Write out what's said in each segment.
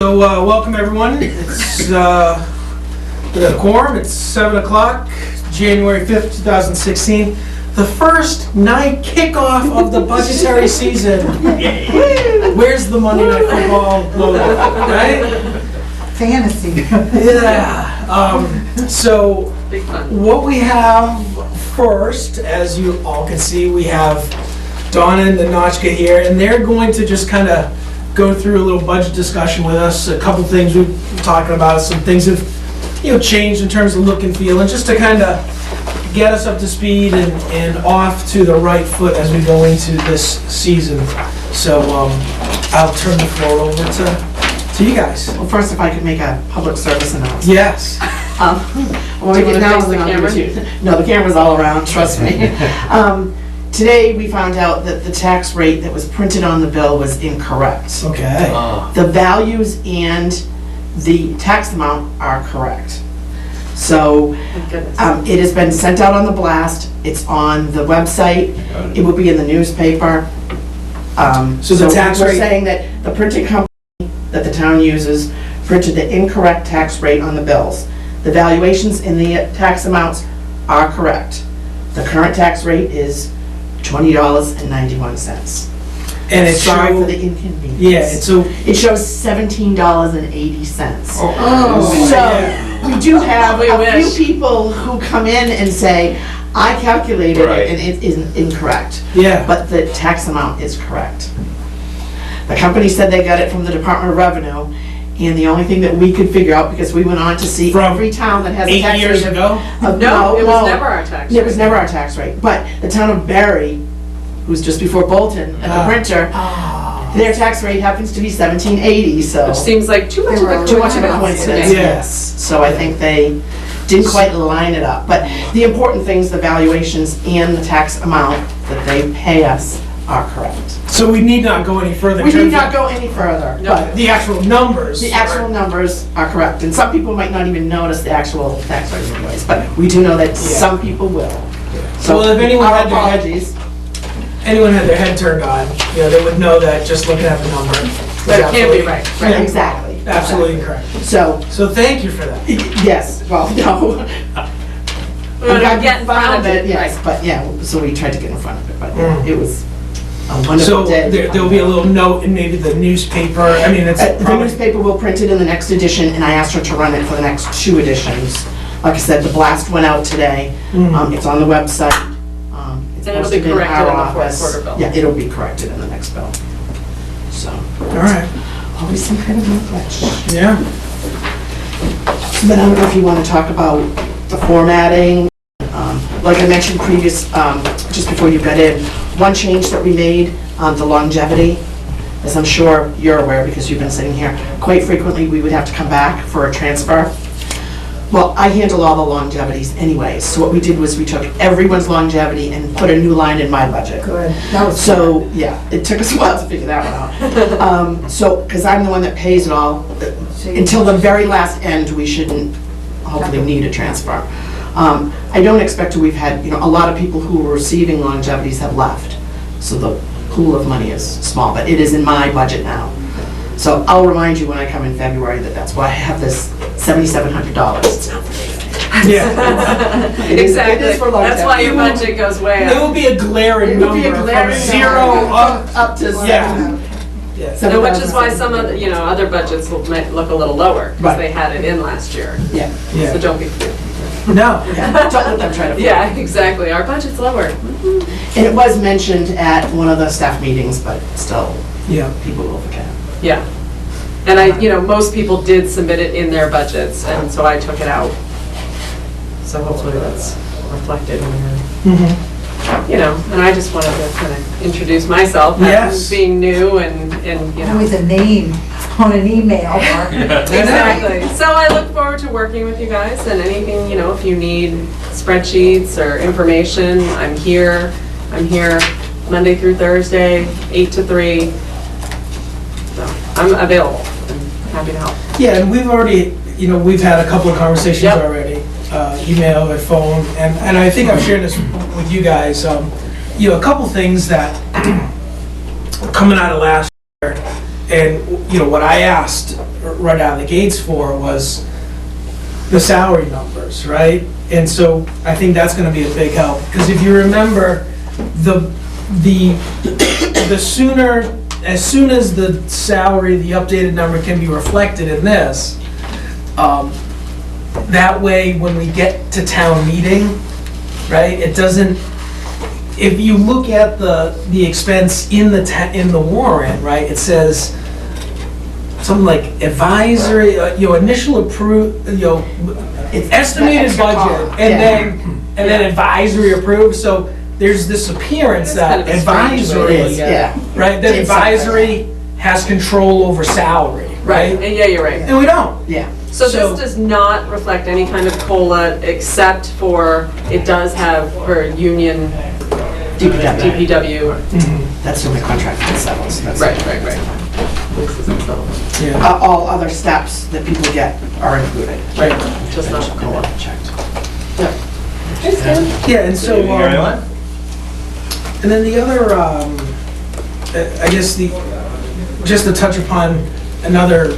So welcome everyone. It's we got a quorum. It's 7 o'clock, January 5th, 2016. The first night kickoff of the budgetary season. Where's the Monday Night Football logo, right? Fantasy. Yeah. So what we have first, as you all can see, we have Donna and Notchka here, and they're going to just kind of go through a little budget discussion with us. A couple things we've been talking about, some things have changed in terms of look and feel, and just to kind of get us up to speed and off to the right foot as we go into this season. So I'll turn the floor over to you guys. Well, first, if I could make a public service announcement. Yes. No, the camera's all around, trust me. Today, we found out that the tax rate that was printed on the bill was incorrect. Okay. The values and the tax amount are correct. So, it has been sent out on the blast, it's on the website, it will be in the newspaper. So the tax we're rate- saying that the printing company that the town uses printed the incorrect tax rate on the bills. The valuations and the tax amounts are correct. The current tax rate is $20.91. And it's Sorry for the inconvenience. Yeah, and so It shows $17.80. Oh, So, yeah. we do have We a wish. few people who come in and say, I calculated Right. it and it is incorrect. Yeah. But the tax amount is correct. The company said they got it from the Department of Revenue, and the only thing that we could figure out, because we went on to see From every town that has a 8 tax years rate ago. No, it was never our tax It was rate. never our tax rate, but the town of Barry, who's just before Bolton at the printer, their tax rate happens to be $17.80, so. Which seems like too much of a Too much of a coincidence. coincidence, Yeah. yes. So I think they didn't quite line it up. But the important things, the valuations and the tax amount that they pay us are correct. So we need not go any further. in We need terms not of go any further, No. but the actual numbers. the actual numbers are correct. And some people might not even notice the actual tax rate anyways, but we do know that some people will. So Well, if anyone our had their head- apologies. Anyone had their head turned on, they would know that just looking at the number. was But it can't be absolutely- right. Yeah, Exactly. Absolutely exactly. correct. So, So thank you for that. yes, well, no. We're I'm gonna glad get in front of it, Yes, right. but yeah, so we tried to get in front of it, but Mm. it was a So wonderful day. there'll be a little note in maybe the newspaper. I mean, it's The probably, newspaper will print it in the next edition, and I asked her to run it for the next 2 editions. Like I said, the blast went out today. It's on the website. It's And it'll be posted in corrected our in the fourth office. quarter bill. Yeah, it'll be corrected in the next bill. So, all right, always some kind of glitch. yeah. But I don't know if you want to talk about the formatting. Like I mentioned just before you got in, one change that we made, the longevity, as I'm sure you're aware because you've been sitting here, quite frequently we would have to come back for a transfer. Well, I handle all the longevities anyways, so what we did was we took everyone's longevity and put a new line in my budget. Good. That was So, yeah, it took us a while to figure that one out. So, because I'm the one that pays it all, until the very last end, we shouldn't hopefully need a transfer. I don't expect to, we've had, a lot of people who were receiving longevities have left. So the pool of money is small, but it is in my budget now. So I'll remind you when I come in February that that's why I have this $7,700. It's not for me. Yeah. It is Exactly. for That's why your longevity. budget goes way It up. will be a glaring It number would be a glaring from 0 up. to Yeah. 7. Yeah. No, which is why some of the, other budgets might look a little lower, because Right. they had it in last year. Yeah. Yeah. So don't be fooled. No. Yeah. Don't let them try to. Yeah, exactly. Our budget's lower. And it was mentioned at one of the staff meetings, but still, Yeah. people will forget. Yeah. And most people did submit it in their budgets, and so I took it out. So hopefully that's reflected in Mhm. and I just wanted to kind of introduce myself Yes. as being new and with a name on an email or. Exactly. So I look forward to working with you guys, and anything, if you need spreadsheets or information, I'm here. I'm here Monday through Thursday, 8 to 3. So I'm available and happy to help. Yeah, and we've already, we've had a couple of conversations Yep. already, email or phone, and I think I've shared this with you guys. A couple things that coming out of last year And, you know, what I asked right out of the gates for was the salary numbers, right? And so I think that's gonna be a big help, because if you remember, the sooner, as soon as the salary, the updated number can be reflected in this, that way, when we get to town meeting, right, it doesn't, if you look at the expense in the warrant, right, it says something like advisory, initial approve, It's estimated extra budget, column, and then advisory approved, so there's this appearance It's kind that of a strange way to advisory, look at it. Yeah. right, that It's something. advisory has control over salary, right? Yeah, you're right. And we don't. Yeah. So So- this does not reflect any kind of COLA, except for, it does have for union DPW. DPW. That's when the contract gets settled, so that's. Right. Yeah. All other steps that people get are included. Right, just not No COLA. one checked. Yeah, and so, and then the other, I guess just to touch upon another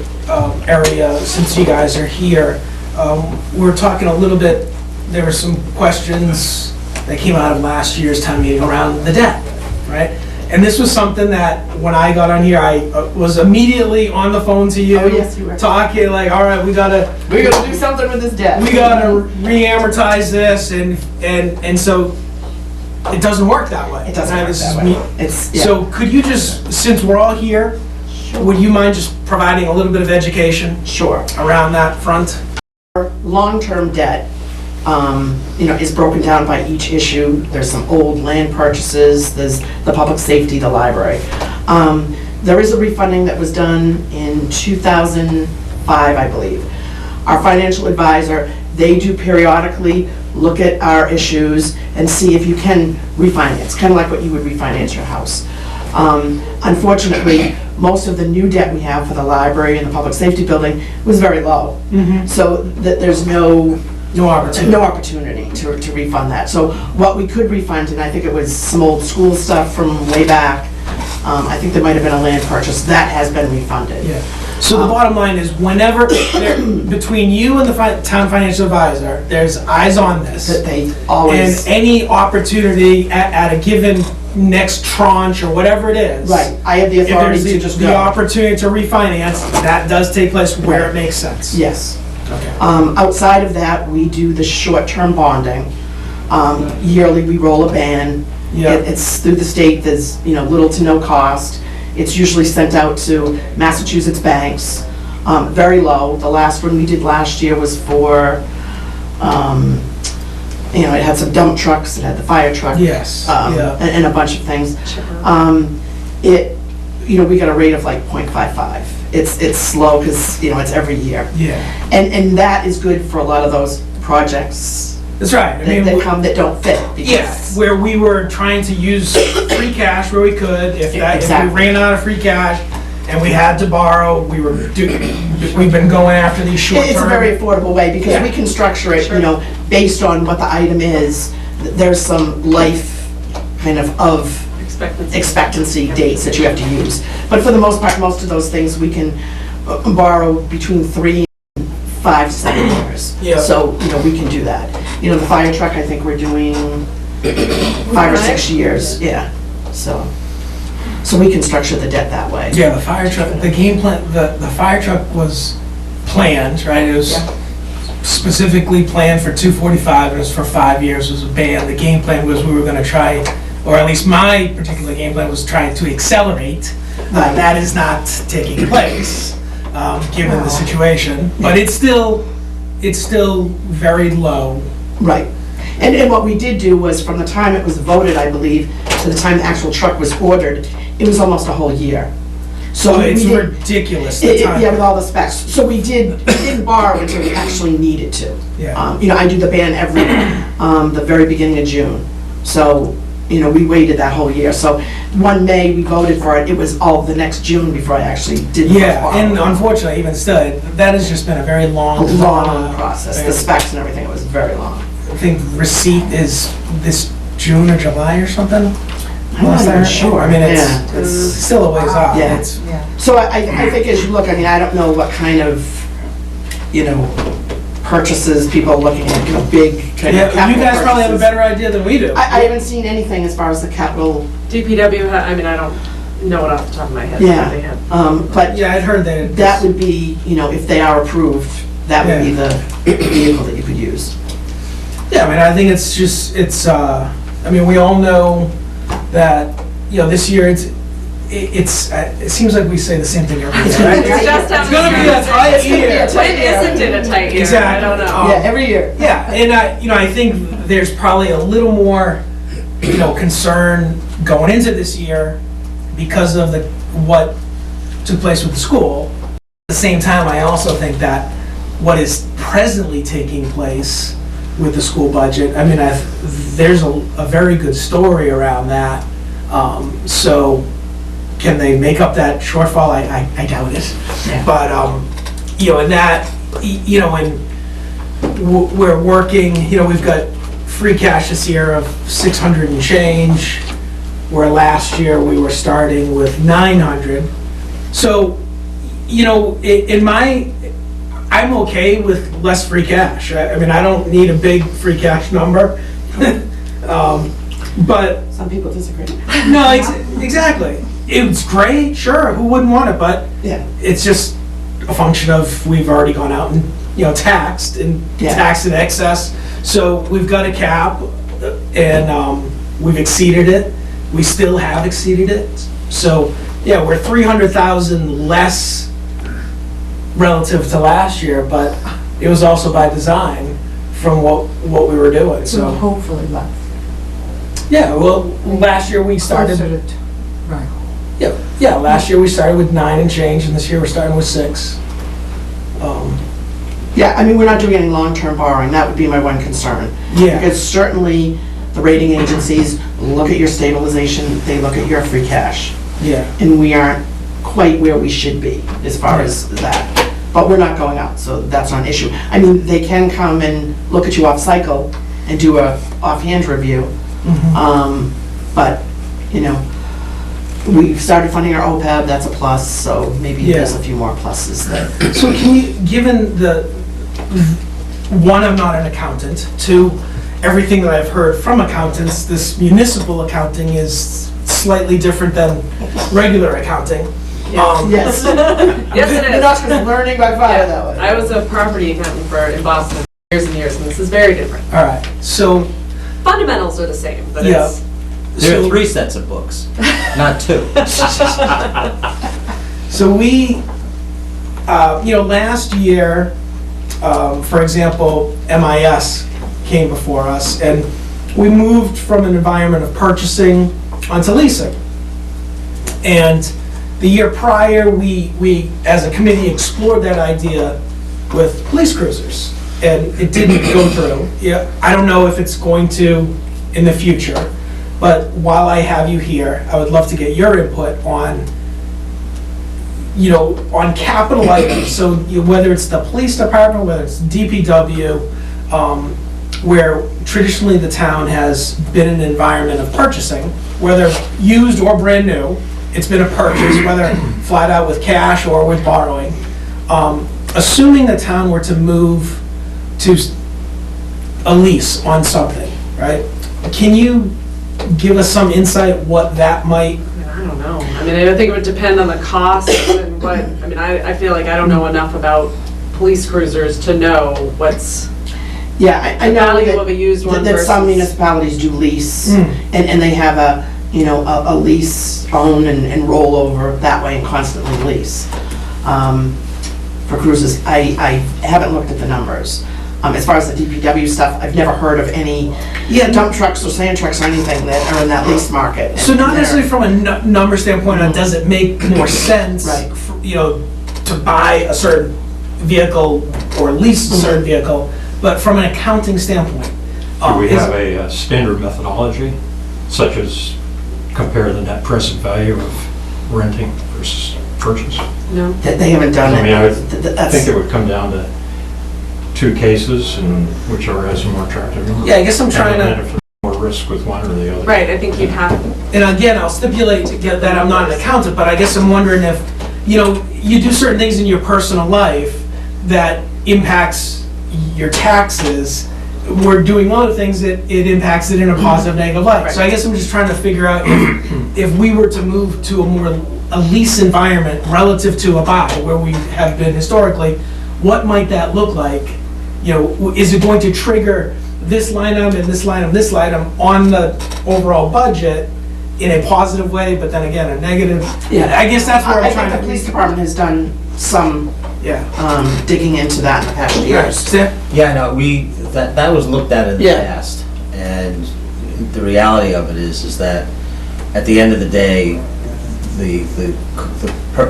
area, since you guys are here, we're talking a little bit, there were some questions that came out of last year's town meeting around the debt, right? And this was something that, when I got on here, I was immediately on the phone to you. Oh, yes, you were. Talking, like, all right, we gotta We're gonna do something with this debt. re-amortize this, and so it doesn't work that way. It doesn't Right, work this that is way. me- It's, yeah. So could you just, since we're all here, would you mind just providing a little bit of education Sure. around that front? Long-term debt, is broken down by each issue. There's some old land purchases, there's the public safety, the library. There is a refunding that was done in 2005, I believe. Our financial advisor, they do periodically look at our issues and see if you can refinance, kind of like what you would refinance your house. Unfortunately, most of the new debt we have for the library and the public safety building was very low. So that there's no opportunity to refund that. So what we could refund, and I think it was some old school stuff from way back, I think there might have been a land purchase, that has been refunded. Yeah. So the bottom line is, whenever, between you and the town financial advisor, there's eyes on this. That they And always, any opportunity at a given next tranche or whatever it is. right, I have the If authority there's to just the go. opportunity to refinance, that does take place where it makes sense. Yes. Okay. Outside of that, we do the short-term bonding. Yearly, we roll a ban. Yeah. It's through the state, there's, little to no cost. It's usually sent out to Massachusetts banks, very low. The last one we did last year was for, it had some dump trucks, it had the fire truck. Yes, yeah. And a bunch of things. We got a rate of like 0.55. It's slow because, it's every year. Yeah, And that is good for a lot of those projects that's right. I mean, that don't fit. yeah, because- where we were trying to use free cash where we could. If we Exactly. ran out of free cash and we had to borrow, we've been going after these short term. It's a very affordable way because Yeah. we can structure it, Sure. based on what the item is. There's some life kind of expectancy dates that you have to use. But for the most part, most of those things, we can borrow between 3 and 5 to 7 years. Yeah. So, we can do that. The fire truck, I think we're doing 5 or 6 years, yeah. So we can structure the debt that way. Yeah, the fire truck, the game plan, the fire truck was planned, right? It was Yeah. specifically planned for 245, it was for 5 years, it was a ban. The game plan was we were gonna try, or at least my particular game plan was trying to accelerate. Right. That is not taking place, given the situation, but it's still very low. Right. And what we did do was, from the time it was voted, I believe, to the time the actual truck was ordered, it was almost a whole year. So we It's did, ridiculous, the yeah, with time. all the specs. So we didn't borrow until we actually needed to. Yeah. I do the ban every, the very beginning of June. So, we waited that whole year. So one May, we voted for it, it was all the next June before I actually did the Yeah, borrow. and unfortunately, even still, that has just been a very A long. long process, the thing. specs and everything, it was very long. I think receipt is this June or July or something? I'm not even sure. I mean, Yeah. it's still a ways off. Yeah. It's- Yeah. So I think as you look, I mean, I don't know what kind of, purchases people are looking at, big kind of Yeah, capital you guys probably have a purchases. better idea than we do. I haven't seen anything as far as the capital, DPW, I mean, I don't know it off the top of my head. Yeah. But they have. but Yeah, I'd heard that. that would be, if they are approved, that would be the vehicle that you could use. Yeah, I mean, I think it's just, I mean, we all know that, this year, it seems like we say the same thing every year, right? It's just It's gonna be a tight It's gonna be a year. tight- When isn't it a tight year? Exactly. I don't know. Yeah, every year. Yeah, and I think there's probably a little more, concern going into this year because of what took place with the school. At the same time, I also think that what is presently taking place with the school budget, I mean, there's a very good story around that. So can they make up that shortfall? I doubt it. Yeah. But, and that, and we're working, we've got free cash this year of 600 and change, where last year we were starting with 900. So, I'm okay with less free cash. I mean, I don't need a big free cash number. But, Some people disagree. no, exactly. It's great, sure, who wouldn't want it, but Yeah. it's just a function of we've already gone out and, taxed in excess. So we've got a cap and we've exceeded it. We still have exceeded it. So, yeah, we're 300,000 less relative to last year, but it was also by design from what we were doing, So so. hopefully less. Yeah, well, last year we started. Closer to- Right. Yeah, last year we started with 9 and change, and this year we're starting with 6. Yeah, I mean, we're not doing any long-term borrowing, that would be my one concern. Yeah, Because certainly, the rating agencies look at your stabilization, they look at your free cash, yeah, and we aren't quite where we should be as far as that. But we're not going out, so that's not an issue. I mean, they can come and look at you off-cycle and do a offhand review, but, we've started funding our OPEB, that's a plus, so maybe there's a few more pluses there. So can we, given one, I'm not an accountant, 2, everything that I've heard from accountants, this municipal accounting is slightly different than regular accounting. Yes. Yes, it You're is. not just learning by fire that way. I was a property accountant in Boston for years and years, and this is very different. All right, so, Fundamentals are the same, but yeah. it's, There are So- 3 sets of books, not 2. So we, last year, for example, MIS came before us, and we moved from an environment of purchasing onto leasing. And the year prior, we, as a committee, explored that idea with police cruisers, and it didn't go through. Yeah, I don't know if it's going to in the future, but while I have you here, I would love to get your input on, on capital items. So whether it's the police department, whether it's DPW, where traditionally the town has been an environment of purchasing, whether used or brand new, it's been a purchase, whether flat out with cash or with borrowing. Assuming the town were to move to a lease on something, right? Can you give us some insight what that might? I don't know. I mean, I think it would depend on the cost and what, I mean, I feel like I don't know enough about police cruisers to know what's Yeah, I the know value of a used one that some versus. municipalities do lease, Mm. and they have a lease, own, and roll over that way and constantly lease. For cruises, I haven't looked at the numbers. As far as the DPW stuff, I've never heard of any dump trucks or sand trucks or anything that are in that lease market. So not necessarily from a number standpoint, does it make more sense, Right. to buy a certain vehicle or lease a certain vehicle, but from an accounting standpoint? Do we is- have a standard methodology, such as compare the net present value of renting versus purchase? No. That they haven't done I mean, I it. would That's- think it would come down to 2 cases, and whichever has a more attractive number. Yeah, I guess I'm trying And to, if they're more risk with one or the other. Right, I think you'd have, And again, I'll stipulate to get that I'm not an accountant, but I guess I'm wondering if, you do certain things in your personal life that impacts your taxes. We're doing other things that it impacts it in a positive, negative light. So I guess I'm just trying to figure out if we were to move to a lease environment relative to a buy, where we have been historically, what might that look like? Is it going to trigger this line item and this line item, this line item on the overall budget in a positive way, but then again, a negative? Yeah. I guess that's where I I'm think trying the to. police department has done some Yeah. digging into that in the past years. Sam? Yeah, no, that was looked at in the Yeah. past, and the reality of it is that at the end of the day, the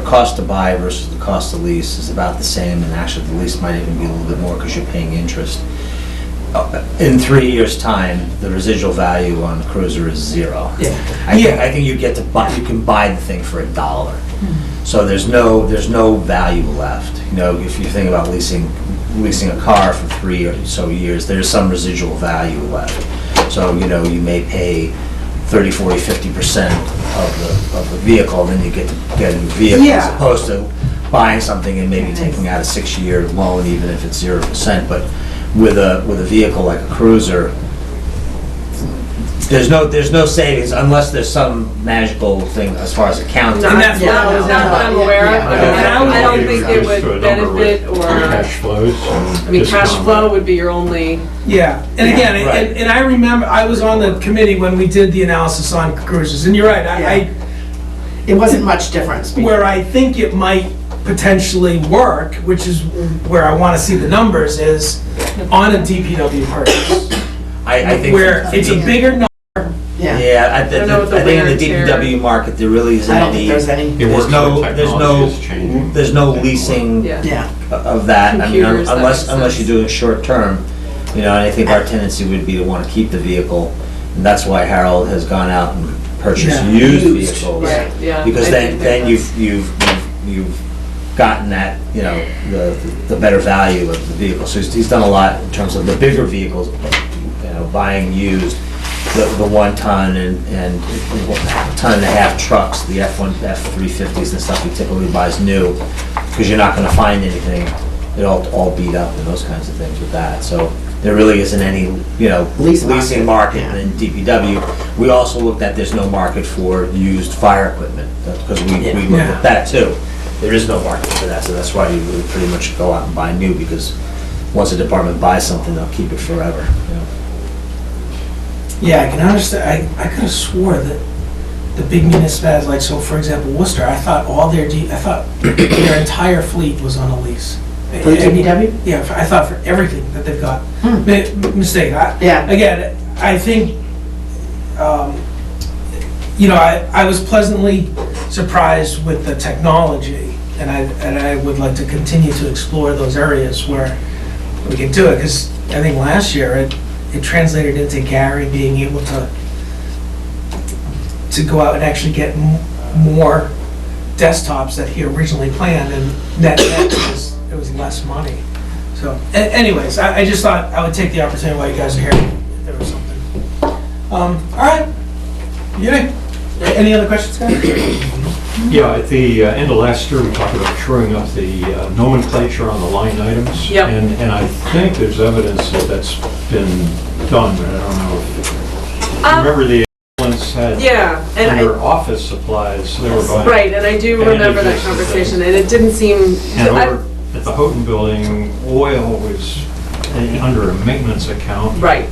cost to buy versus the cost to lease is about the same, and actually the lease might even be a little bit more because you're paying interest. In 3 years' time, the residual value on the cruiser is zero. Yeah. I think you can buy the thing for $1. So there's no value left. If you think about leasing a car for 3 or so years, there's some residual value left. So, you may pay 30, 40, 50% of the vehicle, then you get to get a new vehicle, as Yeah. opposed to buying something and maybe taking out a 6-year loan, even if it's 0%. But with a vehicle like a cruiser, there's no savings unless there's some magical thing as far as accounting. not And that's what I was- not that I'm aware of. Yeah. I don't think it would To a number with benefit or, cash flows. cash flow would be your only, Yeah, and Yeah, again, right. and I remember, I was on the committee when we did the analysis on cruises, and you're right, Yeah. It wasn't much difference. where I think it might potentially work, which is where I want to see the numbers, is on a DPW purchase, I think where it's a bigger number. Yeah. Yeah, I don't know what the I think in wear the and tear- DPW market, there really isn't I don't think any, there's any, It there's works no, when there's technology no, is changing. there's no leasing yeah. yeah. of that. I mean, Computers, that unless makes you're sense. doing short term, and I think our tendency would be to want to keep the vehicle. And that's why Harold has gone out and purchased Yeah. used Used, vehicles. Right, yeah. Because I then think you've gotten that, the better value of the vehicle. So he's done a lot in terms of the bigger vehicles, buying used, the 1 ton and 1.5 ton trucks, the F350s and stuff he typically buys new, because you're not gonna find anything, it all beat up and those kinds of things with that. So there really isn't any, leasing market yeah. in DPW. We also looked at, there's no market for used fire equipment, because we Yeah. looked at that too. There is no market for that, so that's why you would pretty much go out and buy new, because once a department buys something, they'll keep it forever. Yeah, I can understand, I could have swore that the big municipalities, like, so for example, Worcester, I thought their entire fleet was on a lease. For DPW? Yeah, I thought for everything that they've got. Mistake, Yeah. again, I think, I was pleasantly surprised with the technology, and I would like to continue to explore those areas where we can do it, because I think last year it translated into Gary being able to go out and actually get more desktops that he originally planned, and net it was less money. So, anyways, I just thought I would take the opportunity while you guys are here, if there was something. All right, any other questions, guys? Yeah, at the end of last year, we talked about shoring up the nomenclature on the line items. Yep. And I think there's evidence that that's been done, but I don't know if, remember the ambulance had Yeah, and under office supplies, they were buying. right, and I do remember that bandages and conversation, and it didn't seem, And over at the Houghton building, oil was under a maintenance account. right.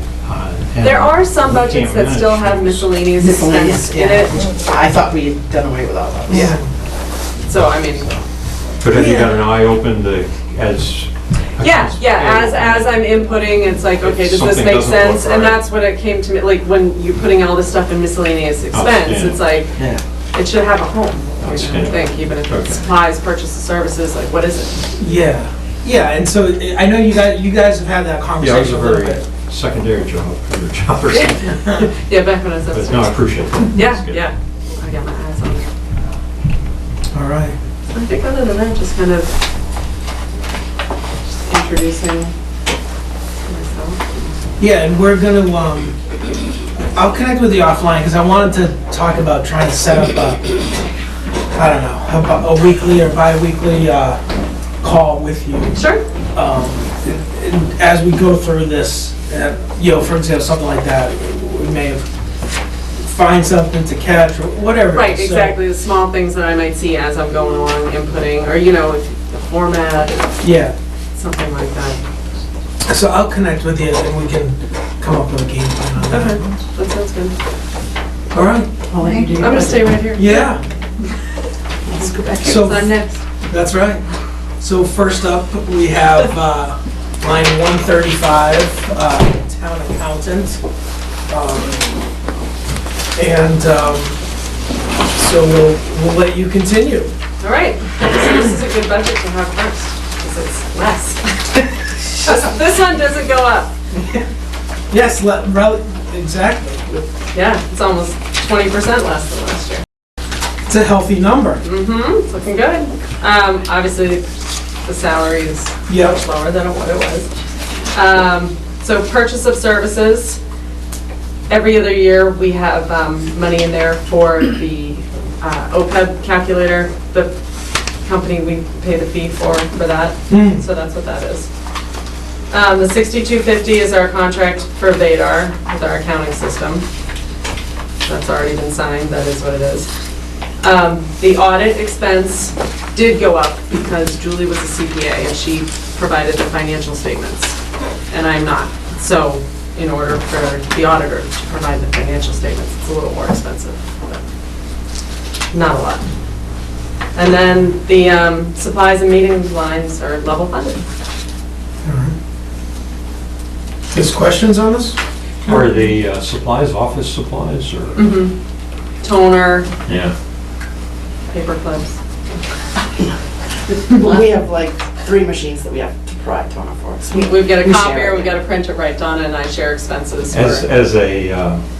And There are some we budgets can't that still manage have those. miscellaneous Miscellaneous, expense in yeah. it, I thought we had done away with all those. Yeah. so I mean, But have you got an eye open to, as. yeah, as I'm inputting, it's like, okay, does this Something make doesn't look sense? And right. that's what it came to me, like, when you're putting all this stuff in miscellaneous expense, Outstanding. it's like, Yeah. it should have a home, I Outstanding. think, even if Okay. it's supplies, purchases, services, like, what is it? Yeah, and so I know you guys have had that Yeah, it was conversation a a little very bit. secondary job, for your job or something. Yeah, back when I was But upstairs. no, I appreciate that. Yeah, That's good. yeah, I got my eyes on it. All right. I think other than that, just kind of just introducing myself. Yeah, and we're gonna, I'll connect with you offline, because I wanted to talk about trying to set up I don't know, a weekly or bi-weekly call with you. Sure. As we go through this, for example, something like that, we may have find something to catch or whatever. Right, So- exactly, the small things that I might see as I'm going along, inputting, or, the format, Yeah, something like that. so I'll connect with you and we can come up with a game plan on that. Okay, that sounds good. All right, I'll let you do I'm your gonna stay right here. yeah, Let's go back here. so, I'm next. that's right. So first up, we have line 135, town accountant. So we'll let you continue. All right, so this is a good budget to have first, because it's less. This one doesn't go up. Yes, exactly. Yeah, it's almost 20% less than last year. It's a healthy number. Mm-hmm, it's looking good. Obviously, the salary is Yep. much lower than what it was. So purchase of services, every other year, we have money in there for the OPEB calculator, the company we pay the fee for that, Mm. so that's what that is. The 6250 is our contract for Vadar with our accounting system. That's already been signed, that is what it is. The audit expense did go up because Julie was a CPA and she provided the financial statements, and I'm not. So in order for the auditor to provide the financial statements, it's a little more expensive, but not a lot. And then the supplies and meeting lines are level funded. Is questions on this? Are the supplies office supplies or? Toner, Yeah. paper clips. We have like 3 machines that we have to provide toner for. So We've got a we share copier, it. we've got a printer, right, Donna and I share expenses As, for. as a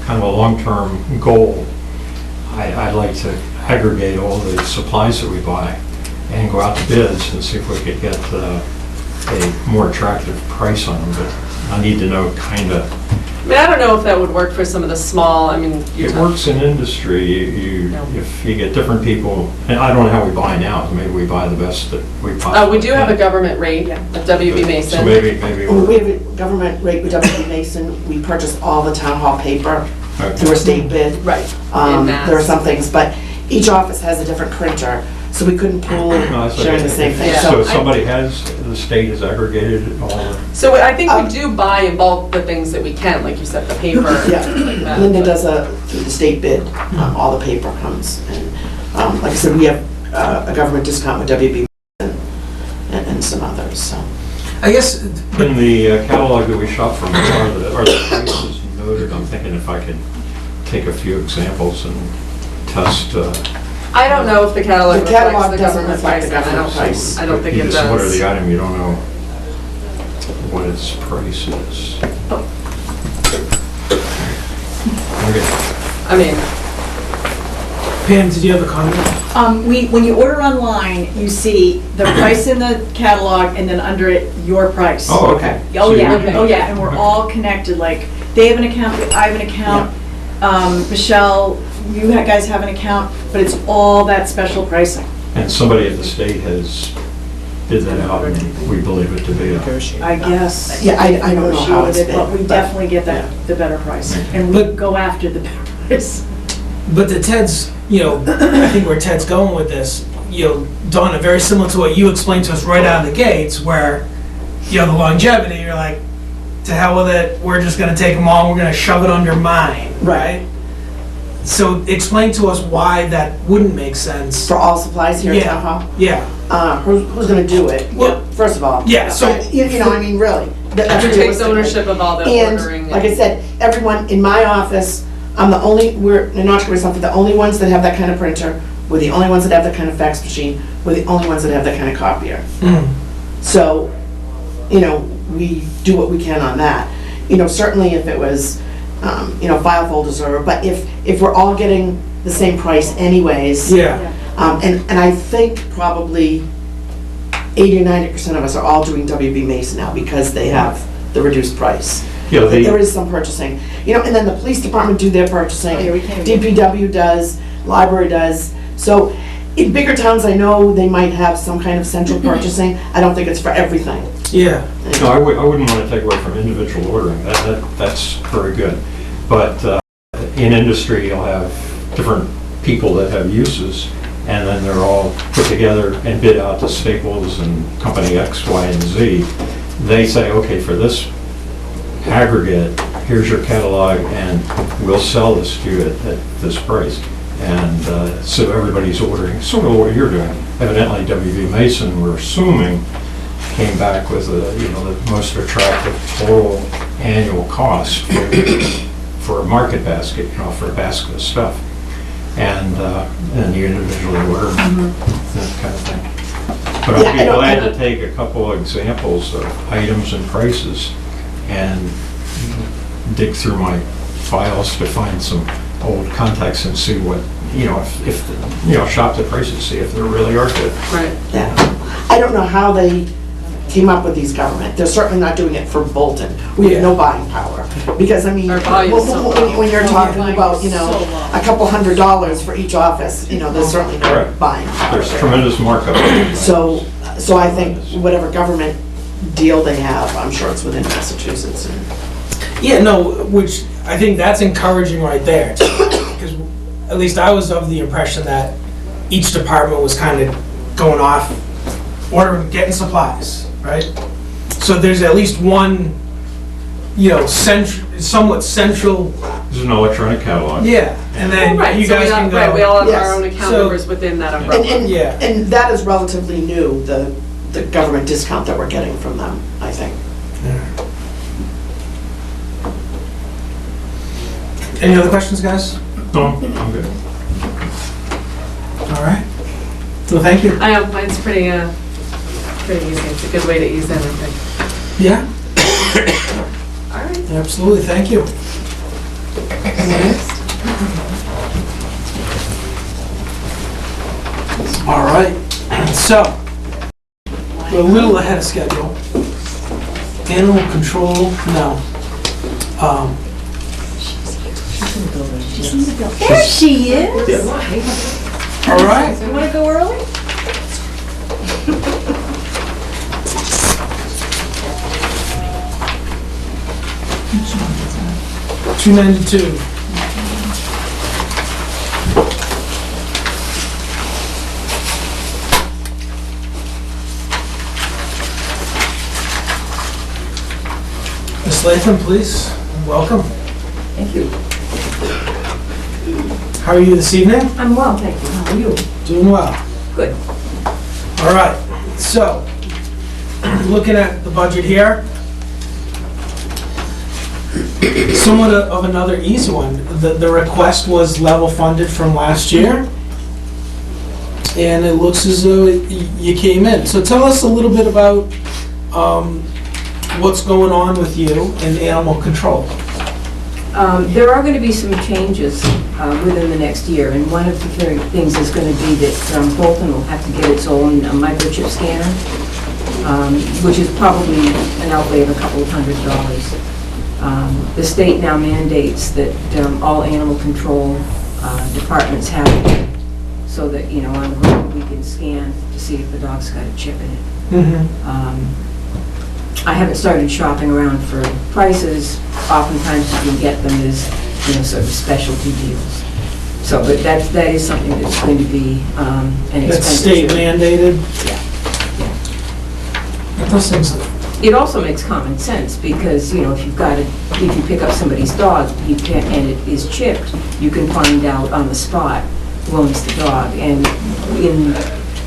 kind of a long-term goal, I'd like to aggregate all the supplies that we buy and go out to bids and see if we could get a more attractive price on them, but I need to know kind of. I mean, I don't know if that would work for some of the small, I mean, you're It talking. works in industry, No. if you get different people, and I don't know how we buy now, maybe we buy the best that we possibly We do have a can. government rate at WB So Mason. maybe We we're, have a government rate with W.B. Mason. We purchase all the town hall paper through a state bid. Right, in There are mass. some things, but each office has a different printer, so we couldn't pool No, that's okay. sharing the same thing. Yeah. So if somebody has, the state has aggregated all the. So I think we do buy in bulk the things that we can, like you said, the paper and Yeah. stuff like that. Linda but- does through the state bid, all the paper comes. And like I said, we have a government discount with WB and some others, so. I guess, In the catalog that we shop from, are the prices noted? I'm thinking if I could take a few examples and test. I don't know if the catalog The catalog reflects the doesn't government reflect the price. government price. I don't think You it just order the does. item, you don't know what its price is. Okay. I mean, Pam, did you have a comment? When you order online, you see the price in the catalog and then under it, your price. Oh, okay. Oh, So yeah, you- oh, yeah, and we're all connected, like, they have an account, I have an account, Michelle, you guys have an account, but it's all that special pricing. And somebody at the state has bid that out, and we believe it to be a. I guess. Yeah, I don't know how it's negotiated, But been, we but- definitely get yeah. the better price, and we But- go after the better price. But the Ted's, I think where Ted's going with this, Donna, very similar to what you explained to us right out of the gates, where, the longevity, you're like, to hell with it, we're just gonna take them all, we're gonna shove it under mine, right? So explain to us why that wouldn't make sense. For all supplies here at town hall? Yeah, Who's gonna do it? Well, First of all. yeah, so- I mean, really. that's who takes realistic. ownership of all the ordering? And, like I said, everyone in my office, I'm the only, we're, in Oshkosh, something, the only ones that have that kind of printer, we're the only ones that have that kind of fax machine, we're the only ones that have that kind of copier. So, we do what we can on that. Certainly if it was, file folders or, but if we're all getting the same price anyways. yeah, And I think probably 80 or 90% of us are all doing WB Mason now because they have the reduced price. Yeah, that the- there is some purchasing. You know, and then the police department do their purchasing. Oh, yeah, we can't even- DPW does, library does. So in bigger towns, I know they might have some kind of central purchasing. I don't think it's for everything. Yeah, No, I wouldn't want to take away from individual ordering, that's very good. But in industry, you'll have different people that have uses, and then they're all put together and bid out to Staples and Company X, Y, and Z. They say, okay, for this aggregate, here's your catalog, and we'll sell this to you at this price. And so everybody's ordering, sort of what you're doing. Evidently, WB Mason, we're assuming, came back with the most attractive total annual cost for a market basket, for a basket of stuff. And you individually order that kind of thing. But Yeah, I'd be I don't- glad to take a couple of examples of items and prices and dig through my files to find some old contacts and see what, if shop the prices, see if they really are good. Right. Yeah. I don't know how they came up with these government. They're certainly not doing it for Bolton. We have no buying power. Because, I mean, Our volume's so low. when you're talking volume's about, so low. a couple $100s for each office, there's certainly no Right. buying power. There's tremendous markup. So I think whatever government deal they have, I'm sure it's within Massachusetts. yeah, no, which I think that's encouraging right there. Because at least I was of the impression that each department was kind of going off, ordering, getting supplies, right? So there's at least one, somewhat central, There's an electronic catalog. yeah, and then Right, you so guys we can have, go. right, we all have Yes. our own account So- numbers within that And, umbrella. Yeah. and that is relatively new, the government discount that we're getting from them, I think. Any other questions, guys? No, I'm good. All right. So thank you. I have, mine's pretty easy. It's a good way to ease in, I think. Yeah, All right. absolutely, thank you. All right, so, we're a little ahead of schedule. Animal control, no. There she is. All right, You wanna go early? 292. Ms. Latham, please, welcome. Thank you. How are you this evening? I'm well, thank you. How are you? Doing well. Good. All right, so, looking at the budget here, somewhat of another easy one. The request was level funded from last year, and it looks as though you came in. So tell us a little bit about what's going on with you in animal control. There are going to be some changes within the next year, and one of the things is going to be that Bolton will have to get its own microchip scanner, which is probably an outlay of a couple of $100s. The state now mandates that all animal control departments have it, so that, on the road, we can scan to see if the dog's got a chip in it. I haven't started shopping around for prices. Oftentimes you can get them as, sort of specialty deals. So, but that is something that's going to be an expenditure. That's state mandated? Yeah. Those things, It also makes common sense, because, if you pick up somebody's dog, and it is chipped, you can find out on the spot who owns the dog. And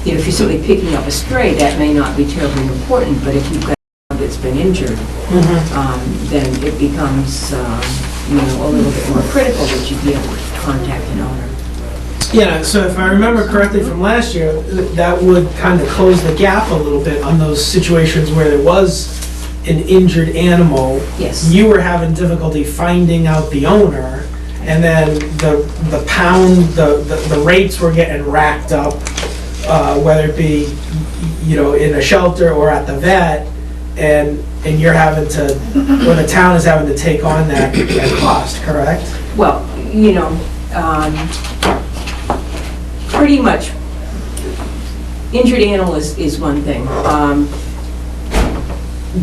if you're simply picking up a stray, that may not be terribly important, but if you've got a dog that's been injured, then it becomes, a little bit more critical that you be able to contact an owner. yeah, so if I remember correctly from last year, that would kind of close the gap a little bit on those situations where there was an injured animal. Yes. You were having difficulty finding out the owner, and then the pound, the rates were getting racked up, whether it be, in a shelter or at the vet, and and you're having to, or the town is having to take on that cost, correct? Well, pretty much, injured animal is one thing.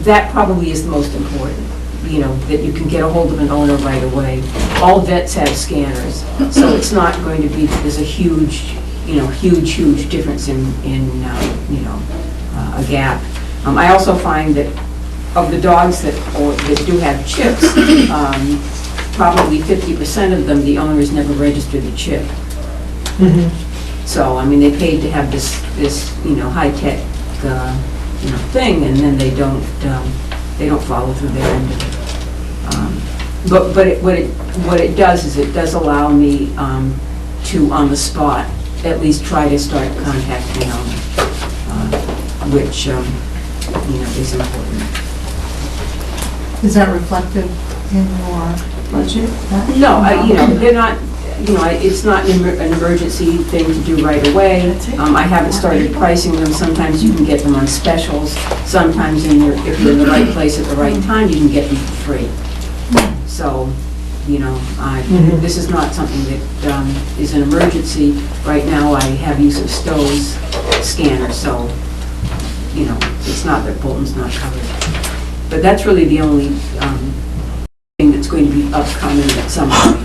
That probably is the most important, that you can get a hold of an owner right away. All vets have scanners, so it's not going to be, there's a huge difference in a gap. I also find that of the dogs that do have chips, probably 50% of them, the owners never registered the chip. So, they paid to have this high-tech, thing, and then they don't follow through their end of it. But what it does is it does allow me to, on the spot, at least try to start contacting the owner, which, is important. Is that reflected in your budget? No, they're not, it's not an emergency thing to do right away. I haven't started pricing them. Sometimes you can get them on specials. Sometimes if you're in the right place at the right time, you can get them for free. So, this is not something that is an emergency. Right now, I have use of Stowe's scanner, so, it's not that Bolton's not covered. But that's really the only thing that's going to be upcoming at some point.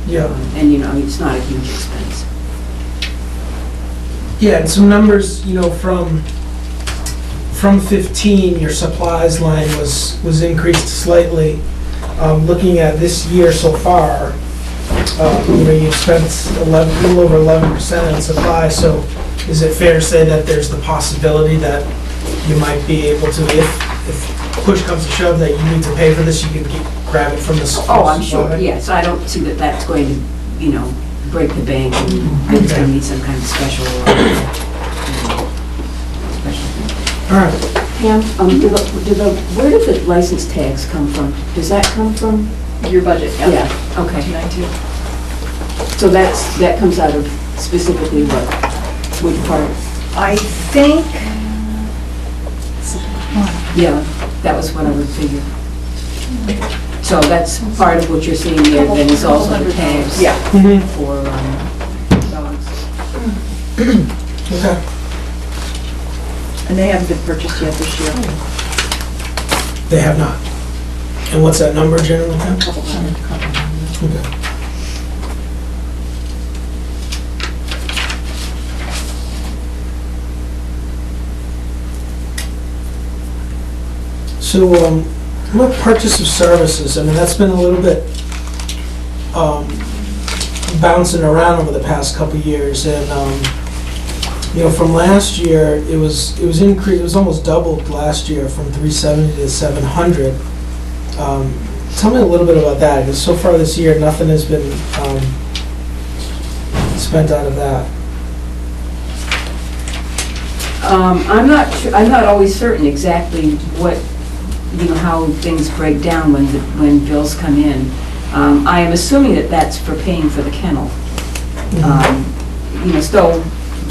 Yeah. And, it's not a huge expense. Yeah, and some numbers, from 15, your supplies line was increased slightly. Looking at this year so far, you've spent a little over 11% on supplies, so is it fair to say that there's the possibility that you might be able to, if push comes to shove, that you need to pay for this, you can grab it from the supply? Oh, I'm sure, yes. I don't see that that's going to, break the bank, and it's going to need some kind of special thing. All right. Pam, where do the license tags come from? Does that come from? Your budget, Yeah, okay. So that comes out of specifically which part? I think, Yeah, that was what I would figure. So that's part of what you're seeing there, then is also the tags yeah. for dogs. Okay. And they haven't been purchased yet this year. They have not. And what's that number generally? Pam? Couple hundred. Okay. So, what purchase of services? That's been a little bit bouncing around over the past couple of years, and from last year, it was increased. It was almost doubled last year from 370 to 700. Tell me a little bit about that, because so far this year, nothing has been spent out of that. I'm not always certain exactly what, how things break down when bills come in. I am assuming that that's for paying for the kennel.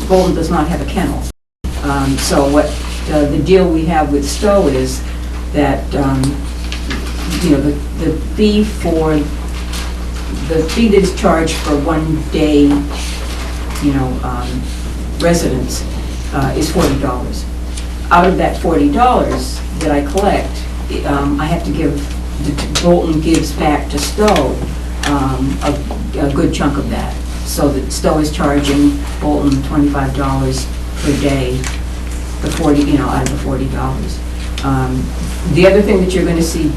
Bolton does not have a kennel. So what the deal we have with Stowe is that, the fee that is charged for 1 day, residence is $40. Out of that $40 that I collect, I have to Bolton gives back to Stowe a good chunk of that. So that Stowe is charging Bolton $25 per day, out of the $40. The other thing that you're going to see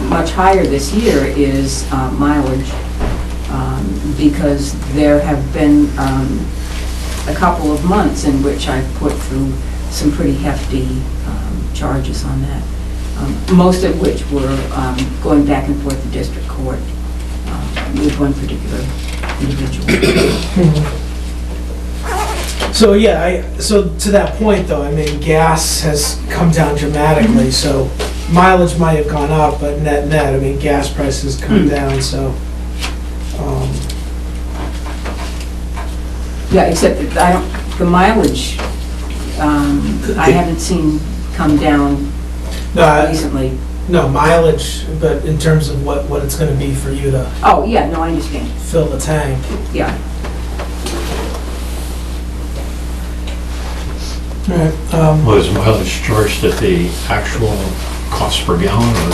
much higher this year is mileage, because there have been a couple of months in which I've put through some pretty hefty charges on that, most of which were going back and forth to district court with one particular individual. So so to that point though, gas has come down dramatically, so mileage might have gone up, but net, gas prices come down, so. Yeah, except that the mileage, I haven't seen come down recently. No, mileage, but in terms of what it's gonna be for you to Oh, yeah, no, I understand, fill the tank. yeah. Alright, Was mileage charged at the actual cost per gallon or?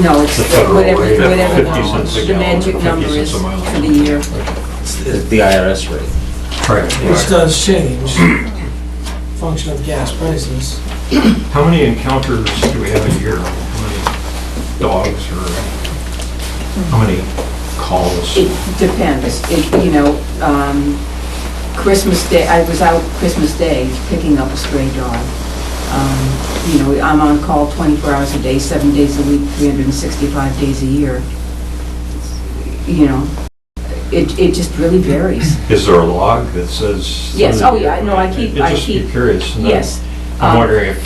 No, it's the federal whatever, rate of whatever 50 cents a the gallon, magic 50 number cents is a mile. for the year. It's the IRS rate. Right. which does change, function of gas prices. How many encounters do we have a year? How many dogs or how many calls? It depends, Christmas Day, I was out Christmas Day picking up a stray dog. I'm on call 24 hours a day, 7 days a week, 365 days a year. It just really varies. Is there a log that says? Yes, oh yeah, no, I keep- Just be curious. and Yes. I'm wondering if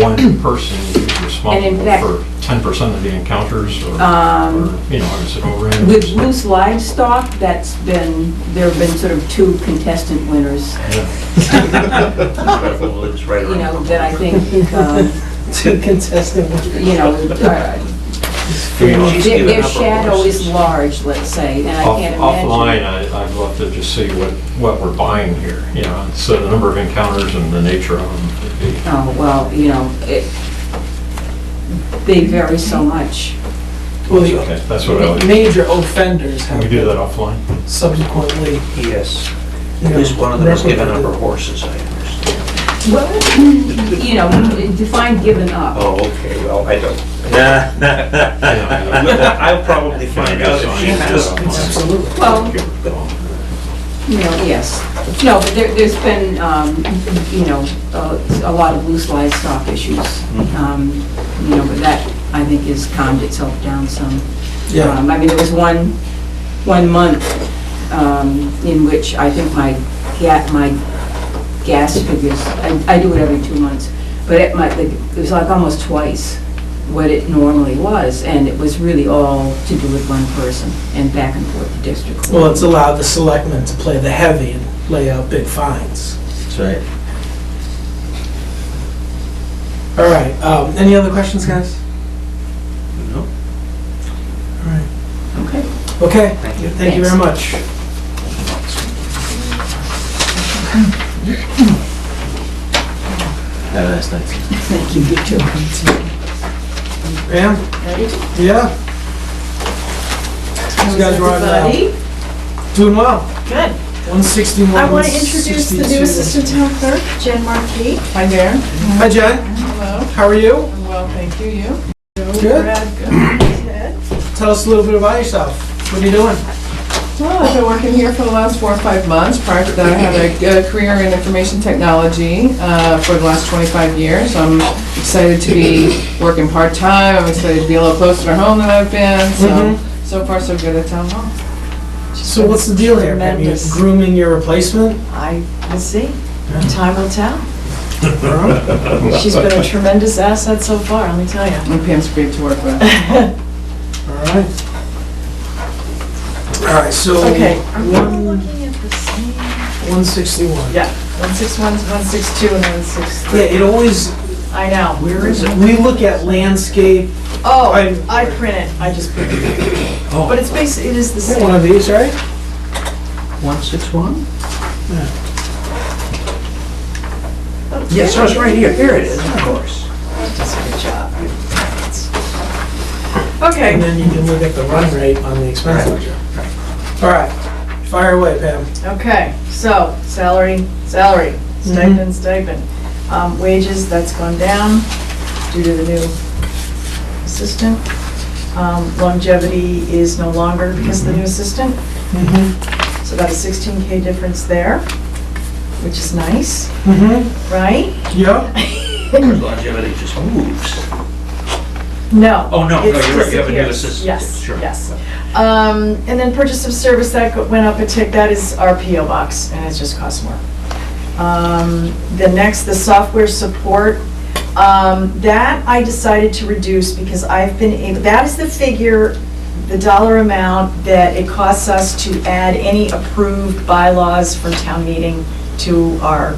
one person is responsible fact- for 10% of the encounters or, is it over? With loose livestock, there have been sort of 2 contestant winners, that I think, Two contestant. their shadow is large, let's say, and I can't imagine. Offline, I'd love to just see what we're buying here, so the number of encounters and the nature of them would be. Oh, well, they vary so much. Well, the Okay, that's what I would, major offenders can have we do that offline? subsequently. Yes, you at know, least one of them has given up her replicated. horses, I understand. Well, define given up. Oh, okay, well, I don't. Yeah. I'll probably find out if she has. Absolutely. Well, yes. No, but there's been, a lot of loose livestock issues. But that, I think, has calmed itself down some. Yeah. There was one month in which I think my gas figures, I do it every 2 months, but it was like almost twice what it normally was, and it was really all to do with one person and back and forth to district court. Well, it's allowed the selectmen to play the heavy and lay out big fines. That's right. All right, any other questions, guys? No. All right. Okay. Okay, Thank you. thank you very much. Have a nice night. Thank you, you too. Pam? Yeah? You guys were on, doing well. Good. 161. I want to introduce the new 162. Assistant Town Clerk, Jen Markey. Hi there. Hi, Jen. Hello. How are you? I'm well, thank you. You? Good. Brad, good. Tell us a little bit about yourself. What are you doing? Well, I've been working here for the last 4 or 5 months. Prior to that, I had a career in information technology for the last 25 years. I'm excited to be working part-time. I'm excited to be a little closer to home than I've been. So far, so good at town hall. So what's the deal here, Pam? You Tremendous. grooming your replacement? We'll see. Time will tell. She's been a tremendous asset so far, let me tell you. And Pam's great to work with. All right. All right, so. Okay, are we all one- looking at the same? 161. Yeah, 161, 162, and 163. Yeah, it always, I know. where is it? We look at landscape, Oh, I'm- I print it, I just print it. But it's basically, it is the one same. of these, right? 161? Oh, Yes, so it's right here. Here it is, of course. That's a good job. And Okay, then you can look at the run rate on the expense Right. ledger. All right, fire away, Pam. okay, so, salary, stipend. Wages, that's gone down due to the new assistant. Longevity is no longer because of the new assistant, so about a 16K difference there, which is nice, right? Yeah, Longevity just moves. No. Oh, no, it no, you're right, you have a new disappears. assistant. Yes, Sure. yes. And then purchase of service, that went up a tick, that is our PO box, and it just costs more. The next, the software support, that I decided to reduce because I've been able, that is the figure, the dollar amount that it costs us to add any approved bylaws from town meeting to our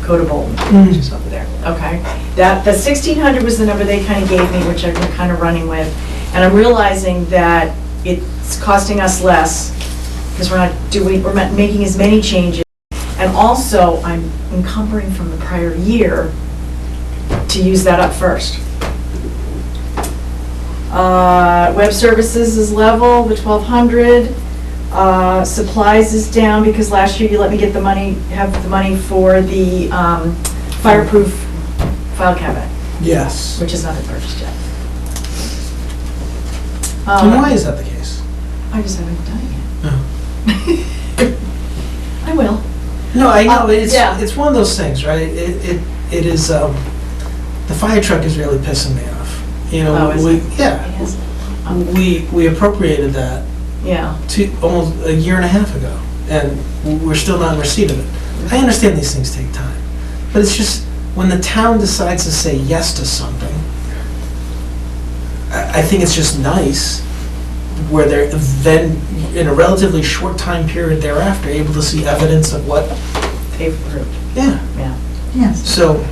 Coda Bolton, which is over there, okay? The 1,600 was the number they kind of gave me, which I've been kind of running with. And I'm realizing that it's costing us less, because we're not making as many changes. And also, I'm encumbering from the prior year to use that up first. Web services is level, the 1,200. Supplies is down because last year you let me get the money, have the money for the fireproof file cabinet, Yes. which is not been purchased yet. And why is that the case? I just haven't done it Oh. yet. I will. No, I know, yeah. it's one of those things, right? It is, the fire truck is really pissing me off. You know, Oh, is it? yeah, Yes. we appropriated that Yeah. almost a year and a half ago, and we're still not in receipt of it. I understand these things take time, but it's just, when the town decides to say yes to something, I think it's just nice where they're then, in a relatively short time period thereafter, able to see evidence of what, They've approved, yeah. yeah. Yes. So,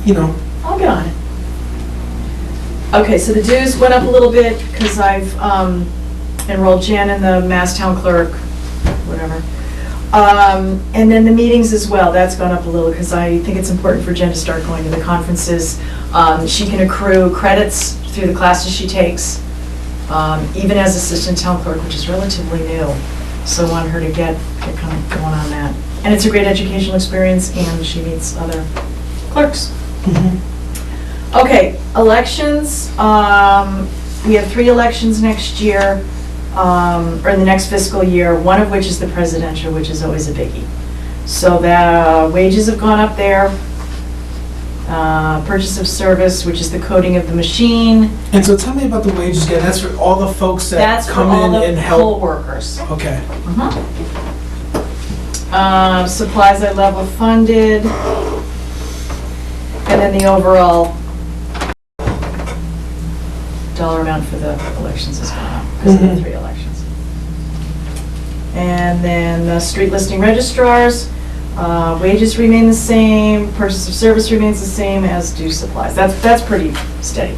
you know, I'll get on it. Okay, so the dues went up a little bit because I've enrolled Jan in the Mass Town Clerk, whatever. And then the meetings as well, that's gone up a little because I think it's important for Jen to start going to the conferences. She can accrue credits through the classes she takes, even as Assistant Town Clerk, which is relatively new. So I want her to get kind of going on that. And it's a great educational experience, and she meets other clerks. Okay, elections, we have 3 elections next year, or in the next fiscal year, one of which is the presidential, which is always a biggie. So the wages have gone up there, purchase of service, which is the coding of the machine. and so tell me about the wages again. That's for all the folks that That's for come all in the and poll help. workers. Okay. Supplies I level funded, and then the overall dollar amount for the elections has gone up because of the 3 elections. And then the street listing registrars, wages remain the same, purchase of service remains the same, as do supplies. That's pretty steady.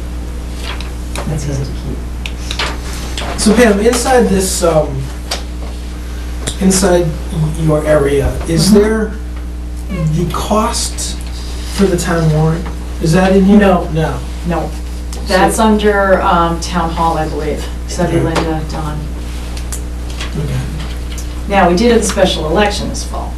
That's easy to keep. So Pam, inside this, inside your area, is there the cost for the town warrant? Is that in here? No. No. No, that's under town hall, I believe. So that'd be Linda, Don. Okay. Now, we did have the special election this fall,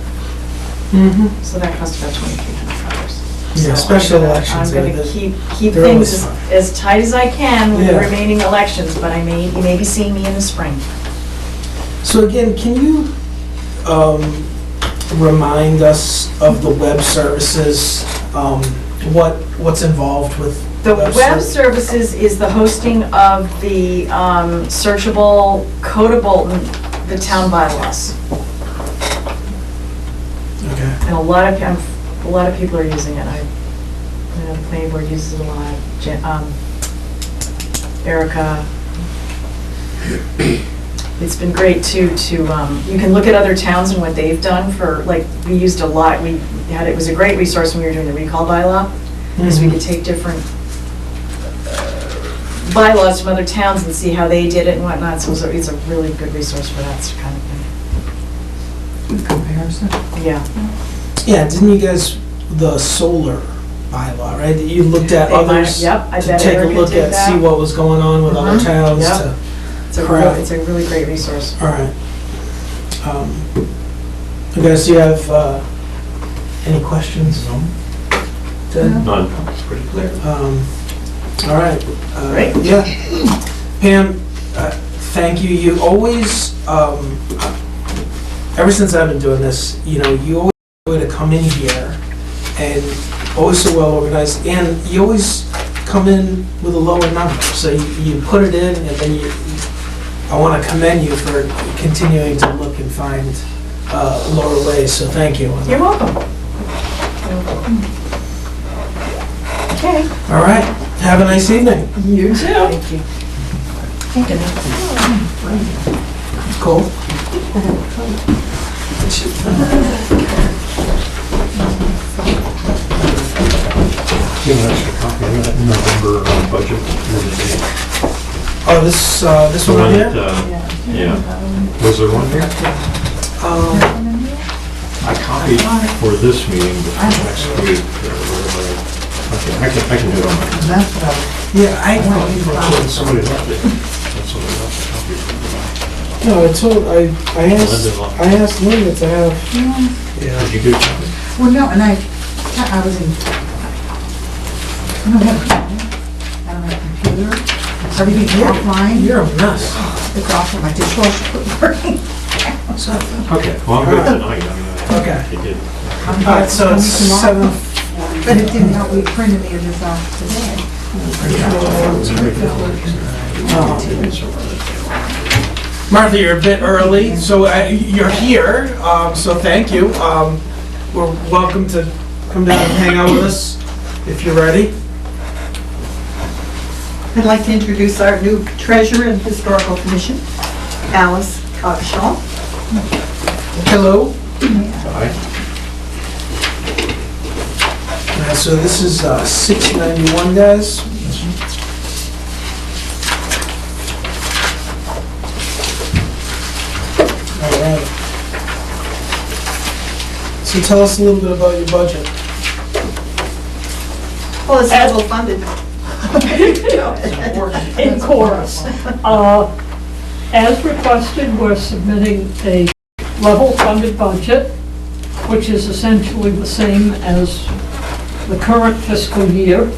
Mm-hmm. so that cost about $2,300. Yeah, So special I'm elections, gonna they're- keep they're things always fun. as tight as I can with the Yeah. remaining elections, but you may be seeing me in the spring. So again, can you remind us of the web services, what's involved with The web services is the hosting of the searchable Coda Bolton, the town bylaws. Okay. And a lot of people are using it. I know the planning board uses it a lot. Erica. It's been great too you can look at other towns and what they've done for, like, we used a lot. It was a great resource when we were doing the recall bylaw, because we could take different bylaws from other towns and see how they did it and whatnot. So it's a really good resource for that kind of thing. Comparison. Yeah. Yeah, didn't you guys, the solar bylaw, right? That you looked at They might- others yep, I to bet take a Erica look did at, that. see what was going on with other Mhm. towns Yep. to, It's a really great resource. all right. You guys, do you have any questions? Ted? None, it's pretty clear. All right. Great. Yeah. Pam, thank you. You always, ever since I've been doing this, you always way to come in here and always so well organized, and you always come in with a lower number. So you put it in, and then I want to commend you for continuing to look and find lower ways, so thank you. You're welcome. Okay. All right. Have a nice evening. You too. Thank you. It's cold. Oh, this The one one here? that, yeah. Was there one here? I copied for this meeting, but for next week, okay, I can do it on my. Yeah, Somebody left it. Somebody left a copy for me. No, I asked Linda to have. Yeah. Did you get a copy? Well, no, and I was in, I don't have a computer, everything's offline, You're a mess. it's off of my dishwasher quit working. Okay, well, I'm good tonight, I mean, Okay. I did. Alright, so it's 7. But it didn't help, we printed the others off today. Martha, you're a bit early, so you're here, so thank you. We're welcome to come down and hang out with us if you're ready. I'd like to introduce our new treasurer and historical commission, Alice Cogshaw. Hello. Aye. So this is 691, guys. All right. So tell us a little bit about your budget. Well, it's level funded. In chorus. As requested, we're submitting a level funded budget, which is essentially the same as the current fiscal year.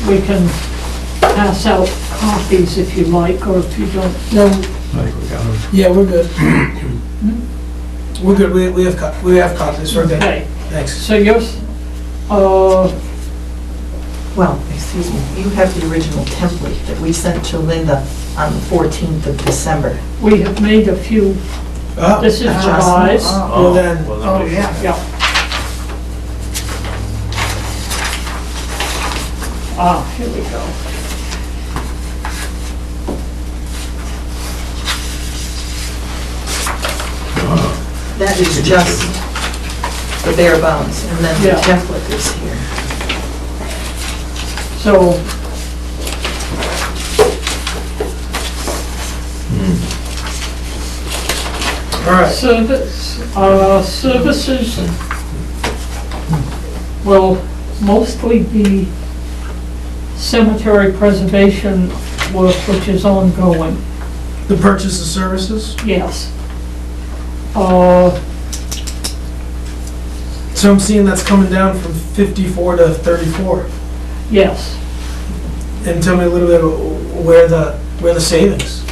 We can pass out copies if you like, or if you don't know. I think we got them. Yeah, we're good. We're good. We have copies. We're good. Okay, Thanks. so yours, Well, excuse me, you have the original template that we sent to Linda on the 14th of December. we have made a few, Oh, this is revised. well then, Oh, yeah. Yeah. Here we go. That is just the bare bones, and then the Yeah. template is here. So, all right. services will mostly be cemetery preservation work, which is ongoing, The purchase of services. yes. So I'm seeing that's coming down from 54 to 34. Yes, And tell me a little bit where the savings.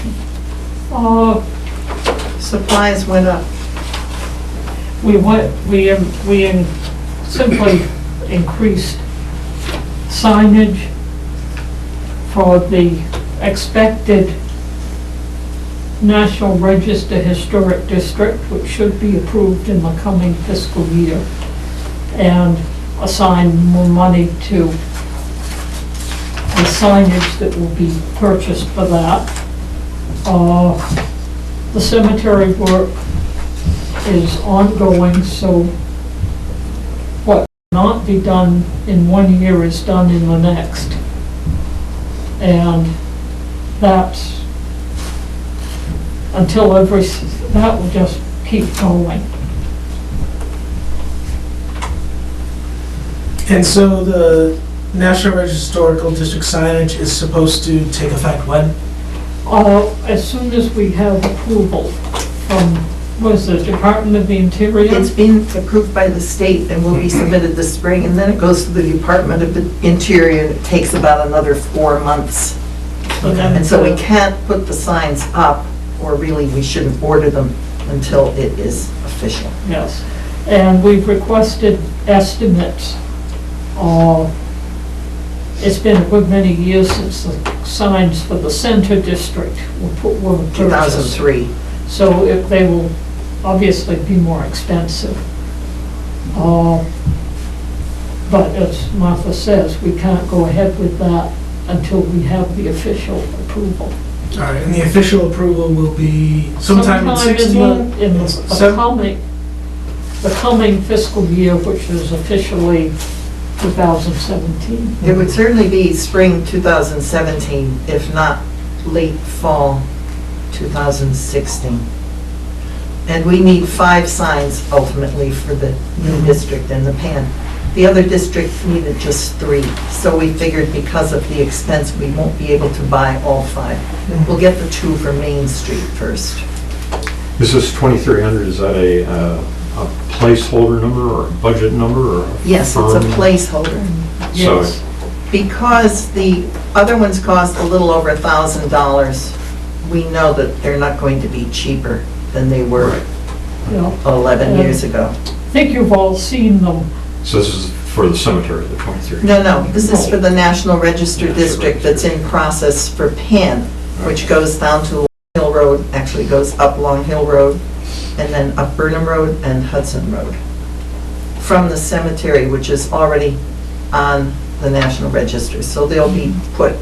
Supplies went up. we simply increased signage for the expected National Register Historic District, which should be approved in the coming fiscal year, and assign more money to the signage that will be purchased for that. The cemetery work is ongoing, so what not be done in one year is done in the next. And that's until that will just keep going. And so the National Register Historical District signage is supposed to take effect when? As soon as we have approval from, what is it, Department of the Interior? It's been approved by the state and will be submitted this spring, and then it goes to the Department of the Interior, and it takes about another 4 months. And so we can't put the signs up, or really, we shouldn't order them until it is official. Yes, and we've requested estimates. It's been a good many years since the signs for the center district were purchased. 2003. So they will obviously be more expensive. But as Martha says, we can't go ahead with that until we have the official approval. All right, and the official approval will be sometime in 6 months? In the coming fiscal year, which is officially 2017. It would certainly be spring 2017, if not late fall 2016. And we need 5 signs ultimately for the new district and the PAN. The other district needed just 3, so we figured because of the expense, we won't be able to buy all 5. We'll get the 2 for Main Street first. Is this 2,300, is that a placeholder number or a budget number or? Yes, it's a firm? placeholder. So Yes. Because the other ones cost a little over $1,000, we know that they're not going to be cheaper than they were Yeah. 11 years ago. I think you've all seen them. So this is for the cemetery, the 23? No, this is for the National Register District that's in process for PAN, which goes down to Long Hill Road, actually goes up Long Hill Road, and then up Burnham Road and Hudson Road. From the cemetery, which is already on the National Register. So they'll be put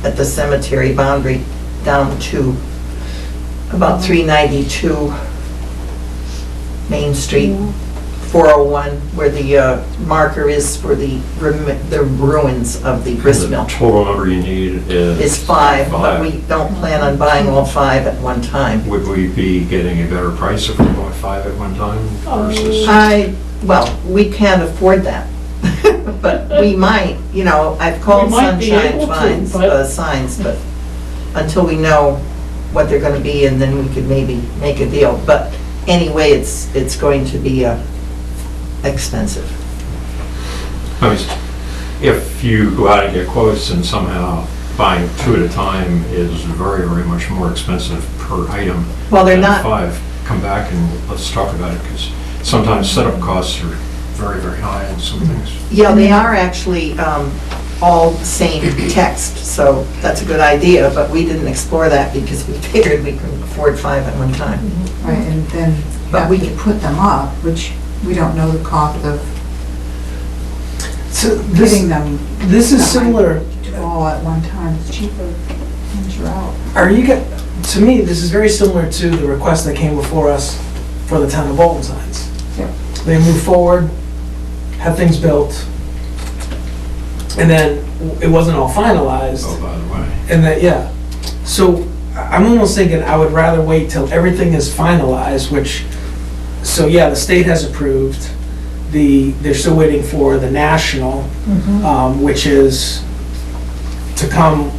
at the cemetery boundary down to about 392 Main Street, 401, where the marker is for the ruins of the grist mill. The total number you need Is is? 5, but we don't plan on buying all 5 at one time. Would we be getting a better price if we bought 5 at one time versus? Well, we can't afford that, but we might, I've called We might be Sunshine able to, Signs, but until we know what they're gonna be, and then we could maybe make a deal. But anyway, it's going to be expensive. I mean, if you go out and get quotes and somehow buying 2 at a time is very, very much more expensive per item. Well, they're than not, 5, come back and let's talk about it, because sometimes setup costs are very, very high on some things. yeah, they are actually all same text, so that's a good idea, but we didn't explore that because we figured we couldn't afford 5 at one time. Right, and then But have we to can- put them up, which we don't know the cost of So getting them this is similar. all at one time. It's cheaper once you're out. Are you get, to me, this is very similar to the request that came before us for the town of Bolton signs. Yep. They move forward, have things built, and then it wasn't all finalized, Oh, by the way. and that, yeah. So I'm almost thinking I would rather wait till everything is finalized, which, so yeah, the state has approved. They're still waiting for the national, which is to come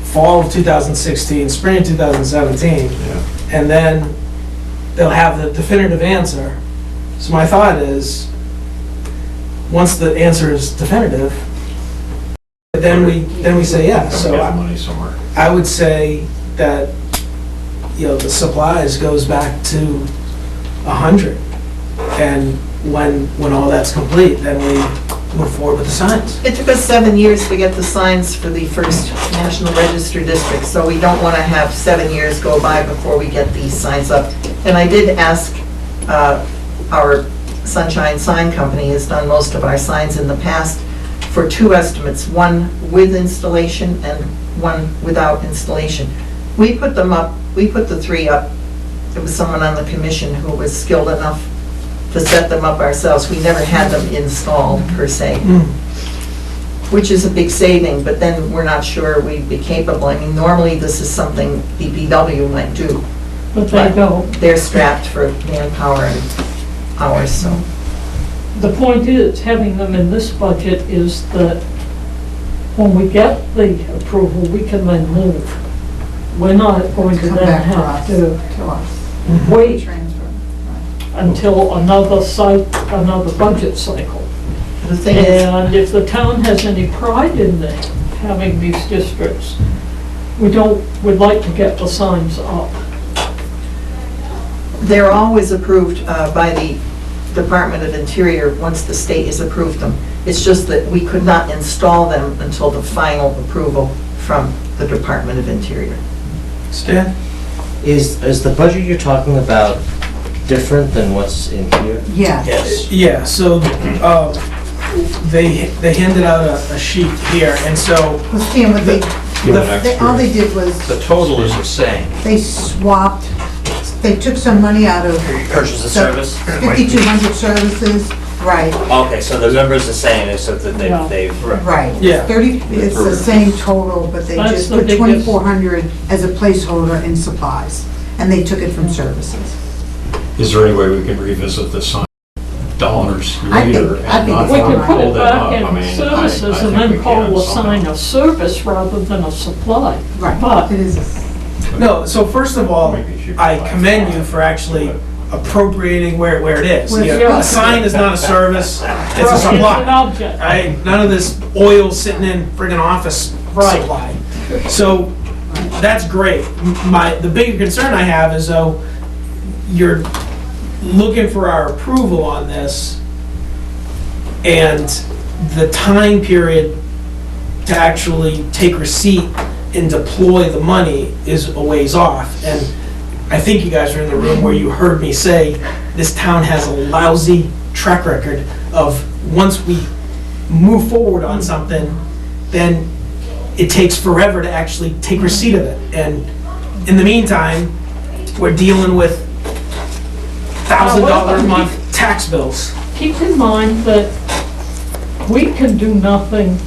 fall of 2016, spring of 2017. Yeah. And then they'll have the definitive answer. So my thought is, once the answer is definitive, then we say yes. Then So we get the money somewhere. I would say that, the supplies goes back to 100. And when all that's complete, then we move forward with the signs. It took us 7 years to get the signs for the first National Register District, so we don't want to have 7 years go by before we get these signs up. And I did ask, our Sunshine Sign Company has done most of our signs in the past, for 2 estimates, one with installation and one without installation. We put them up, we put the 3 up. There was someone on the commission who was skilled enough to set them up ourselves. We never had them installed per se, which is a big saving, but then we're not sure we'd be capable. I mean, normally this is something DPW might do. But they don't. They're strapped for manpower and hours, so. The point is, having them in this budget is that when we get the approval, we can then move. We're not going to Come then back to have us, to to us. wait Transfer. until another budget cycle. The thing is, And if the town has any pride in having these districts, we'd like to get the signs up. they're always approved by the Department of Interior once the state has approved them. It's just that we could not install them until the final approval from the Department of Interior. Stan? Is the budget you're talking about different than what's in here? Yes. Yeah, so they handed out a sheet here, and so Well, Stan, what all they did was, The total is the same. they swapped, they took some money out of Purchase of service? 5,200 services Right, Okay, so the number's the same, except that Yeah. they've, right. Yeah. 30, it's the same total, but they That's just the put biggest- 2,400 as a placeholder in supplies, and they took it from services. Is there any way we can revisit the sign dollars I think- later I and think not We it's could fine. put hold it that back up? I in mean, services I and think then we call can a sign somehow. a service rather than a supply. Right, But it is, No, so first of all, Maybe you should I buy commend five. you for actually appropriating where it is. Well, You know, yeah. a sign is not a service, it's a It's an supply. object. Right? None of this oil sitting in friggin' office Right. supply. So, that's great. The bigger concern I have is though, you're looking for our approval on this, and the time period to actually take receipt and deploy the money is a ways off. And I think you guys are in the room where you heard me say, this town has a lousy track record of, once we move forward on something, then it takes forever to actually take receipt of it. And in the meantime, we're dealing with $1,000 a month tax bills. Keep in mind that we can do nothing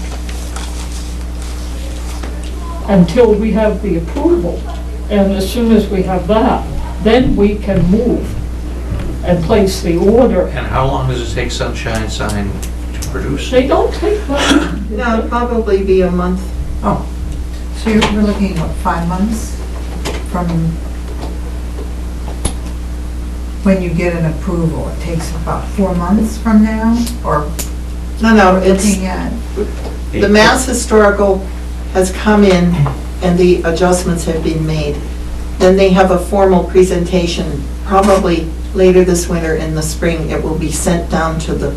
until we have the approval. And as soon as we have that, then we can move and place the order. And how long does it take Sunshine Sign to produce? They don't take long. No, it'd probably be a month. oh, so we're looking, what, 5 months from when you get an approval? It takes about 4 months from now, or No, it's, looking at? the Mass Historical has come in and the adjustments have been made. Then they have a formal presentation, probably later this winter. In the spring, it will be sent down to the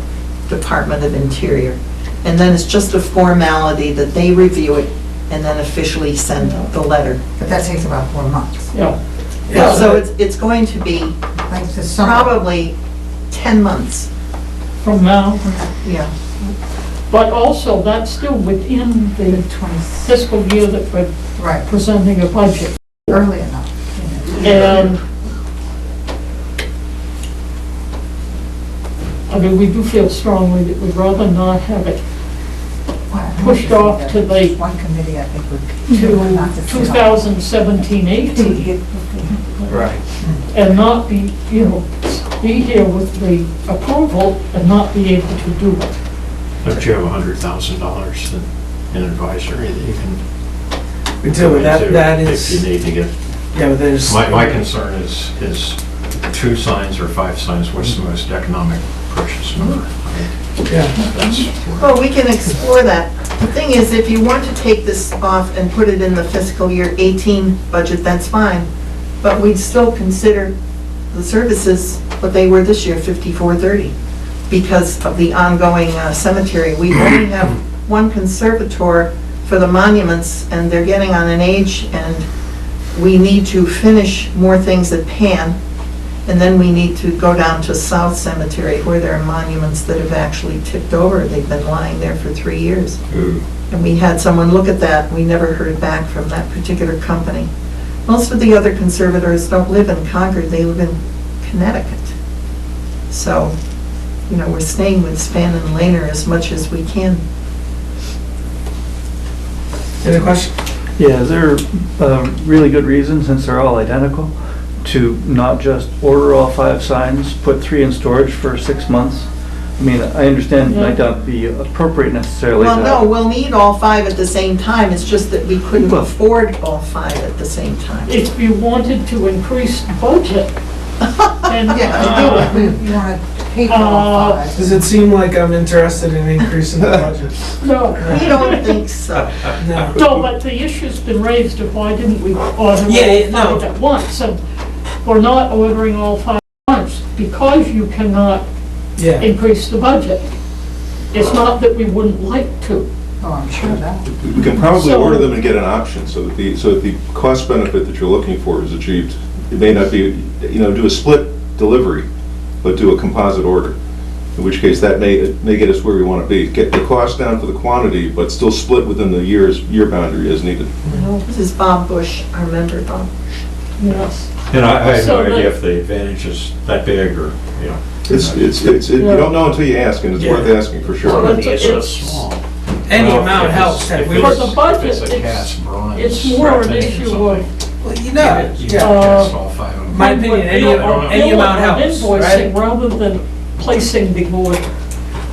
Department of Interior. And then it's just a formality that they review it and then officially send the letter. But that takes about 4 months, Yeah. Yeah. So it's going to be like the summer. probably 10 months, From now, yeah. but also that's still within The the 20, fiscal year that we're right, presenting a budget. early enough. And, I mean, we do feel strongly that we'd rather not have it pushed off to the, One committee, I think, would. to not to sit on. 2017-18, Right. and not be, be here with the approval and not be able to do it. Don't you have $100,000 in advisory that you can We go do, that into is, if you need to get? yeah, but there's. My concern is 2 signs or 5 signs, what's the most economic purchase number? Yeah. That's Well, we can explore that. The thing is, if you want to take this off and put it in the fiscal year 18 budget, that's fine. But we'd still consider the services what they were this year, 5430, because of the ongoing cemetery. We only have one conservator for the monuments, and they're getting on an age, and we need to finish more things at Pan. And then we need to go down to South Cemetery where there are monuments that have actually tipped over. They've been lying there for 3 years. Ooh. And we had someone look at that. We never heard back from that particular company. Most of the other conservators don't live in Concord, they live in Connecticut. So, we're staying with Span and Laner as much as we can. Any question? Yeah, is there a really good reason, since they're all identical, to not just order all 5 signs, put 3 in storage for 6 months? I mean, I understand it might not be appropriate necessarily Well, to... no, we'll need all 5 at the same time. It's just that we couldn't Well- afford all 5 at the same time. If you wanted to increase the budget, then, Yeah, you want to pay for all 5. Does it seem like I'm interested in increasing the budget? no. We don't think so. No. No, but the issue's been raised of why didn't we order Yeah, all no. 5 at once? And we're not ordering all 5 at once because you cannot Yeah. increase the budget. It's not that we wouldn't like to. Oh, I'm sure of that. We can probably So- order them and get an option, so that the cost benefit that you're looking for is achieved. It may not be, do a split delivery, but do a composite order, in which case that may get us where we want to be. Get the cost down for the quantity, but still split within the year boundary as needed. This is Bob Bush, I remember Bob. Yes. And I have So no idea the- if the advantage is that big or, you know. You don't know until you ask, and it's worth asking for sure. Well, it's- Any Well, amount if helps. it's- Have if we- For it's- the budget, if it's a cast bronze. it's more an thing or issue something, of, Well, you you know, have to yeah. cast all 5 of them. My opinion, any bill amount or helps, invoicing right? rather than placing the order.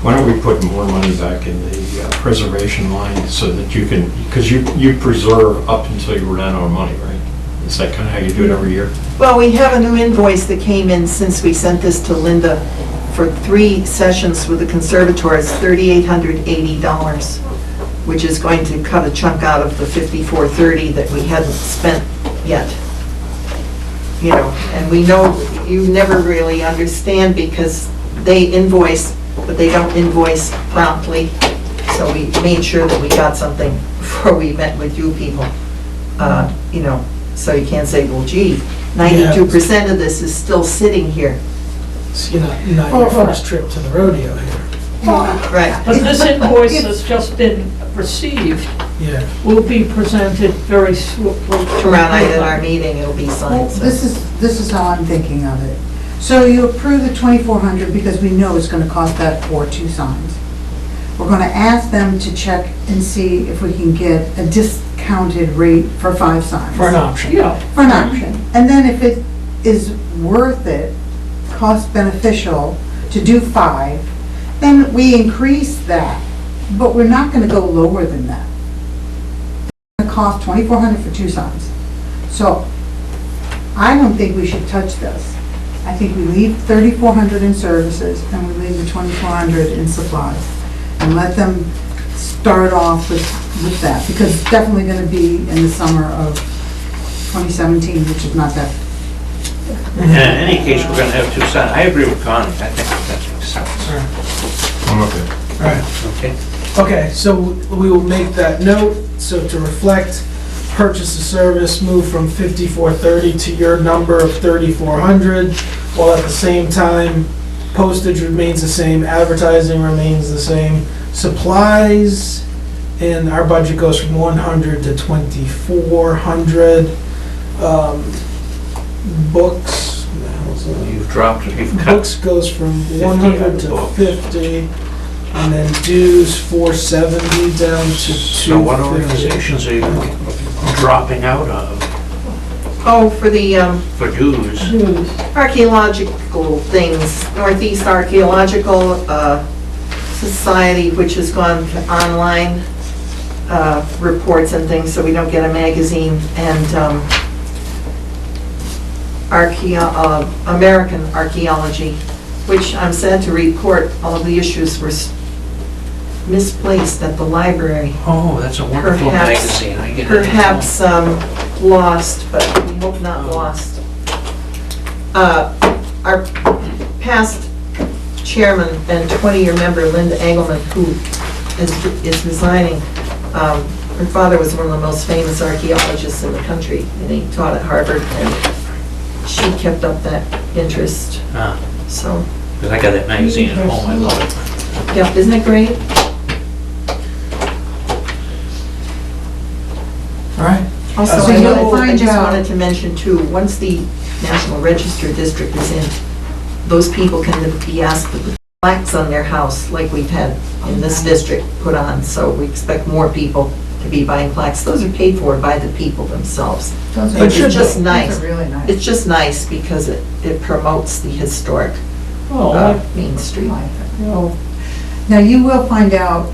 Why don't we put more money back in the preservation line so that you can, because you preserve up until you run out of money, right? Is that kind of how you do it every year? Well, we have a new invoice that came in since we sent this to Linda for 3 sessions with the conservator. It's $3,880, which is going to cut a chunk out of the $5,430 that we hadn't spent yet. You know, and we know you never really understand because they invoice, but they don't invoice promptly. So we made sure that we got something before we met with you people. You know, so you can't say, well, gee, 92% of this is still sitting here. It's, you know, not your first trip to the rodeo here. Right. But this invoice has just been received, Yeah. will be presented very swiftly. Tomorrow night at our meeting, it'll be Well, signed. so- this is how I'm thinking of it. So you approve the 2,400 because we know it's gonna cost that for 2 signs. We're gonna ask them to check and see if we can get a discounted rate for 5 signs. For an option. Yeah. For an option. And then if it is worth it, cost beneficial to do 5, then we increase that. But we're not gonna go lower than that. It's gonna cost 2,400 for 2 signs. So I don't think we should touch this. I think we leave 3,400 in services and we leave the 2,400 in supplies. And let them start off with that, because it's definitely gonna be in the summer of 2017, which is not that. And in any case, we're gonna have 2 signs. I agree with Connie, I think that makes sense. I'm okay. All right. Okay? Okay, so we will make that note, so to reflect, purchase of service, move from 5,430 to your number of 3,400, while at the same time, postage remains the same, advertising remains the same, supplies, and our budget goes from 100 to 2,400. Books, what the hell's that? You've dropped, you've cut. Books goes from 100 to 50, and then dues 470 down to 250. So what organizations are you dropping out of Oh, for the for dues? archaeological things, Northeast Archaeological Society, which has gone to online reports and things, so we don't get a magazine, and American Archaeology, which I'm sad to report, all of the issues were misplaced at the library. Oh, that's a wonderful Perhaps- magazine. I get it. Perhaps lost, but we hope not lost. Our past chairman and 20-year member, Linda Engelman, who is resigning, her father was one of the most famous archaeologists in the country, and he taught at Harvard, and she kept up that interest, so, Because I got that magazine at home, I love it. yeah, isn't it great? All right. Also, So I you'll I find just out- wanted to mention too, once the National Register District is in, those people can be asked to put plaques on their house like we've had in this district put on, so we expect more people to be buying plaques. Those are paid for by the people themselves. Those But it's just those nice. are really nice. It's just nice because it promotes the historic Well, Main Street. Now, you will find out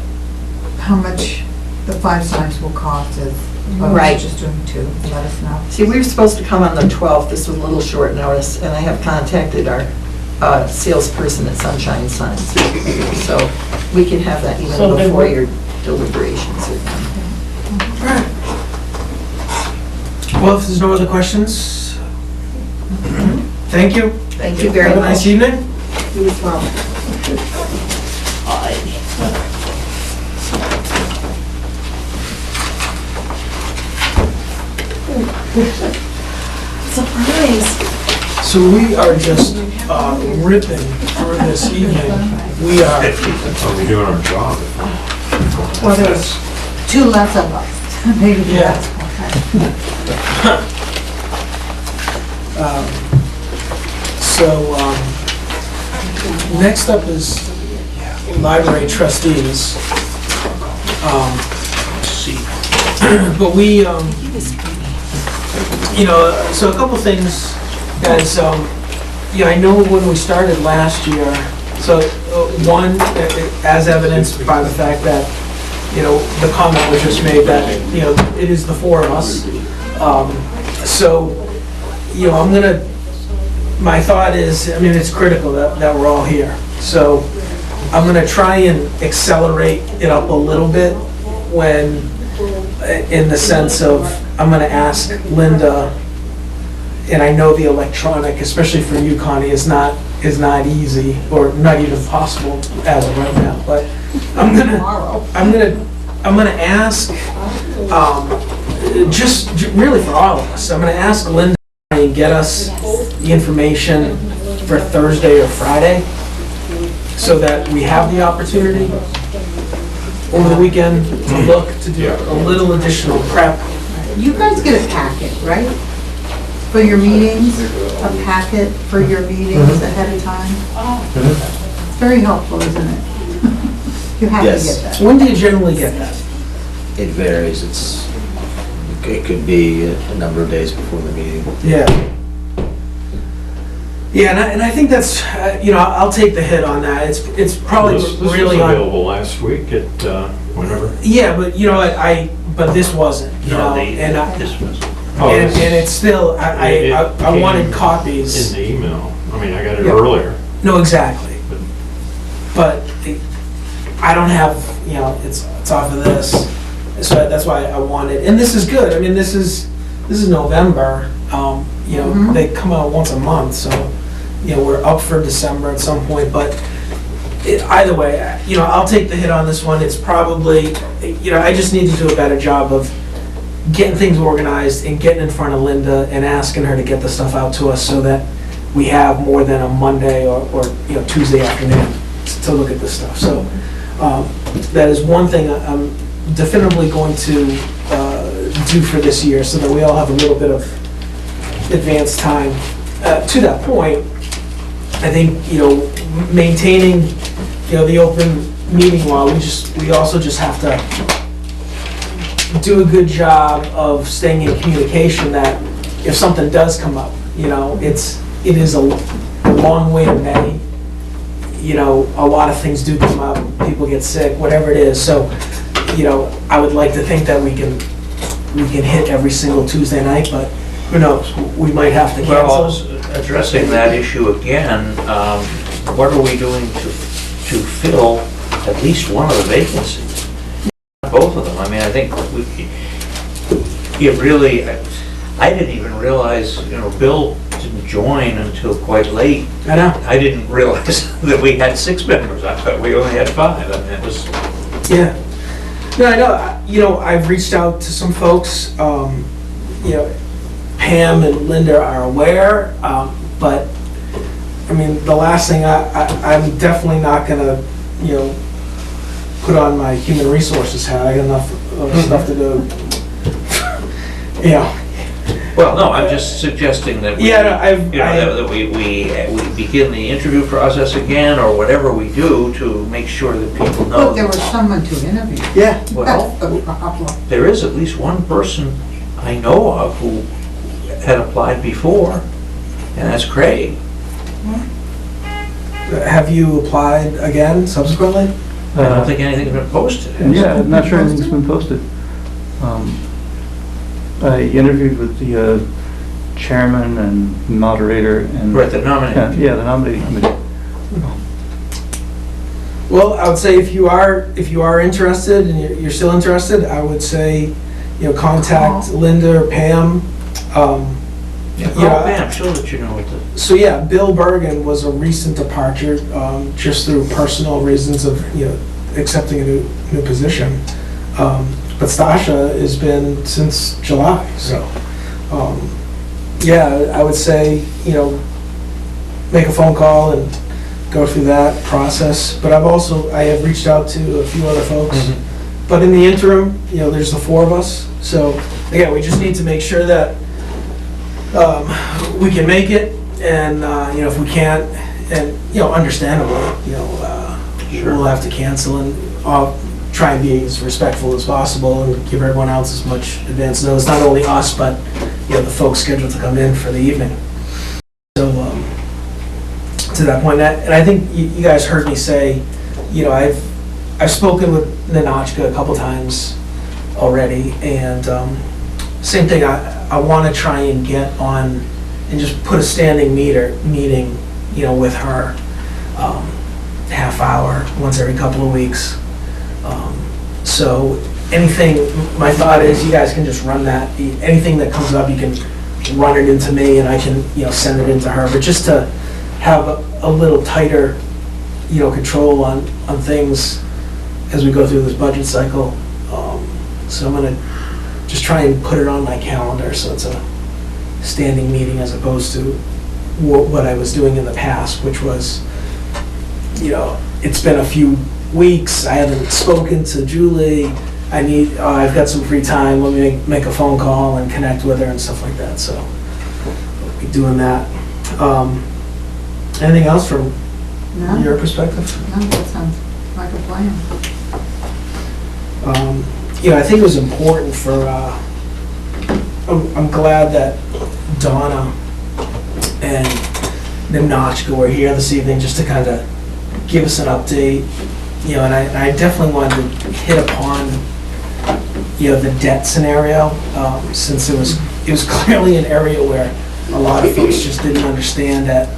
how much the 5 signs will cost as opposed Right. to just doing 2. Let us know. See, we were supposed to come on the 12th, this was a little short notice, and I have contacted our salesperson at Sunshine Signs. So we can have that So even they before will- your deliberations are done. Well, if there's no other questions, thank you. Thank you very Have a much. nice evening. You as well. Surprise. So we are just ripping for this evening. We are, Are we doing our job? Well, there's 2 less of us. Maybe Yeah. that's okay. Next up is library trustees. But we, so a couple things, guys. I know when we started last year, so one, as evidenced by the fact that, the comment was just made that, it is the four of us. My thought is, it's critical that we're all here. So I'm gonna try and accelerate it up a little bit in the sense of, I'm gonna ask Linda, and I know the electronic, especially for you, Connie, is not easy, or not even possible as of right now, but I'm gonna ask, just really for all of us, I'm gonna ask Linda and get us the information for Thursday or Friday, so that we have the opportunity over the weekend to look, to do a little additional prep. You guys get a packet, right? For your meetings, a packet for your meetings ahead of time? It's very helpful, isn't it? You have to Yes. get that. When do you generally get that? It varies. It could be a number of days before the meeting. Yeah. Yeah, and I think that's, I'll take the hit on that. It's probably This was really on. available last week at whenever. Yeah, but you know what, but this wasn't, This was. and it's still, I wanted In copies. the email. I mean, I got it Yeah. earlier. No, exactly. But I don't have, it's off of this, so that's why I wanted, and this is good. This is November, they come out once a month, so, we're up for December at some point, but either way, I'll take the hit on this one. It's probably, I just need to do a better job of getting things organized and getting in front of Linda and asking her to get the stuff out to us so that we have more than a Monday or Tuesday afternoon to look at this stuff. So that is one thing I'm definitively going to do for this year, so that we all have a little bit of advanced time. To that point, I think, maintaining, the open meeting law, we also just have to do a good job of staying in communication, that if something does come up, it is a long way to May. A lot of things do come up, people get sick, whatever it is, so, I would like to think that we can hit every single Tuesday night, but who knows, we might have to Well, cancel. addressing that issue again, what are we doing to fill at least one of the vacancies? Both of them. I think I didn't even realize, Bill didn't join until quite late. I know. I didn't realize that we had 6 members. I thought we only had 5. It was. Yeah. No, I know. I've reached out to some folks. Pam and Linda are aware, but the last thing I'm definitely not gonna, put on my human resources hat. I got enough stuff to do. Well, no, I'm just suggesting that we, that we begin the interview process again, or whatever we do to make sure that people know. But there was someone to interview. Yeah. Well, That's the problem. there is at least one person I know of who had applied before, and that's Craig. Have you applied again subsequently? I don't think anything's been posted. Yeah, I'm not sure anything's been posted. I interviewed with the chairman and moderator and. We're at the nominating. Yeah, the nominating committee. Well, I would say if you are interested and you're still interested, I would say, contact Linda or Pam. Pam, she'll let you know what the. So yeah, Bill Bergen was a recent departure, just through personal reasons of, accepting a new position. But Stasha has been since July, so, yeah, I would say, make a phone call and go through that process. But I have reached out to a few other folks. Mm-hmm. But in the interim, there's the four of us. So again, we just need to make sure that we can make it, and, you know, if we can't, and, you know, understandably, you know, we'll have to cancel, and I'll try and be as respectful as possible and give everyone else as much advance notice, not only us, but, you know, the folks scheduled to come in for the evening. So, to that point, and I think you guys heard me say, you know, I've spoken with Ninochka a couple times already, and same thing, I want to try and get on and just put a standing meeting, you know, with her, half hour, once every couple of weeks. So anything, my thought is you guys can just run that, anything that comes up, you can run it into me and I can, you know, send it into her, but just to have a little tighter, you know, control on things as we go through this budget cycle. So I'm gonna just try and put it on my calendar so it's a standing meeting as opposed to what I was doing in the past, which was, you know, it's been a few weeks, I haven't spoken to Julie, I've got some free time, let me make a phone call and connect with her and stuff like that, so we'll be doing that. Anything else from No? your perspective? No, that sounds like a plan. You know, I think it was important for, I'm glad that Donna and Ninochka were here this evening just to kind of give us an update. You know, and I definitely wanted to hit upon, you know, the debt scenario, since it was clearly an area where a lot of folks just didn't understand at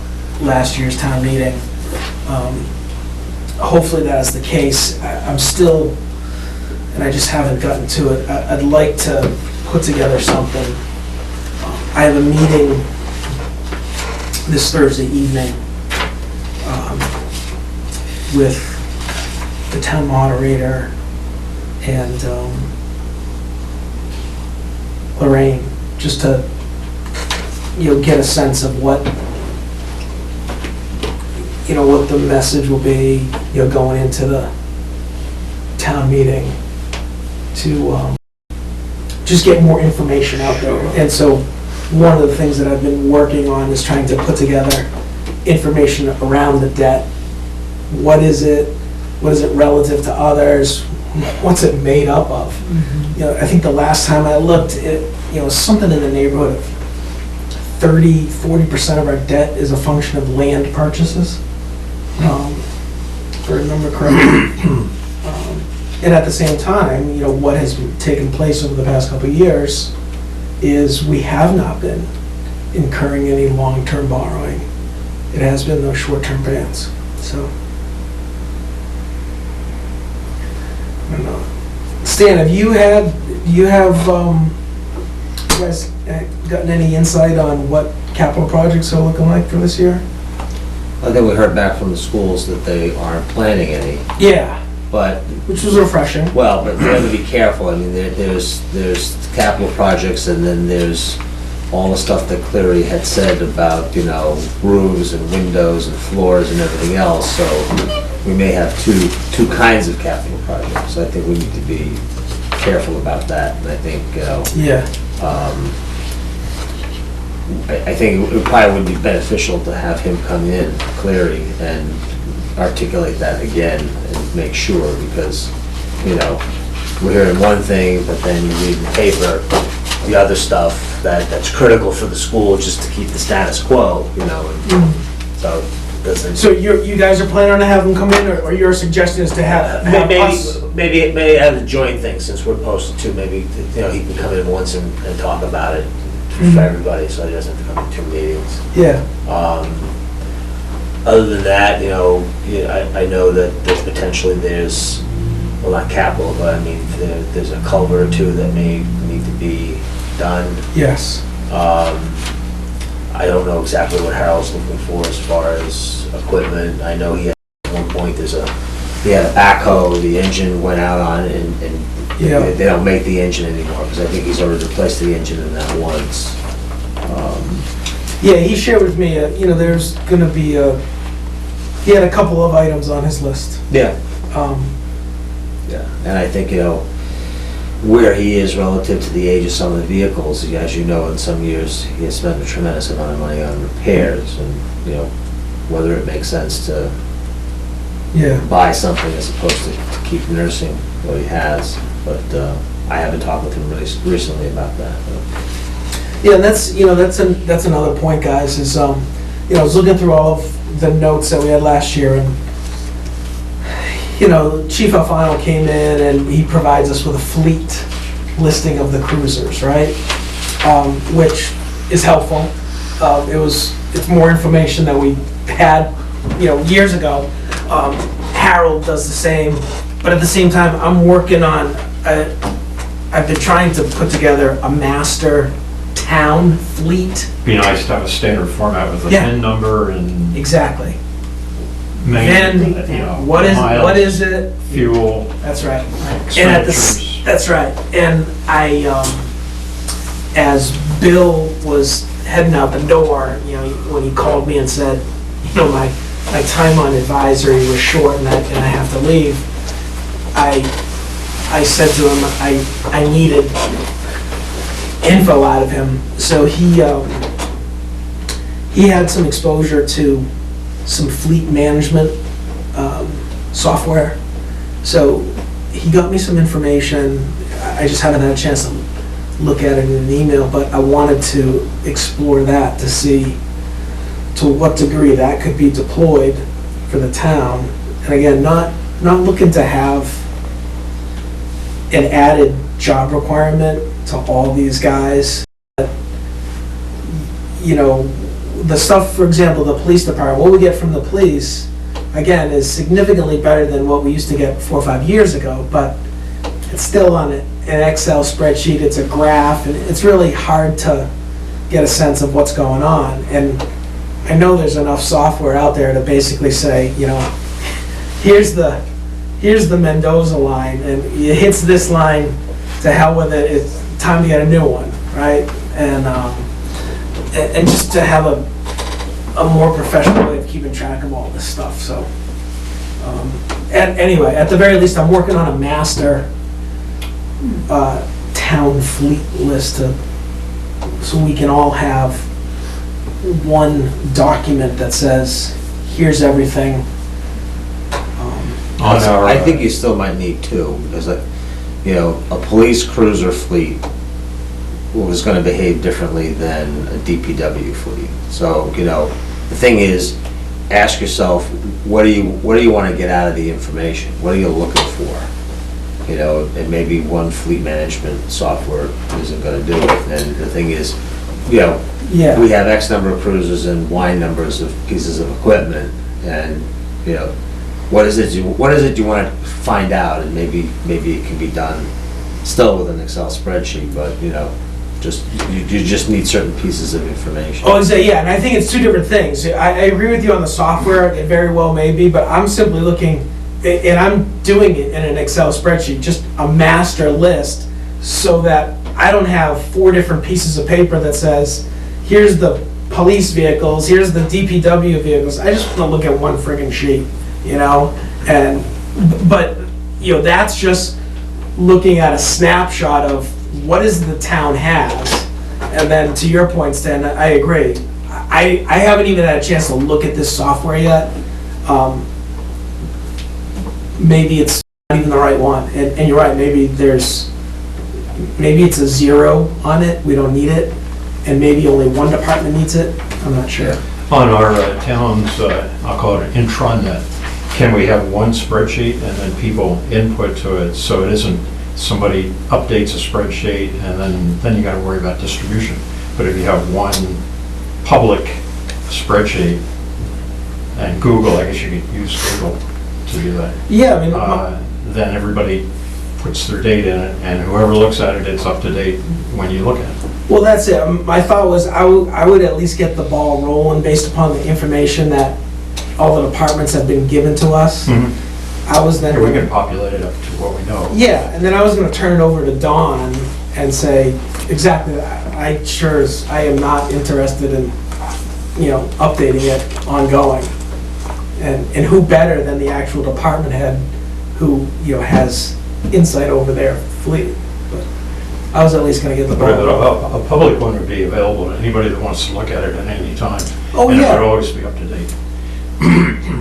last year's town meeting. Hopefully that is the case. I'm still, and I just haven't gotten to it, I'd like to put together something. I have a meeting this Thursday evening with the town moderator and Lorraine, just to, you know, get a sense of what, you know, what the message will be, you know, going into the town meeting to just get more information out there. And so one of the things that I've been working on is trying to put together information around the debt. What is it? What is it relative to others? What's it made up of? You know, I think the last time I looked, it, you know, something in the neighborhood of 30–40% of our debt is a function of land purchases, if I remember correctly. And at the same time, you know, what has taken place over the past couple of years is we have not been incurring any long-term borrowing. It has been those short-term payments. So, I don't know. Stan, have you guys gotten any insight on what capital projects are looking like for this year? I think we heard back from the schools that they aren't planning any, Yeah, but, which was refreshing. well, but you have to be careful. I mean, there's capital projects, and then there's all the stuff that Cleary had said about, you know, roofs and windows and floors and everything else, so we may have two kinds of capital projects. So I think we need to be careful about that, and I think, you know, Yeah. I think it probably would be beneficial to have him come in, Cleary, and articulate that again and make sure, because, you know, we're hearing one thing, but then you read in the paper the other stuff that's critical for the school just to keep the status quo, you know, and so it doesn't. So you guys are planning on having them come in, or your suggestion is to have us? Maybe have a joint thing, since we're posted to, maybe, you know, he can come in once and talk about it for everybody, so he doesn't have to come to 2 meetings. Yeah. Other than that, you know, I know that potentially there's, well, not capital, but I mean, there's a culvert or two that may need to be done. Yes. I don't know exactly what Harold's looking for as far as equipment. I know he had, at one point, he had a backhoe, the engine went out on it, and Yeah. they don't make the engine anymore, because I think he's already replaced the engine in that once. Yeah, he shared with me, you know, there's gonna be he had a couple of items on his list. Yeah. Um, Yeah, and I think, you know, where he is relative to the age of some of the vehicles. As you know, in some years, he has spent a tremendous amount of money on repairs, and, whether it makes sense to Yeah. buy something as opposed to keep nursing what he has. But I haven't talked with him really recently about that. Yeah, and that's another point, guys, is, I was looking through all of the notes that we had last year, and, Chief Alfano came in and he provides us with a fleet listing of the cruisers, right? Which is helpful. It's more information that we had, years ago. Harold does the same, but at the same time, I'm working on, I've been trying to put together a master town fleet. Be nice to have a standard format with a Yeah. PIN number and Exactly. main, What miles, is it? fuel, That's right. And at the, expenditures. that's right. And I, as Bill was heading out the door, when he called me and said, my time on advisory was short and I have to leave, I said to him, I needed info out of him. So he had some exposure to some fleet management software. So he got me some information. I just haven't had a chance to look at it in an email, but I wanted to explore that to see to what degree that could be deployed for the town. And again, not looking to have an added job requirement to all these guys. But, the stuff, for example, the police department, what we get from the police, again, is significantly better than what we used to get 4 or 5 years ago, but it's still on an Excel spreadsheet, it's a graph, and it's really hard to get a sense of what's going on. And I know there's enough software out there to basically say, here's the Mendoza line, and it hits this line, to hell with it, it's time to get a new one, right? And just to have a more professional way of keeping track of all this stuff, so. Anyway, at the very least, I'm working on a master town fleet list so we can all have one document that says, here's everything. I think you still might need two, because, a police cruiser fleet was gonna behave differently than a DPW fleet. So, the thing is, ask yourself, what do you wanna get out of the information? What are you looking for? And maybe one fleet management software isn't gonna do it. And the thing is, we have X number of cruisers and Y numbers of pieces of equipment, and, what is it you want to find out? And maybe it can be done still with an Excel spreadsheet, but, you just need certain pieces of information. Oh, yeah, and I think it's two different things. I agree with you on the software, it very well may be, but I'm simply looking, and I'm doing it in an Excel spreadsheet, just a master list, so that I don't have 4 different pieces of paper that says, here's the police vehicles, here's the DPW vehicles. I just want to look at one friggin' sheet, but that's just looking at a snapshot of what is the town has. And then to your point, Stan, I agree. I haven't even had a chance to look at this software yet. Maybe it's not even the right one, and you're right, maybe it's a 0 on it, we don't need it, and maybe only one department needs it, I'm not sure. On our town's, I'll call it an intranet, can we have one spreadsheet and then people input to it, so it isn't somebody updates a spreadsheet and then you gotta worry about distribution. But if you have one public spreadsheet, and Google, I guess you could use Google to do that. Yeah, Then everybody puts their data in it, and whoever looks at it, it's up to date when you look at it. Well, that's it. My thought was I would at least get the ball rolling based upon the information that all the departments have been given to us. I was then... We can populate it up to what we know. Yeah, and then I was going to turn it over to Dawn and say, exactly, I am not interested in, updating it ongoing. And who better than the actual department head who, has insight over their fleet. But I was at least gonna get the But ball. a public one would be available to anybody that wants to look at it at any time. Oh, And it yeah. would always be up to date.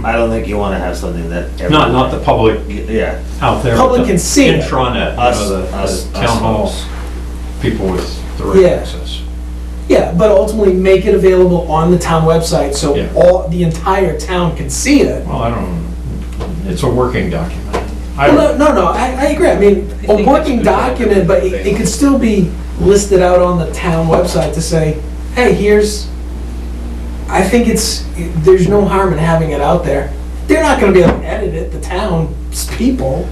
I don't think you wanna have something that. Not the public Yeah. out there. Public but can see it. Intranet, you Us- know, the us town halls, folks. people with direct Yeah. access. Yeah, but ultimately make it available on the town website so Yeah. the entire town can see it. Well, I don't, it's a working document. I Well, don't- no, I agree. I mean, I a think working it's good to have document, but everything it could still be listed out on the town website to say, hey, I think there's no harm in having it out there. They're not gonna be able to edit it, the town's people,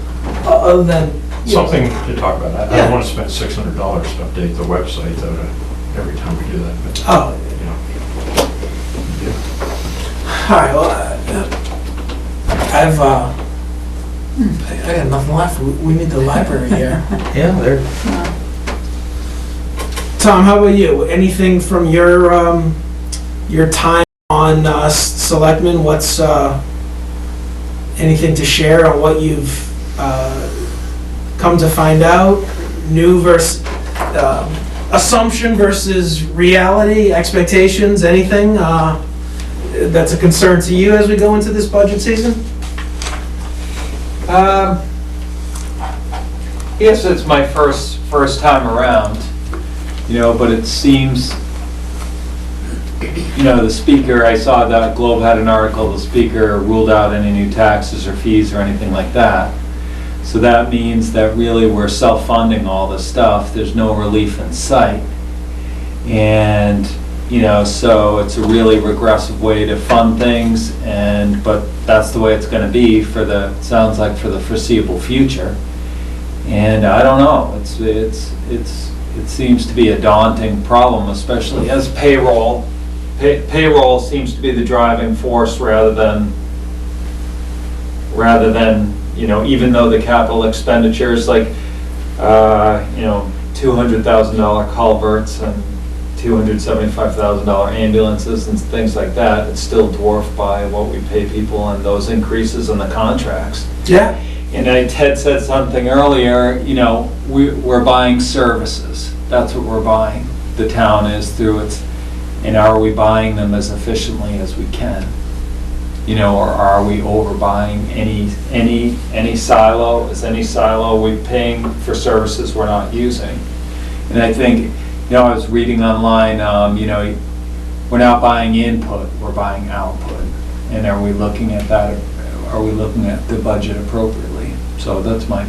other than, you know. Something to talk about. I Yeah. don't want to spend $600 to update the website though, every time we do that, but, Oh, you know. all right, well, I got nothing left. We need the library here. Yeah, they're. Tom, how about you? Anything from your time on Selectmen? What's anything to share on what you've come to find out? New versus assumption versus reality, expectations, anything that's a concern to you as we go into this budget season? Yes, it's my first time around, but it seems, the speaker, I saw that Globe had an article, the speaker ruled out any new taxes or fees or anything like that. So that means that really we're self-funding all this stuff, there's no relief in sight. And, so it's a really regressive way to fund things, but that's the way it's gonna be sounds like for the foreseeable future. And I don't know, it seems to be a daunting problem, especially as payroll seems to be the driving force rather than, even though the capital expenditures like, $200,000 culverts and $275,000 ambulances and things like that, it's still dwarfed by what we pay people and those increases in the contracts. Yeah. And Ted said something earlier, we're buying services. That's what we're buying. The town is through its, and are we buying them as efficiently as we can? Or are we overbuying any silo? Is any silo we paying for services we're not using? And I think, I was reading online, we're not buying input, we're buying output. And are we looking at that, are we looking at the budget appropriately? So that's my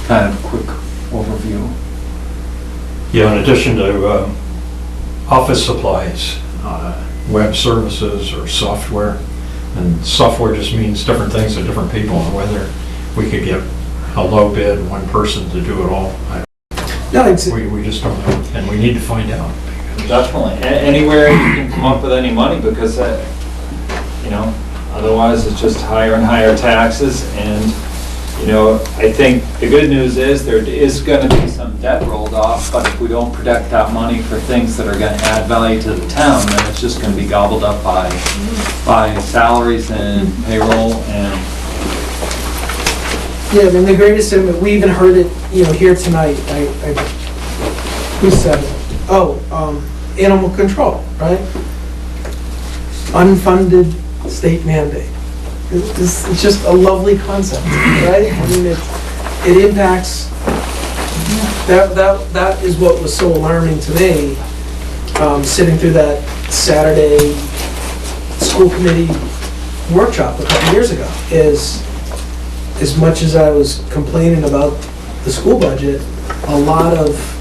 kind of quick overview. Yeah, in addition to office supplies, web services or software, and software just means different things to different people, and whether we could get a low bid, one person to do it all, we just don't know, and we need to find out. Definitely. Anywhere you can come up with any money, because, otherwise it's just higher and higher taxes. And, I think the good news is there is going to be some debt rolled off, but if we don't protect that money for things that are going to add value to the town, then it's just going to be gobbled up by salaries and payroll and. Yeah, I mean, the greatest, we even heard it, here tonight, who said it? Oh, animal control, right? Unfunded state mandate. It's just a lovely concept, right? I mean, it impacts, that is what was so alarming to me, sitting through that Saturday school committee workshop a couple years ago, is as much as I was complaining about the school budget,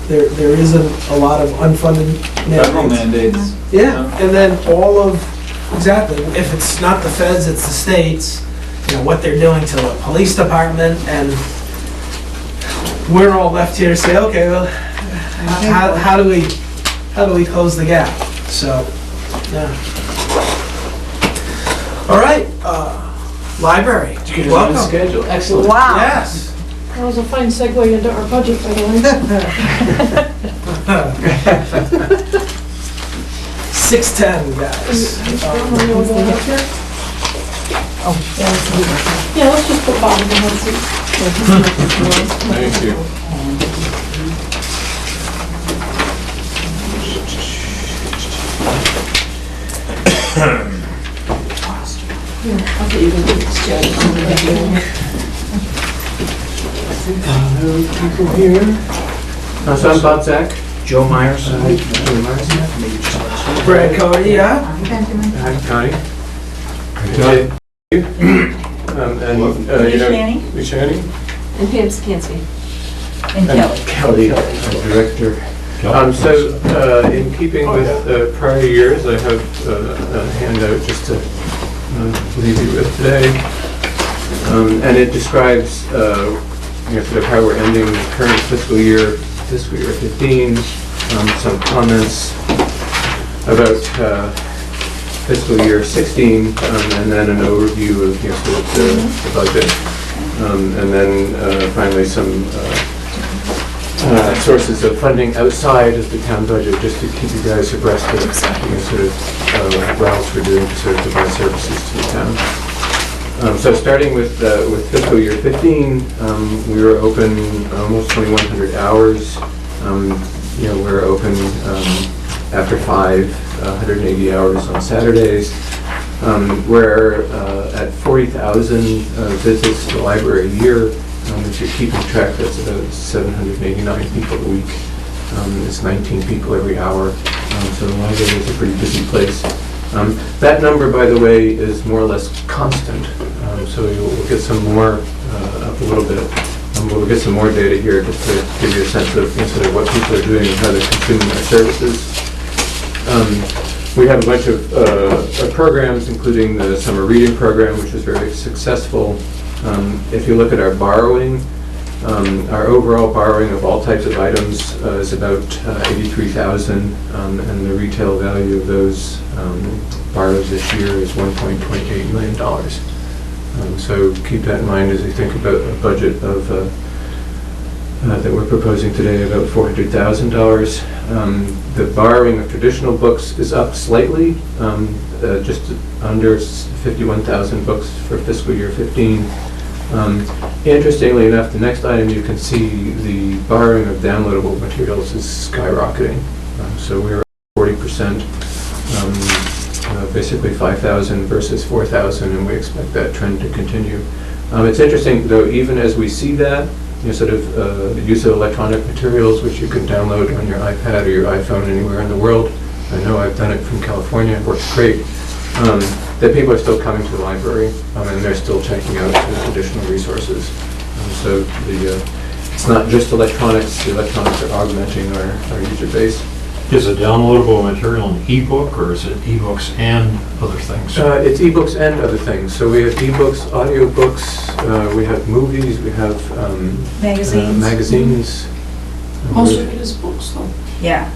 there isn't a lot of unfunded mandates. Federal mandates. Yeah, and then exactly, if it's not the feds, it's the states, what they're doing to the police department, and we're all left here to say, okay, well, how do we close the gap? So, yeah. All right, library, welcome. Schedule, excellent. Wow. Yes. That was a fine segue into our budget, by the way. 6:10, guys. Yeah, let's just put Bob in the hot seat. Thank you. People here. So I'm Bob Zach. Joe Myers. Brad Cody, yeah? Hi, Connie. Good. And, Lee Shanny. Lee Shanny. And Pam Skansky. And Kelly. Director. In keeping with prior years, I have a handout just to leave you with today. And it describes sort of how we're ending the current fiscal year 15, some comments about fiscal year 16, and then an overview of sort of the budget. And then finally some sources of funding outside of the town budget, just to keep you guys abreast of sort of what else we're doing to sort of provide services to the town. So starting with fiscal year 15, we were open almost 2,100 hours. We're open after 180 hours on Saturdays. We're at 40,000 visits to the library a year. If you're keeping track, that's about 789 people a week. It's 19 people every hour. So the library is a pretty busy place. That number, by the way, is more or less constant. So we'll get some more up a little bit. We'll get some more data here just to give you a sense of sort of what people are doing and how they're consuming our services. We have a bunch of programs, including the summer reading program, which is very successful. If you look at our borrowing, our overall borrowing of all types of items is about 83,000, and the retail value of those borrows this year is $1.28 million. So keep that in mind as you think about a budget of that we're proposing today, about $400,000. The borrowing of traditional books is up slightly, just under 51,000 books for fiscal year 15. Interestingly enough, the next item you can see, the borrowing of downloadable materials is skyrocketing. So we're at 40%, basically 5,000 versus 4,000, and we expect that trend to continue. It's interesting, though, even as we see that, sort of the use of electronic materials, which you can download on your iPad or your iPhone anywhere in the world. I know I've done it from California, it works great. That people are still coming to the library, and they're still checking out additional resources. So it's not just electronics, the electronics are augmenting our user base. Is a downloadable material an ebook, or is it ebooks and other things? It's ebooks and other things. So we have ebooks, audiobooks, we have movies, we have magazines. Most of it is books, though. Yeah.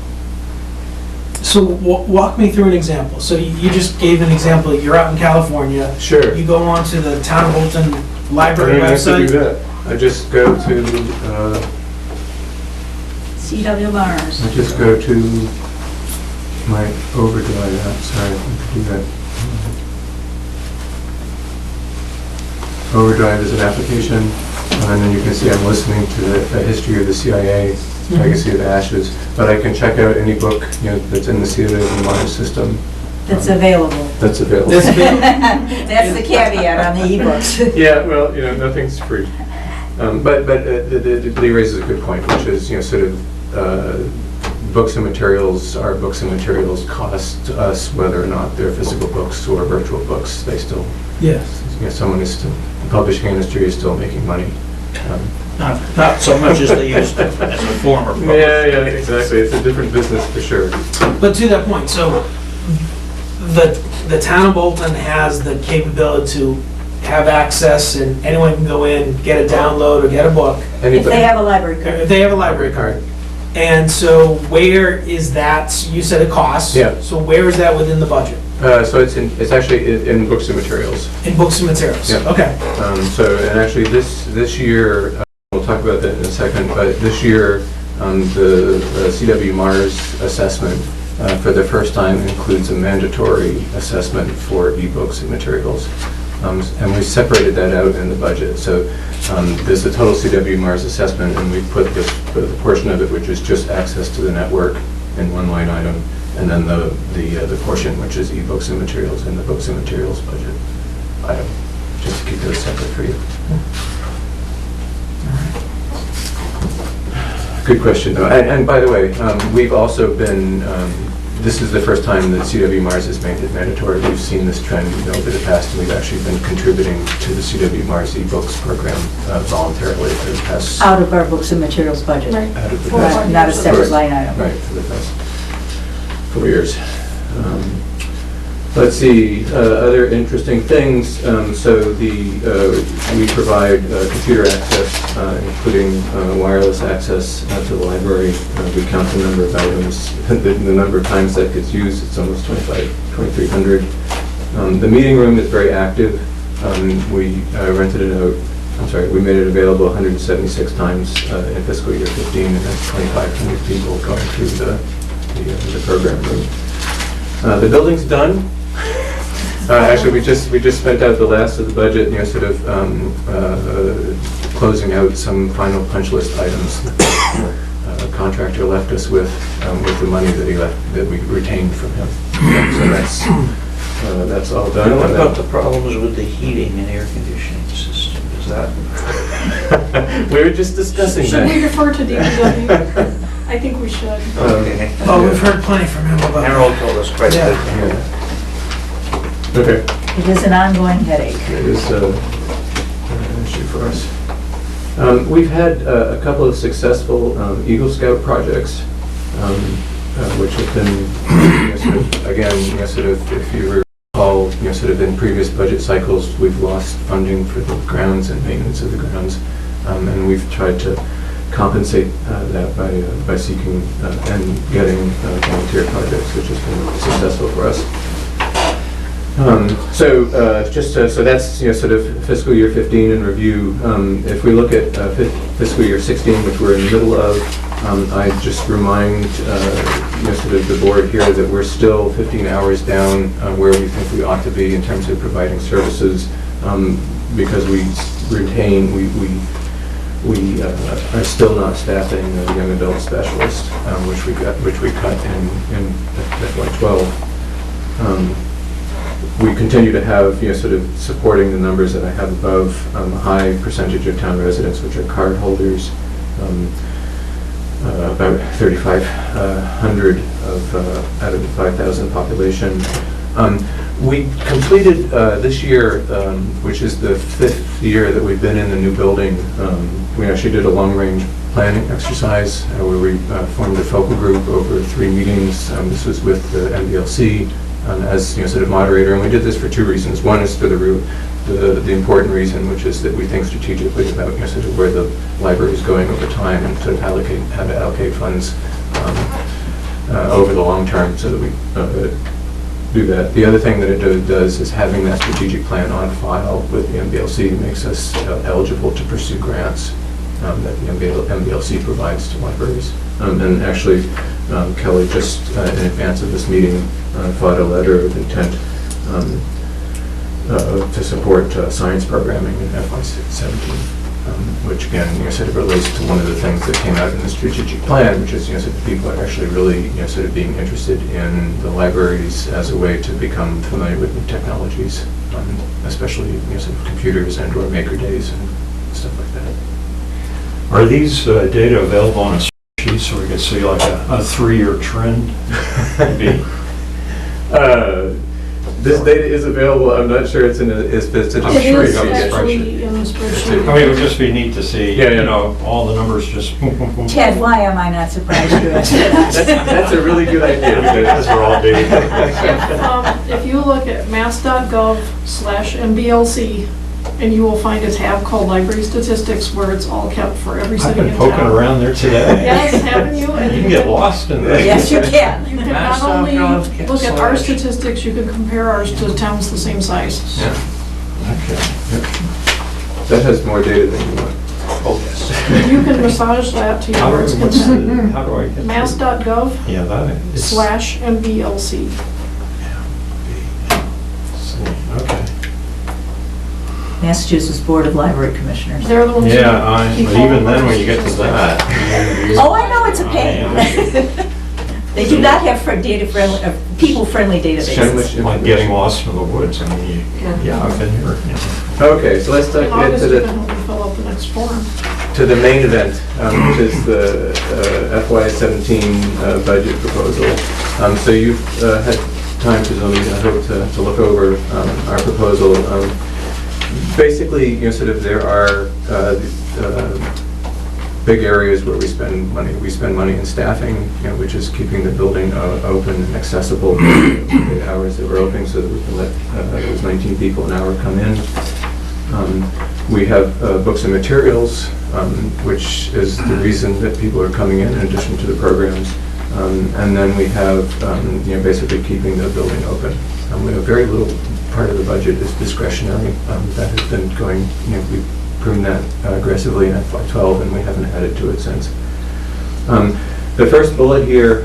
So walk me through an example. So you just gave an example. You're out in California. Sure. You go onto the Town of Bolton library I website. have to do that. I just go to CW Mars. I just go to my Overdrive app. Sorry, I can do that. Overdrive is an application, and then you can see I'm listening to the history of the CIA, Legacy of Ashes. But I can check out any book that's in the CW Mars system. That's available. That's available. That's the caveat on the ebooks. Yeah, well, nothing's free. But Lee raises a good point, which is sort of books and materials. Our books and materials cost us, whether or not they're physical books or virtual books. They still, Yes. someone is still, the publishing industry is still making money. Not so much as they used to, as a former publisher. Yeah, exactly. It's a different business for sure. But to that point, so the Town of Bolton has the capability to have access, and anyone can go in, get a download or get a book. If they have a library card. If they have a library card. And so where is that, you said it costs. Yeah. So where is that within the budget? So it's actually in books and materials. In books and materials? Yeah. Okay. And actually this year, we'll talk about that in a second, but this year, the CW Mars assessment for the first time includes a mandatory assessment for ebooks and materials. And we separated that out in the budget. So there's a total CW Mars assessment, and we put the portion of it which is just access to the network in one line item. and then the portion which is e-books and materials in the books and materials budget item, just to keep those separate for you. Good question, though. And by the way, we've also been, this is the first time that CW Mars has made it mandatory. We've seen this trend over the past, and we've actually been contributing to the CW Mars ebooks program voluntarily for the past. Out of our books and materials budget. Right. Out of the Right, past. not a separate line item. Right, for the past 4 years. Let's see, other interesting things. So we provide computer access, including wireless access to the library. We count the number of items, the number of times that gets used. It's almost 2,300. The meeting room is very active. We rented it out. I'm sorry, we made it available 176 times in fiscal year 15, and that's 2,500 people going through the program room. The building's done. Actually, we just spent out the last of the budget, sort of closing out some final punch list items that the contractor left us with the money that we retained from him. So that's all done. What about the problems with the heating and air conditioning system? Is that? We were just discussing Should we that. refer to DPW? I think we should. Okay. Oh, we've heard plenty from him about Harold told us quite a bit. Yeah. Okay. It is an ongoing headache. It is an issue for us. We've had a couple of successful Eagle Scout projects, which have been, sort of, again, sort of, if you recall, sort of in previous budget cycles, we've lost funding for the grounds and maintenance of the grounds, and we've tried to compensate that by seeking and getting volunteer projects, which has been successful for us. So that's sort of fiscal year 15 in review. If we look at fiscal year 16, which we're in the middle of, I just remind sort of the board here that we're still 15 hours down where we think we ought to be in terms of providing services, because we are still not staffing the young adult specialist, which we cut in FY12. We continue to have, sort of supporting the numbers that I have above, a high percentage of town residents, which are card holders, about 3,500 out of the 5,000 population. We completed this year, which is the 5th year that we've been in the new building, we actually did a long-range planning exercise where we formed a focal group over 3 meetings. This was with the MBLC as sort of moderator, and we did this for 2 reasons. One is for the important reason, which is that we think strategically about sort of where the library is going over time and sort of how to allocate funds over the long term, so that we do that. The other thing that it does is having that strategic plan on file with the MBLC makes us eligible to pursue grants that the MBLC provides to libraries. And actually, Kelly just in advance of this meeting filed a letter of intent to support science programming in FY17, which again sort of relates to one of the things that came out in the strategic plan, which is sort of people are actually really sort of being interested in the libraries as a way to become familiar with new technologies, especially sort of computers and or maker days and stuff like that. Are these data available on a spreadsheet so we can see like a 3-year trend? This data is available. I'm not sure it's in a, it's in a It is spreadsheet. actually in the spreadsheet. I mean, it would just be neat to see, Yeah. all the numbers just boom, boom, boom. Ted, why am I not surprised you asked that? That's a really good idea. Because we're all data. If you look at mass.gov/MBLC, and you will find a tab called Library Statistics where it's all kept for every I've city been in poking town. around there today. Yes, haven't you? And You can get lost in there. Yes, you can. You can not only look at our statistics, you can compare ours to towns the same size. Yeah. Okay. That has more data than you want. Oh, yes. You can massage that to How your do heart's what's content. the- how do I get? to- Mass.gov/MBLC. Yeah, that is. Okay. Massachusetts Board of Library Commissioners. They're the ones who Yeah, keep but all even of then, our when you get to statistics. that. Oh, I know, it's a pain. They do not have data-friendly, people-friendly databases. Like getting lost in the woods, I mean, yeah, I've been here. Okay, so let's get to the, fill out the next form. to the main event, which is the FY17 budget proposal. So you've had time, presumably, I hope, to look over our proposal. Basically, sort of there are big areas where we spend money. We spend money in staffing, which is keeping the building open and accessible the hours that we're open, so that we can let those 19 people an hour come in. We have books and materials, which is the reason that people are coming in addition to the programs. And then we have, basically keeping the building open. We have very little part of the budget is discretionary. That has been going, we've proven that aggressively in FY12, and we haven't added to it since. The first bullet here,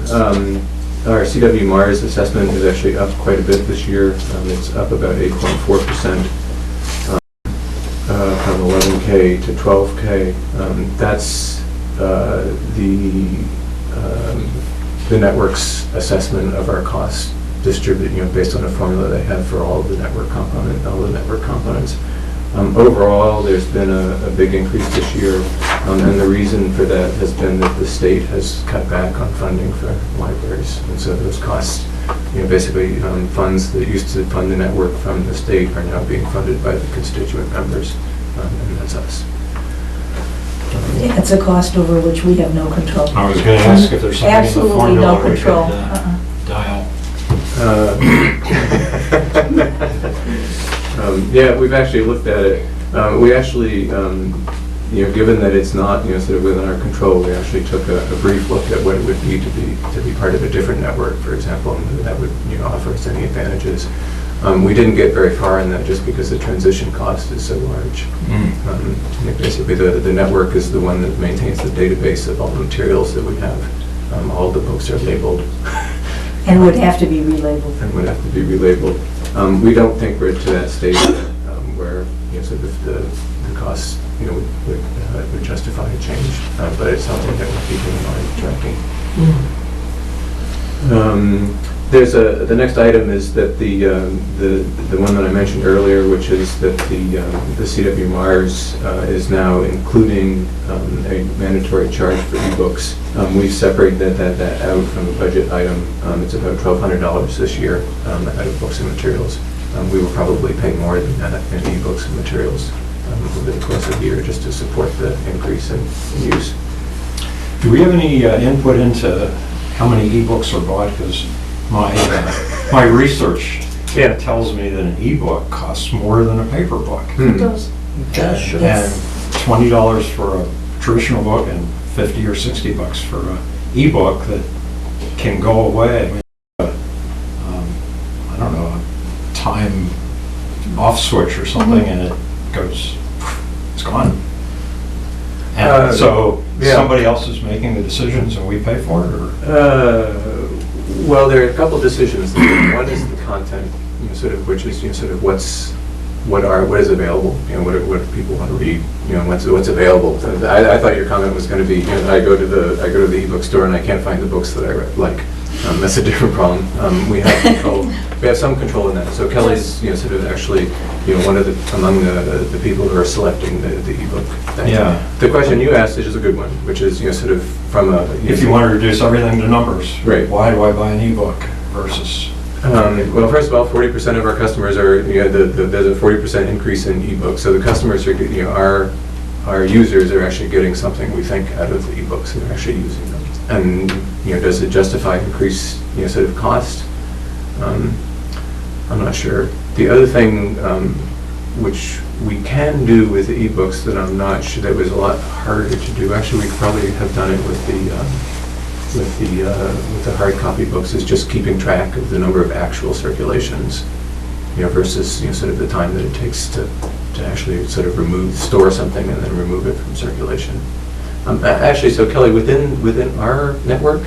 our CW Mars assessment is actually up quite a bit this year. It's up about 8.4%. From 11K to 12K. That's the network's assessment of our costs distributed, based on a formula they have for all the network components. Overall, there's been a big increase this year, and the reason for that has been that the state has cut back on funding for libraries, and so those costs, basically funds that used to fund the network from the state are now being funded by the constituent members, and that's us. It's a cost over which we have no control. I was going to ask if there's something in the Absolutely formula no we could control. dial. Yeah, we've actually looked at it. We actually, given that it's not, sort of within our control, we actually took a brief look at what it would be to be part of a different network, for example, and whether that would, offer us any advantages. We didn't get very far in that just because the transition cost is so large. Basically, the network is the one that maintains the database of all the materials that we have. All the books are labeled. And would have to be relabeled. And would have to be relabeled. We don't think we're to that stage where sort of the costs would justify a change, but it's something that we're keeping in mind tracking. There's the next item is that the one that I mentioned earlier, which is that the CW Mars is now including a mandatory charge for ebooks. We've separated that out from a budget item. It's about $1,200 this year out of books and materials. We will probably pay more than that in ebooks and materials over the course of the year just to support the increase in use. Do we have any input into how many ebooks are bought? Because my research tells me that an ebook costs more than a paper book. It does. And $20 for a traditional book and $50 or $60 for an ebook that can go away. I mean, I don't know, a time off switch or something, and it goes, it's gone. And so somebody else is making the decisions and we pay for it, or? Well, there are a couple decisions. One is the content, sort of, which is sort of what is available, what people want to read, what's available. I thought your comment was going to be, I go to the ebook store and I can't find the books that I like. That's a different problem. We have control. We have some control in that. So Kelly's, sort of actually, one of among the people who are selecting the ebook. Yeah. The question you asked is a good one, which is, sort of from a. If you want to reduce everything to numbers, right? Why do I buy an ebook versus? Well, first of all, 40% of our customers are, there's a 40% increase in ebooks. So the customers are, our users are actually getting something we think out of the ebooks, and they're actually using them. And does it justify increased sort of cost? I'm not sure. The other thing which we can do with the ebooks that I'm not sure, that was a lot harder to do. Actually, we probably have done it with the hard copy books, is just keeping track of the number of actual circulations, versus sort of the time that it takes to actually sort of store something and then remove it from circulation. Actually, so Kelly, within our network,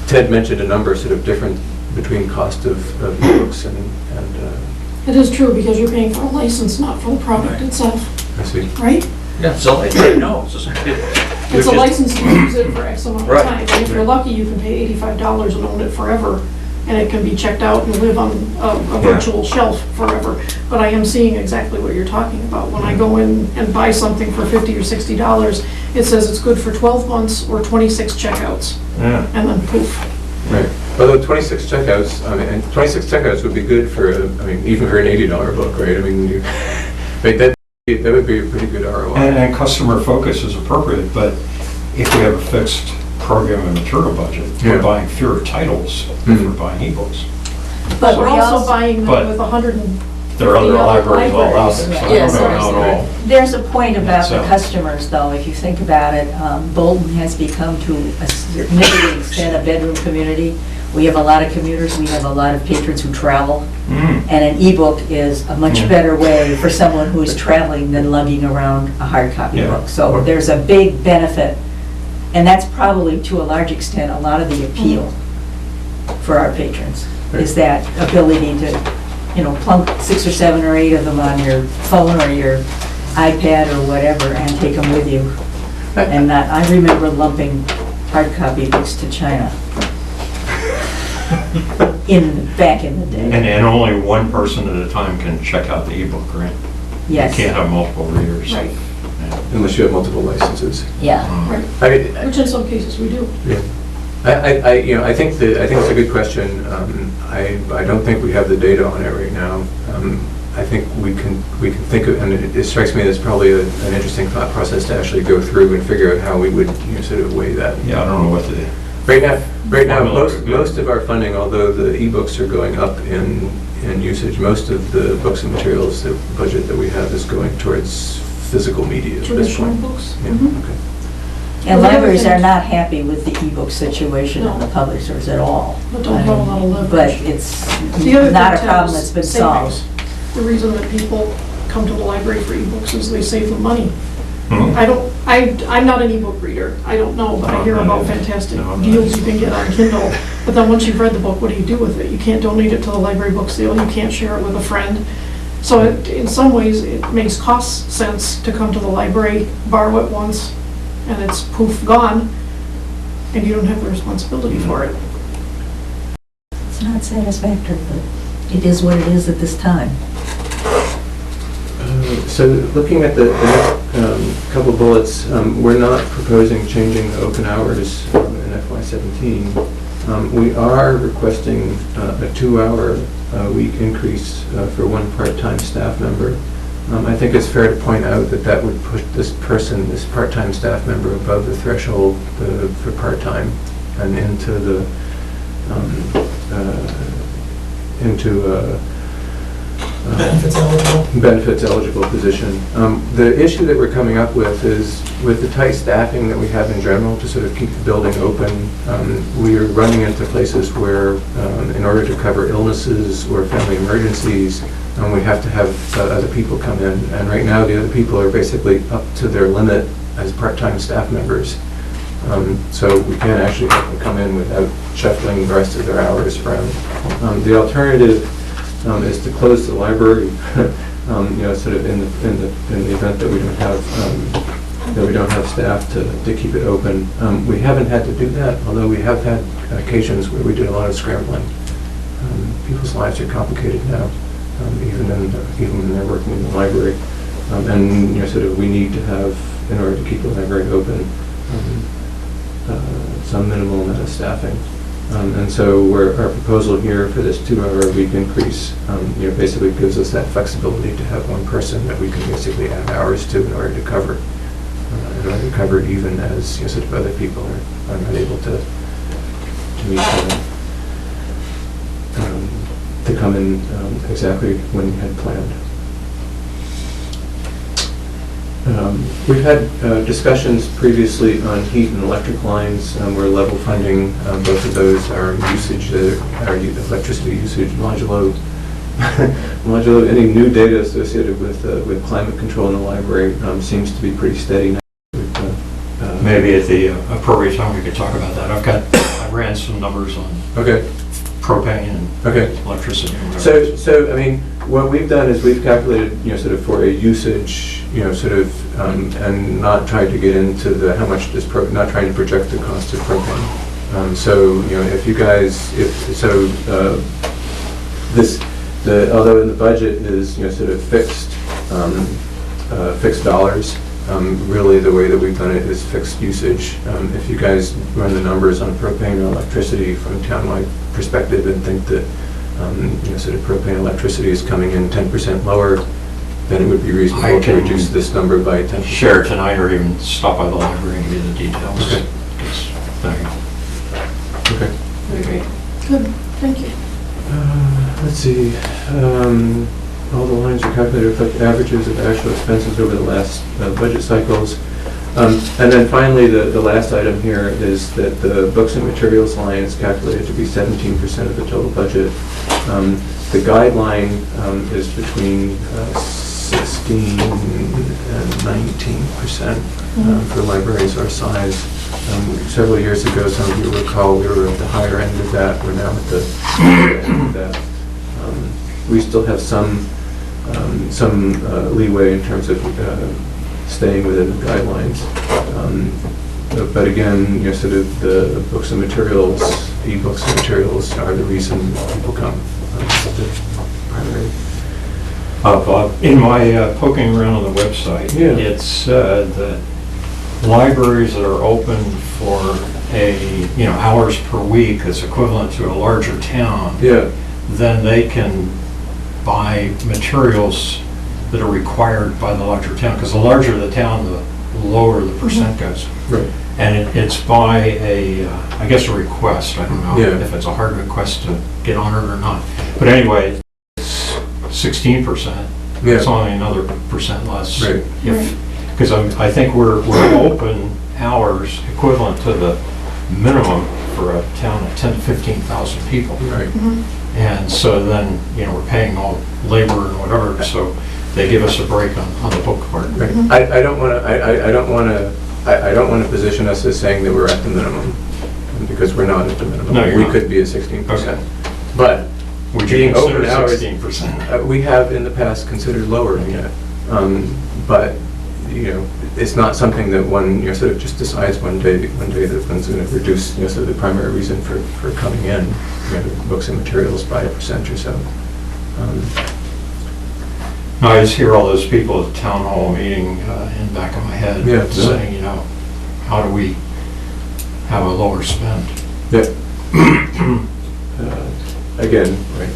Ted mentioned a number sort of different between cost of ebooks and. It is true, because you're paying for a license, not for the product itself. I see. Right? Yeah, so, no, it's just, It's a license to use it for X amount of Right. time, and if you're lucky, you can pay $85 and own it forever, and it can be checked out and live on a virtual shelf forever. But I am seeing exactly what you're talking about. When I go in and buy something for $50 or $60, it says it's good for 12 months or 26 checkouts, Yeah. and then poof. Right. Although 26 checkouts, I mean, and 26 checkouts would be good for, I mean, even for an $80 book, right? I mean, right, that would be a pretty good ROI. And customer focus is appropriate, but if we have a fixed program and material budget, we're Yeah. buying fewer titles if we're buying ebooks. But We're we also buying but them with 100 There are other The other libraries all out libraries. there, so I Yes, don't know there how is. it all. There's a point about the So- customers, though, if you think about it. Bolton has become to a significant extent a bedroom community. We have a lot of commuters, we have a lot of patrons who travel, and an ebook is a much Yeah. better way for someone who is traveling than lugging around a hard copy Yeah. book. So there's a big benefit, and that's probably to a large extent a lot of the appeal for our patrons, is that ability to, you know, plunk 6 or 7 or 8 of them on your phone or your iPad or whatever and take them with you. And that, I remember lumping hard copy books to China back in the day. And only one person at a time can check out the ebook, right? Yes. You can't have multiple readers. Right. Unless you have multiple licenses. Yeah. Right. Which in some cases we do. Yeah. I think it's a good question. I don't think we have the data on it right now. I think we can think of, and it strikes me as probably an interesting thought process to actually go through and figure out how we would, sort of weigh that. Yeah, I don't know what to do. Right now, most of our funding, although the ebooks are going up in usage, most of the books and materials, the budget that we have is going towards physical media at this Traditional point. books. Yeah, Mhm. okay. And libraries are not happy with the ebook situation in the publishers at all. But don't have a lot of leverage. But it's The other not a thing, problem Ted, that's been is solved. savings. The reason that people come to the library for ebooks is they save them money. Hmm. I'm not an ebook reader, I don't know, but I hear about fantastic No, I'm not deals you can get on Kindle. But then once you've read the book, what do you do with it? You can't donate it to the library book sale, you can't share it with a friend. So in some ways, it makes cost sense to come to the library, borrow it once, and it's poof, gone, and you don't have the responsibility for it. It's not satisfactory, but it is what it is at this time. So looking at the next couple bullets, we're not proposing changing the open hours in FY17. We are requesting a 2-hour week increase for one part-time staff member. I think it's fair to point out that that would put this part-time staff member above the threshold for part-time and into benefits eligible position. The issue that we're coming up with is with the tight staffing that we have in general to sort of keep the building open, we are running into places where in order to cover illnesses or family emergencies, we have to have other people come in. And right now, the other people are basically up to their limit as part-time staff members. So we can't actually have them come in without shuffling the rest of their hours around. The alternative is to close the library, sort of in the event that we don't have staff to keep it open. We haven't had to do that, although we have had occasions where we did a lot of scrambling. People's lives are complicated now, even when they're working in the library, and sort of we need to have, in order to keep the library open, some minimal amount of staffing. And so our proposal here for this 2-hour week increase, basically gives us that flexibility to have one person that we can basically add hours to in order to cover it even as sort of other people are not able to meet to come in exactly when we had planned. We've had discussions previously on heat and electric lines. We're level funding both of those. Our electricity usage modulo. Any new data associated with climate control in the library seems to be pretty steady now. Maybe at the appropriate time we could talk about that. I ran some numbers on propane and Okay. electricity and whatever. So, I mean, what we've done is we've calculated, sort of for a usage, sort of, and not tried to get into the, how much this, not trying to project the cost of propane. So, if you guys, although in the budget is, sort of fixed, fixed dollars, really the way that we've done it is fixed usage. If you guys run the numbers on propane or electricity from a townwide perspective and think that, sort of propane electricity is coming in 10% lower, then it would be reasonable to reduce this number by 10%. Share tonight or even stop by the library and get the details. Okay. Thank you. Okay. Very great. Good, thank you. Let's see, all the lines are calculated reflect averages of actual expenses over the last budget cycles. And then finally, the last item here is that the books and materials line is calculated to be 17% of the total budget. The guideline is between 16 and 19% for libraries our size. Several years ago, some of you recall, we were at the higher end of that. We're now at the lower end of that. We still have some leeway in terms of staying within the guidelines. But again, sort of the books and materials, e-books and materials are the reason people come. The primary. Bob, in my poking around on the website, it said that libraries that are open for hours per week is equivalent to a larger town. Yeah. Then they can buy materials that are required by the larger town, because the larger the town, the lower the percent goes. Right. And it's by I guess a request. I don't know if it's a hard request to get on it or not. But anyway, it's 16%. It's only another percent less. Right. Because I think we're open hours equivalent to the minimum for a town of 10 to 15,000 people. Right. And so then, we're paying all labor and whatever, so they give us a break on the book part. Right. I don't want to position us as saying that we're at the minimum, because we're not at the minimum. No, you're we not. could be at 16%. Okay. But Would you being consider open hours, 16%? We have in the past considered lowering it. But it's not something that one sort of just decides one day that one's going to reduce sort of the primary reason for coming in, books and materials by 1% or so. No, I just hear all those people at the town hall meeting in the back of my head saying, how do we have a lower spend? Yeah. Again, right.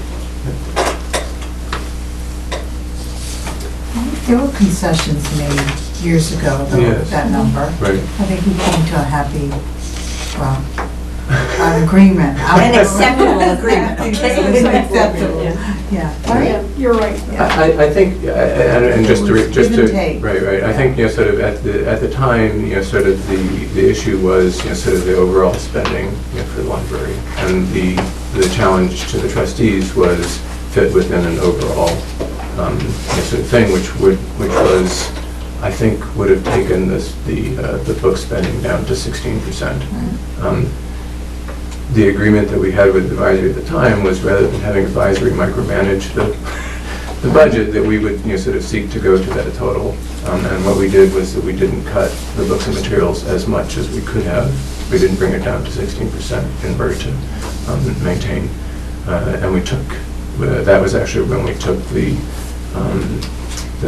There were concessions made years ago, though, Yes. that number. Right. I think we came to a happy, an agreement. An acceptable agreement, okay? It was acceptable, yeah. Right, you're right. I think, and just to, Give and take. right, I think, sort of at the time, sort of the issue was, sort of the overall spending, for the library. And the challenge to the trustees was fit within an overall, sort of thing, which was, I think, would have taken the book spending down to 16%. The agreement that we had with Advisory at the time was, rather than having Advisory micromanage the budget, that we would sort of seek to go to that total. And what we did was that we didn't cut the books and materials as much as we could have. We didn't bring it down to 16% in order to maintain. And we took, that was actually when we took the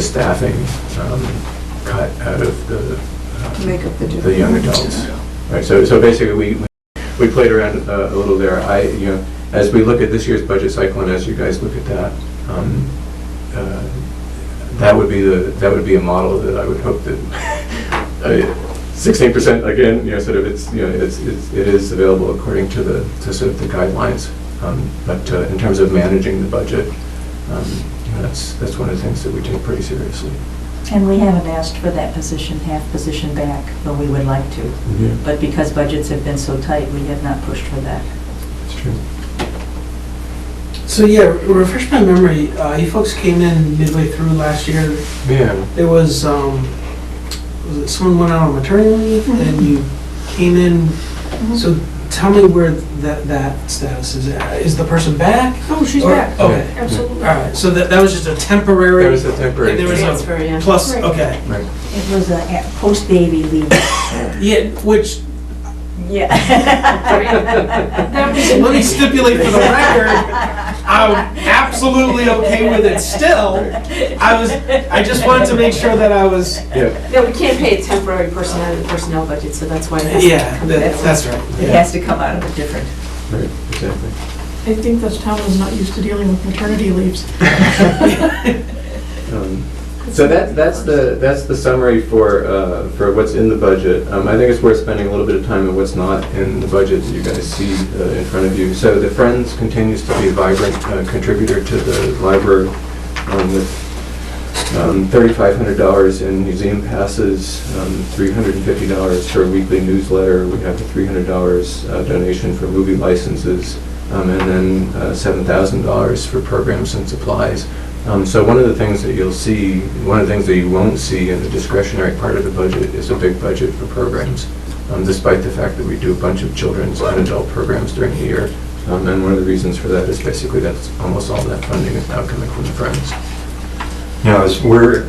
staffing cut out of the Make up the difference. the young adults. Right. So basically, we played around a little there. As we look at this year's budget cycle, and as you guys look at that, that would be a model that I would hope that 16% again. Sort of it is available according to sort of the guidelines. But in terms of managing the budget, that's one of the things that we take pretty seriously. And we haven't asked for that half position back, though we would like to. Yeah. But because budgets have been so tight, we have not pushed for that. That's true. So refresh my memory, you folks came in midway through last year. Yeah. There was it someone went out on maternity leave, and you came in, so tell me where that status is. Is the person back? Oh, she's Or- back. Okay. Absolutely. All right, so that was just a temporary. That was a temporary. And there was Transfer, yeah. a plus, Right. okay. Right. It was a post-baby leave. Yeah, which, Yeah. let me stipulate for the record, I'm absolutely okay with it still. I just wanted to make sure that I was, Yeah. No, we can't pay a temporary person out of the personnel budget, so that's why it has to yeah, come that's right. It Yeah. has to come out of a different. Right, exactly. I think this town is not used to dealing with maternity leaves. So that's the summary for what's in the budget. I think it's worth spending a little bit of time on what's not in the budget that you guys see in front of you. So the Friends continues to be a vibrant contributor to the library with $3,500 in museum passes, $350 for a weekly newsletter. We have a $300 donation for movie licenses, and then $7,000 for programs and supplies. So one of the things that you'll see, one of the things that you won't see in the discretionary part of the budget is a big budget for programs, despite the fact that we do a bunch of children's and adult programs during the year. And one of the reasons for that is basically that's almost all that funding is now coming from the Friends. Now, where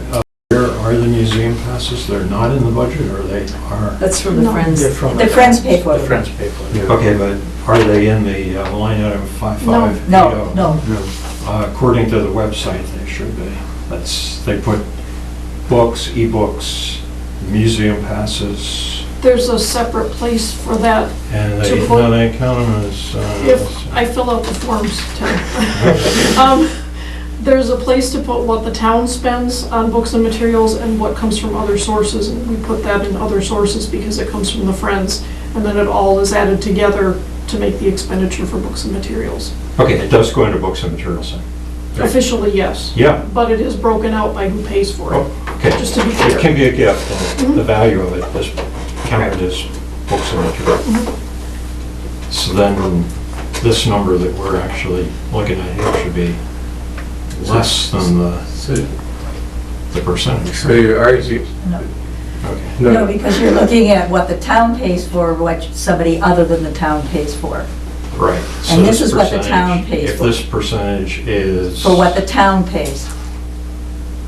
are the museum passes? They're not in the budget, or they are? That's from the No. Friends. They're from The Friends pay for The it. Friends pay for it. Yeah. Okay, but are they in the line item 5580? No, no. No. According to the website, they should be. They put books, e-books, museum passes, There's a separate place for that. and To they, put- no, they count them as, If I fill out the forms, Tim. There's a place to put what the town spends on books and materials and what comes from other sources, and we put that in other sources because it comes from the Friends, and then it all is added together to make the expenditure for books and materials. okay, it does go into books and materials then? Officially, yes, Yeah, but it is broken out by who pays for it, okay. just to be It clear. can be a gift, and the value of it is counted as books and materials. So then, this number that we're actually looking at here should be less than the percentage. So you are, you, Okay. No, because you're looking at what the town pays for, what somebody other than the town pays for. Right. So And this is what the town percentage- pays If for. this percentage is... For what the town pays.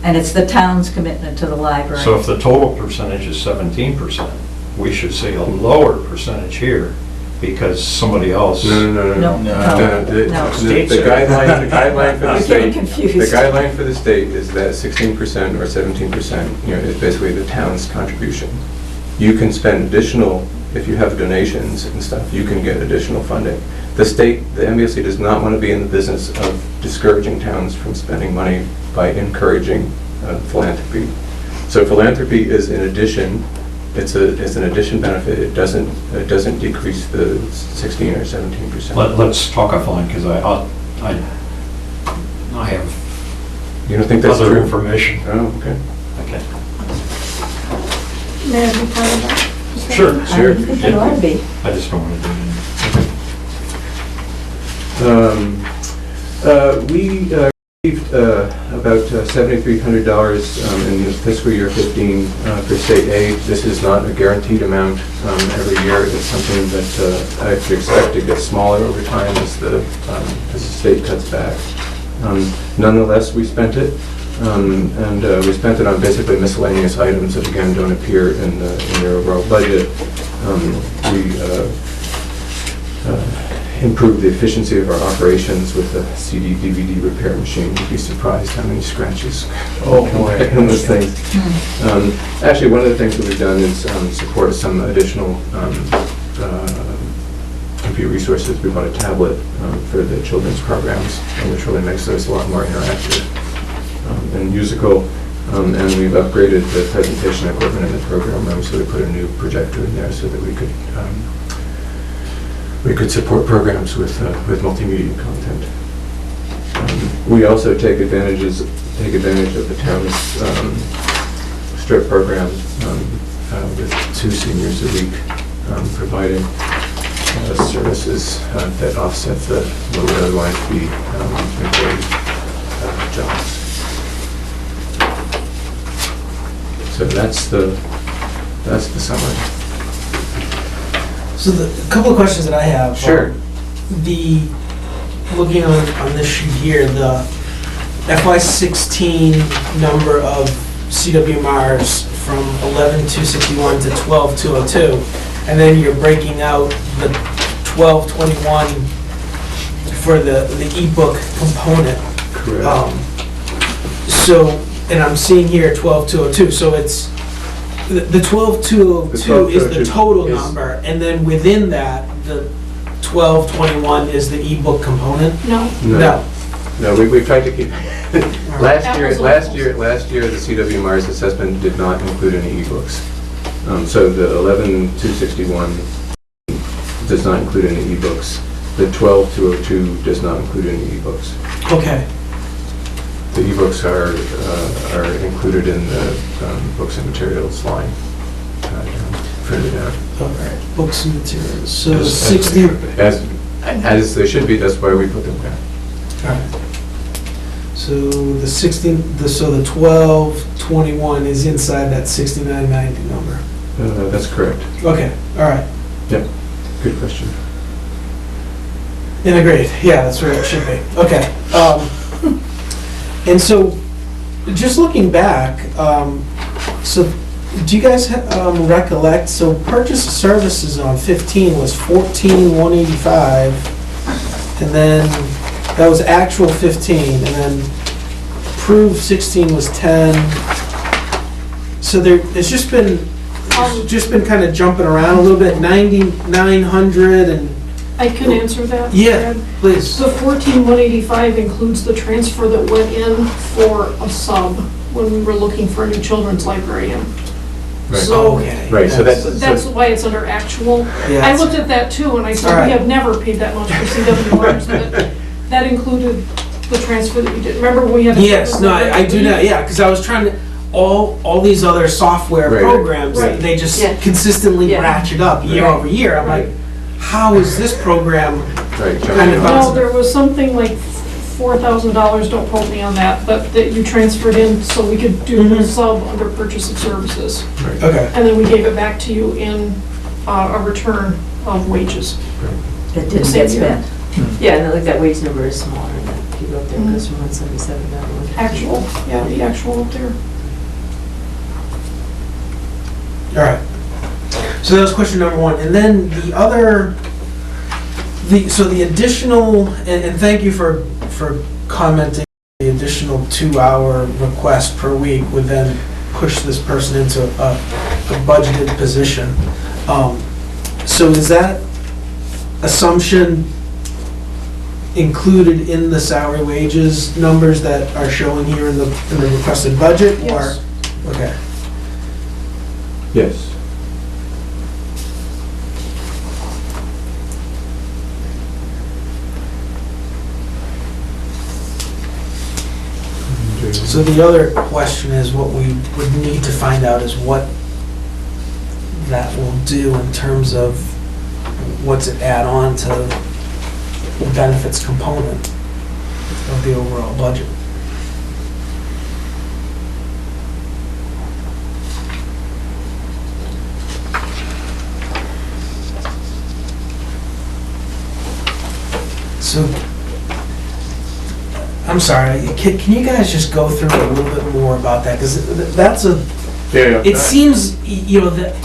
And it's the town's commitment to the library. So if the total percentage is 17%, we should see a lower percentage here because somebody else... no. No, No. no, The no. guideline for the You're state, getting confused. the guideline for the state is that 16% or 17%, is basically the town's contribution. You can spend additional, if you have donations and stuff, you can get additional funding. The state, the MBLC does not want to be in the business of discouraging towns from spending money by encouraging philanthropy. So philanthropy is in addition. It's an addition benefit. It doesn't decrease the 16 or 17%. Let's talk offline because I have You don't think that's other true? information. Oh, okay. Okay. May I be part of that? Sure. I think you ought to be. I just don't want to do it. We received about $7,300 in the fiscal year 15 for state aid. This is not a guaranteed amount every year. It's something that I actually expect to get smaller over time as the state cuts back. Nonetheless, we spent it, and we spent it on basically miscellaneous items that again don't appear in your overall budget. We improved the efficiency of our operations with a CD/DVD repair machine. You'd be surprised how many scratches Oh, come boy. in those things. Actually, one of the things that we've done is support some additional computer resources. We bought a tablet for the children's programs, which really makes those a lot more interactive and musical. And we've upgraded the presentation equipment in the program room, so we put a new projector in there so that we could support programs with multimedia content. We also take advantage of the town's strip program with 2 seniors a week providing services that offset what would otherwise be employee jobs. So that's the summary. So a couple of questions that I have. Sure. Looking on this sheet here, the FY16 number of CWMRs from 11,261 to 12,202, and then you're breaking out the 1221 for the ebook component. Correct. So, and I'm seeing here 12,202, so it's, the 12,202 is the total number, and then within that, the 1221 is the ebook component? No, No, we tried to keep, last year, Apples and last year, the CWMR's assessment did not include any ebooks. So the 11,261 does not include any ebooks. The 12,202 does not include any ebooks. Okay. The ebooks are included in the books and materials line, further down. All right, books and materials, so the 60... As they should be, that's why we put them there. All right. So the 1221 is inside that 6990 number. That's correct. Okay, all right. Yep, good question. Integrated, yeah, that's where it should be. Okay. And so, just looking back, so do you guys recollect, so purchase of services on 15 was 14,185, and then that was actual 15, and then approved 16 was 10. So it's just been kind of jumping around a little bit, 9,900 and... I can answer that. Yeah, Brad. please. The 14,185 includes the transfer that went in for a sub when we were looking for a new children's librarian. Right. So Okay. Right, so that's why it's under actual. Yeah, I looked at that too, and I said, Alright. we have never paid that much for CWRs. That included the transfer that we did. Remember when we had? Yes, no, I do know, yeah, because I was trying to, all these other software Right. programs, Right. they just Yeah. consistently Yeah. ratchet up year Right. over year. I'm like, how is this program Right, kind of No, bouncing? there was something like $4,000, don't quote me on that, but that you transferred in so we could do the Mhm. sub under purchase of services. Okay, And then we gave it back to you in a return of wages. That didn't Same get year. spent. Yeah, and like that wage number is smaller than that. If you go up there, it goes from 177 down to 150. Actual, yeah, the actual up there. all right. So that was question number one. And then the other, so the additional, and thank you for commenting, the additional 2-hour request per week would then push this person into a budgeted position. So is that assumption included in the salary wages numbers that are showing here in the requested budget? Or Yes. okay. yes. So the other question is, what we would need to find out is what that will do in terms of what's it add on to the benefits component of the overall budget. So, I'm sorry, can you guys just go through a little bit more about that? Because that's a, Yeah, it seems, you know, that,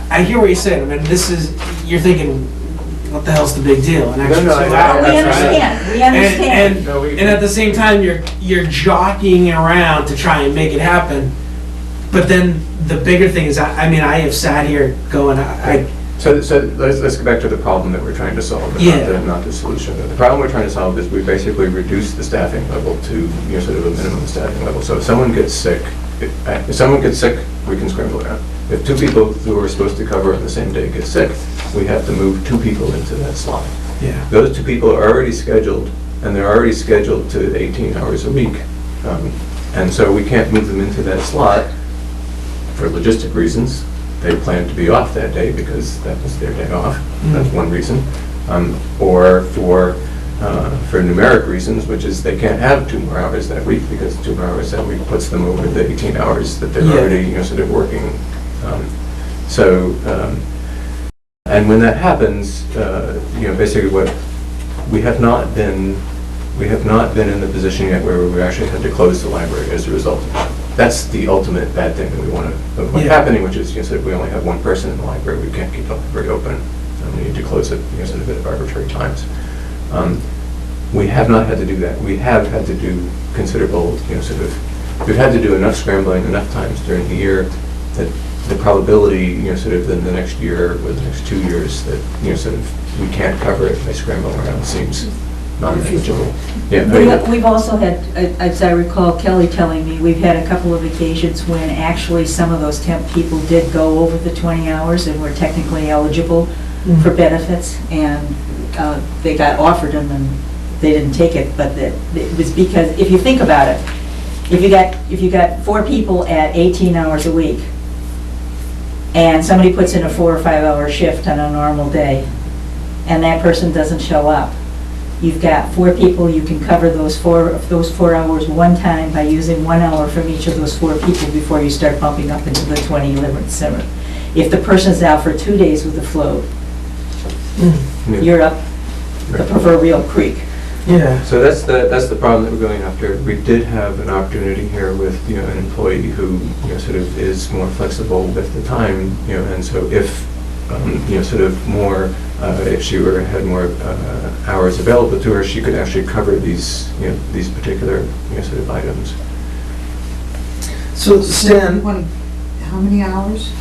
I hear what you're saying, I mean, this is, you're thinking, what the hell's the big deal? And actually, No, 2 I- hours, I- We right? understand, we understand. No, we- And at the same time, you're jockeying around to try and make it happen. But then the bigger thing is, I mean, I have sat here going, So let's go back to the problem that we're trying to solve, Yeah. not the solution. The problem we're trying to solve is we basically reduce the staffing level to, you know, sort of a minimum staffing level. So if someone gets sick, we can scramble around. If 2 people who are supposed to cover on the same day get sick, we have to move 2 people into that slot. yeah. Those 2 people are already scheduled, and they're already scheduled to 18 hours a week. And so we can't move them into that slot for logistic reasons. They plan to be off that day because that was their day off. That's one reason. Or for numeric reasons, which is they can't have 2 more hours that week because 2 more hours that week puts them over the 18 hours that they're Yeah. already, you know, sort of working. So And when that happens, basically what, we have not been in the position yet where we actually had to close the library as a result of that. That's the ultimate bad thing that we want to avoid happening, which is, if we only have one person in the library, we can't keep the library open. We need to close it, sort of at arbitrary times. We have not had to do that. We have had to do considerable, we've had to do enough scrambling enough times during the year that the probability, in the next year or the next 2 years that, we can't cover it by scrambling around seems non-negligible. Yeah. We've also had, as I recall Kelly telling me, we've had a couple of occasions when actually some of those temp people did go over the 20 hours and were technically eligible for benefits, and they got offered them and they didn't take it, but it was because, if you think about it, if you got 4 people at 18 hours a week, and somebody puts in a 4 or 5 hour shift on a normal day, and that person doesn't show up, you've got 4 people, you can cover those 4 hours one time by using 1 hour from each of those 4 people before you start bumping up into the 27. If the person's out for 2 days with the flu, you're up the proverbial creek. Yeah. So that's the problem that we're going after. We did have an opportunity here with an employee who is more flexible with the time, and so if if she had more hours available to her, she could actually cover these particular items. So Stan, How many hours?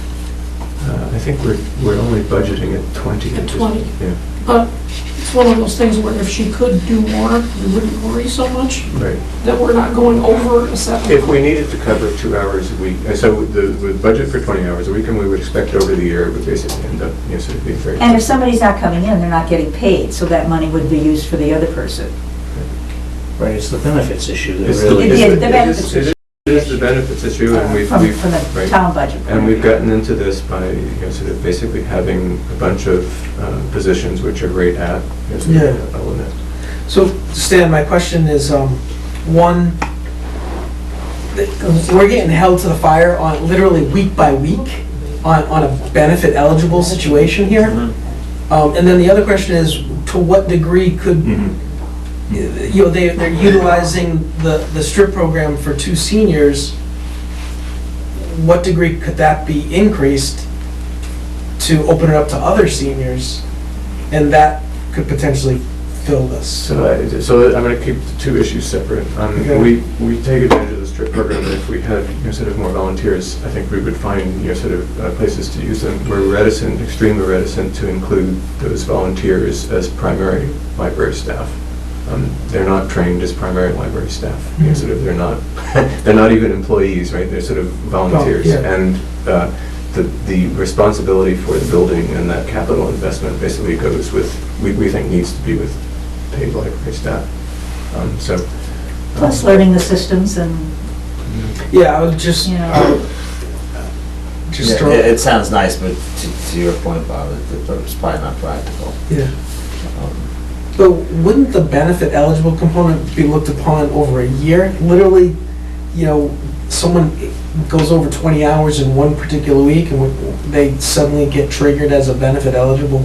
I think we're only budgeting at 20. At 20. Yeah. But it's one of those things where if she could do more, we wouldn't worry so much Right. that we're not going over a set. If we needed to cover 2 hours a week, so the budget for 20 hours a week, and we would expect over the year, it would basically end up being very. And if somebody's not coming in, they're not getting paid, so that money would be used for the other person. Right, it's the benefits issue that It's really. the benefits issue. It is the benefits issue, and we've From the right. town budget. And we've gotten into this by, basically having a bunch of positions which are right at, a limit. So Stan, my question is, one, we're getting held to the fire on literally week by week on a benefit eligible situation here. And then the other question is, to what degree could, they're utilizing the strip program for 2 seniors, what degree could that be increased to open it up to other seniors? And that could potentially fill this. So I'm going to keep the 2 issues separate. Okay. We take advantage of the strip program, and if we had more volunteers, I think we would find places to use them. We're reticent, extremely reticent, to include those volunteers as primary library staff. They're not trained as primary library staff. They're not even employees, right? They're volunteers, and the responsibility for the building and that capital investment basically goes with, we think needs to be with paid library staff. Plus learning the systems and, Yeah, I was just, It sounds nice, but to your point, Bob, it's probably not practical. Yeah. But wouldn't the benefit eligible component be looked upon over a year? Literally, someone goes over 20 hours in one particular week and they suddenly get triggered as a benefit eligible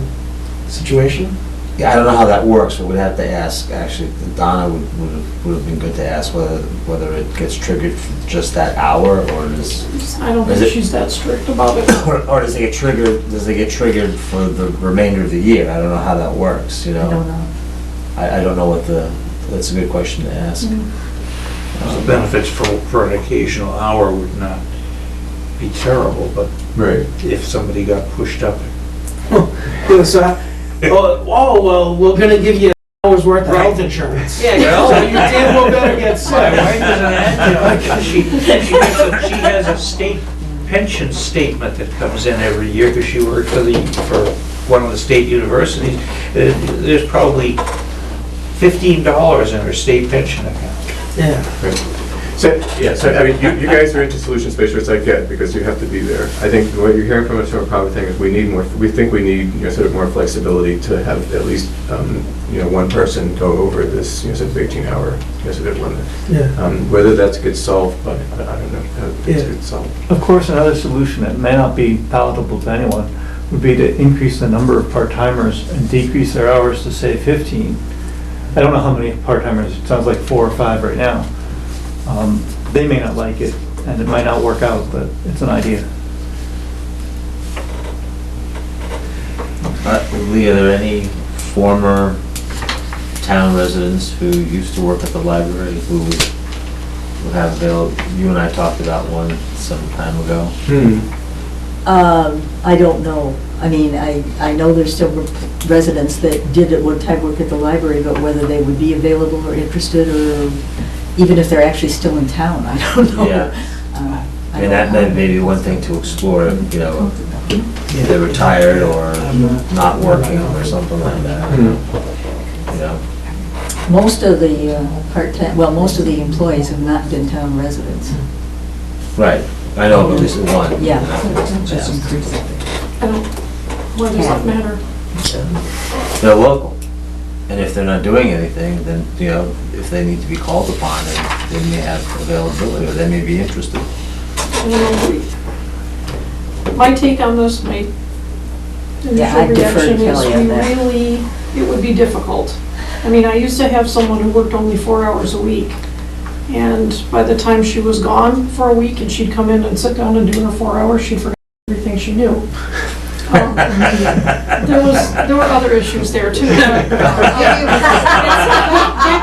situation? Yeah, I don't know how that works, but we'd have to ask, actually, Donna would have been good to ask whether it gets triggered for just that hour, or I don't think she's that strict about it. or does it get triggered for the remainder of the year? I don't know how that works, I don't know. I don't know that's a good question to ask. The benefits for an occasional hour would not be terrible, but right. If somebody got pushed up. Well, we're gonna give you an hour's worth of health insurance. Yeah, well, so you damn well better get sick. My wife is an advocate. She has a state pension statement that comes in every year because she worked for one of the state universities. There's probably $15 in her state pension account. Yeah. Right. So I mean, you guys are into solution space, which I get, because you have to be there. I think what you're hearing from us from a private thing is we think we need more flexibility to have at least one person go over this 18-hour limit. Yeah. Whether that gets solved, but I don't know how it gets solved. Of course, another solution that may not be palatable to anyone would be to increase the number of part-timers and decrease their hours to say 15. I don't know how many part-timers, it sounds like 4 or 5 right now. They may not like it, and it might not work out, but it's an idea. Lee, are there any former town residents who used to work at the library who would have available? You and I talked about one some time ago. I don't know. I mean, I know there's still residents that did at one time work at the library, but whether they would be available or interested, or even if they're actually still in town, I don't know. Yeah. I mean, that may be one thing to explore, you know, if they're retired or not working or something like that. You know? Most of the part-time, well, most of the employees have not been town residents. Right. I know of at least one. Yeah. Why does that matter? They're local. And if they're not doing anything, then, you know, if they need to be called upon, they may have availability or they may be interested. My take on this, my Yeah, I initial defer to reaction is Kelly on that. it would be difficult. I mean, I used to have someone who worked only 4 hours a week. And by the time she was gone for a week and she'd come in and sit down and do her 4 hours, she'd forget everything she knew. There were other issues there too. That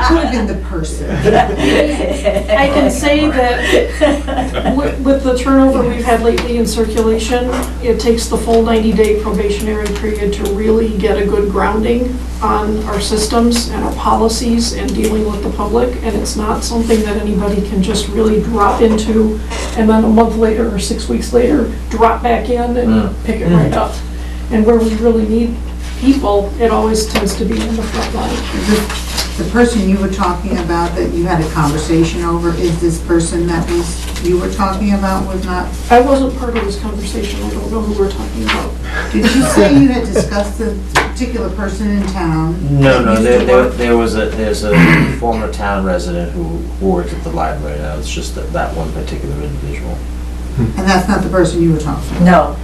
could have been the person. I can say that with the turnover we've had lately in circulation, it takes the full 90-day probationary period to really get a good grounding on our systems and our policies and dealing with the public, and it's not something that anybody can just really drop into and then a month later or 6 weeks later, drop back in and pick it right up. And where we really need people, it always tends to be in the front line. The person you were talking about that you had a conversation over, is this person that you were talking about was not? I wasn't part of this conversation, I don't know who we're talking about. Did you say you had discussed the particular person in town? No, there's a former town resident who worked at the library. Now it's just that one particular individual. And that's not the person you were talking about? No.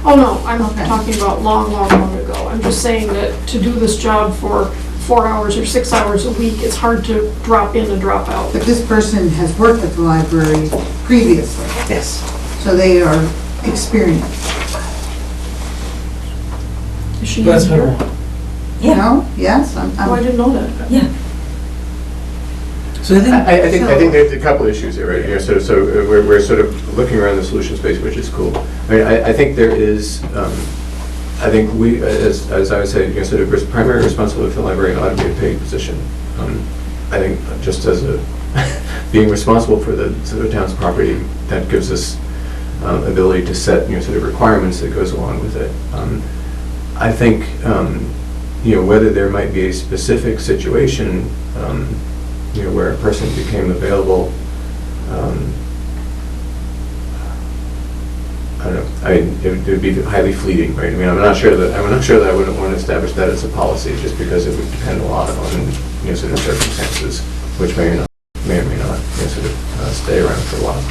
Oh, no, I'm not talking about long ago. I'm just saying that to do this job for 4 hours or 6 hours a week, it's hard to drop in and drop out. But this person has worked at the library previously, Yes. so they are experienced. Is she That's here? better. Yeah. No? Yes? Oh, I didn't know that. Yeah. So I think, I think there's a couple issues here, right? You know, so we're sort of looking around the solution space, which is cool. I mean, I think there is, I think we, as I would say, you know, sort of primary responsibility for the library ought to be a paid position. I think just as a, being responsible for the sort of town's property, that gives us ability to set, you know, sort of requirements that goes along with it. I think, you know, whether there might be a specific situation, you know, where a person became available, I don't know. I mean, it would be highly fleeting, right? I mean, I'm not sure that I wouldn't want to establish that as a policy, just because it would depend a lot on, you know, sort of circumstances, which may or may not, you know, sort of stay around for a while.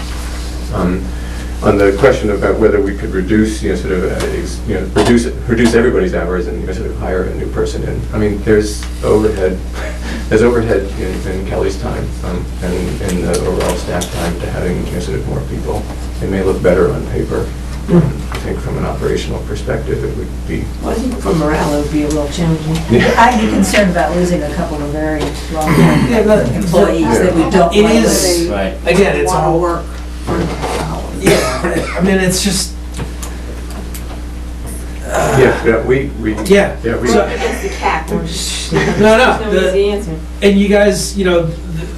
On the question about whether we could reduce, you know, sort of, you know, reduce everybody's hours and, you know, sort of hire a new person in. I mean, there's overhead in Kelly's time and in the overall staff time to having, you know, sort of more people. It may look better on paper. I think from an operational perspective, it would be. Well, I think for morale, it would be a little challenging. Yeah. I'd be concerned about losing a couple of very long-term employees that we don't it like. is, Right. again, it's all, work. yeah, I mean, it's just, Yeah, we. yeah. Yeah, we. So- Against the cap. No, Nobody's the answer. and you guys, you know,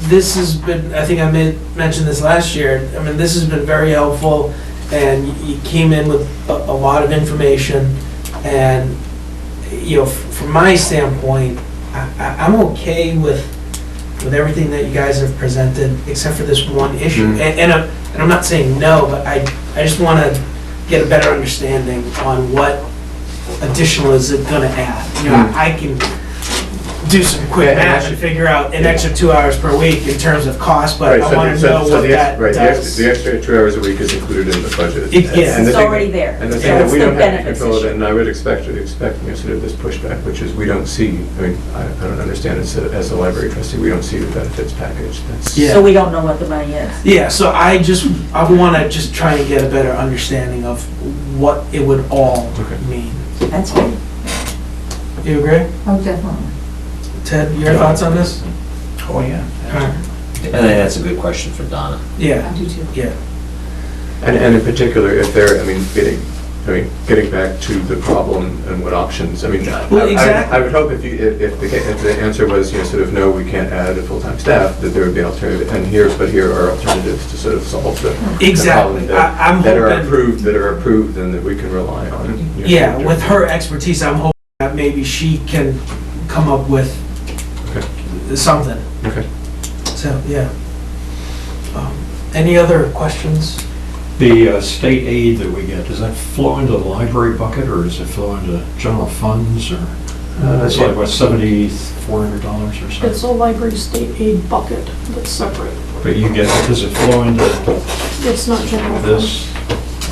this has been, I think I mentioned this last year, I mean, this has been very helpful, and you came in with a lot of information, and, you know, from my standpoint, I'm okay with everything that you guys have presented, except for this one issue. And I'm not saying no, but I just want to get a better understanding on what additional is it going to add. You know, I can do some quick Yeah, and math actually- and figure out an extra 2 hours per week in terms of cost, but Right, I so wanna the- so- know so what the that ex- right, does. the extra 2 hours a week is included in the budget. Yeah. And the It's thing already that- there. And the So thing that it's we the don't have any benefits control of, issue. and I would expect sort of this pushback, which is we don't see, I mean, I don't understand as a library trustee, we don't see the benefits package. That's. Yeah. So we don't know what the money is. Yeah, so I wanna just try and get a better understanding of what it would all Okay. mean. That's good. You agree? Oh, definitely. Ted, your thoughts on this? Oh, yeah. Alright. I think that's a good question for Donna. Yeah, I do too. yeah. And in particular, if they're, I mean, getting back to the problem and what options, I mean, Well, exactly. I would hope if the answer was, sort of, no, we can't add a full-time staff, that there would be alternative, and here are alternatives to sort of solve the Exactly. problem I'm that are hoping- approved, and that we can rely on. Yeah, with her expertise, I'm hoping that maybe she can come up with something. Okay. So, yeah. Any other questions? The state aid that we get, does that flow into the library bucket, or does it flow into general funds, or? It's like, what, $7,400 or something? It's a library state aid bucket that's separate. But you get, does it flow into It's not general. this?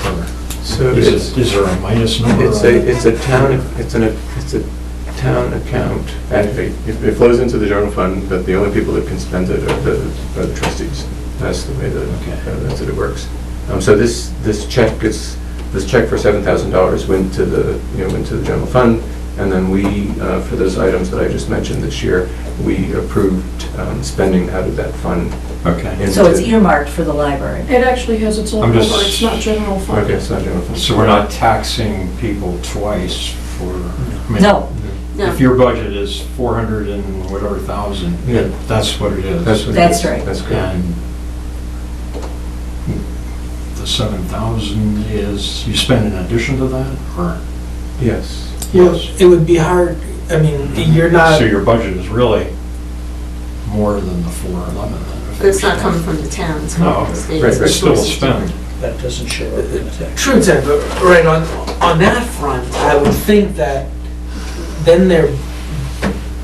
Or So is there a minus number? It's on it? a town account, actually, it flows into the general fund, but the only people that can spend it are the trustees. That's the way that it works. So this check for $7,000 went to the general fund, and then we, for those items that I just mentioned this year, we approved spending out of that fund. Okay. So it's earmarked for the library. It actually has its own I'm number, just- it's not general fund. Okay, it's not general fund. So we're not taxing people twice for? I mean, No. If your budget is 400 and whatever thousand, Yeah. that's what it is. That's what it That's is. right. That's correct. And the 7,000 is, you spend in addition to that, or? Yes. Well, it would be hard, I mean, you're not, So your budget is really more than the 411 then? But it's not coming from the town, it's coming from the state. Right, right. It's still a spend. That doesn't show up in the text. true, Ted, but right on that front, I would think that then they're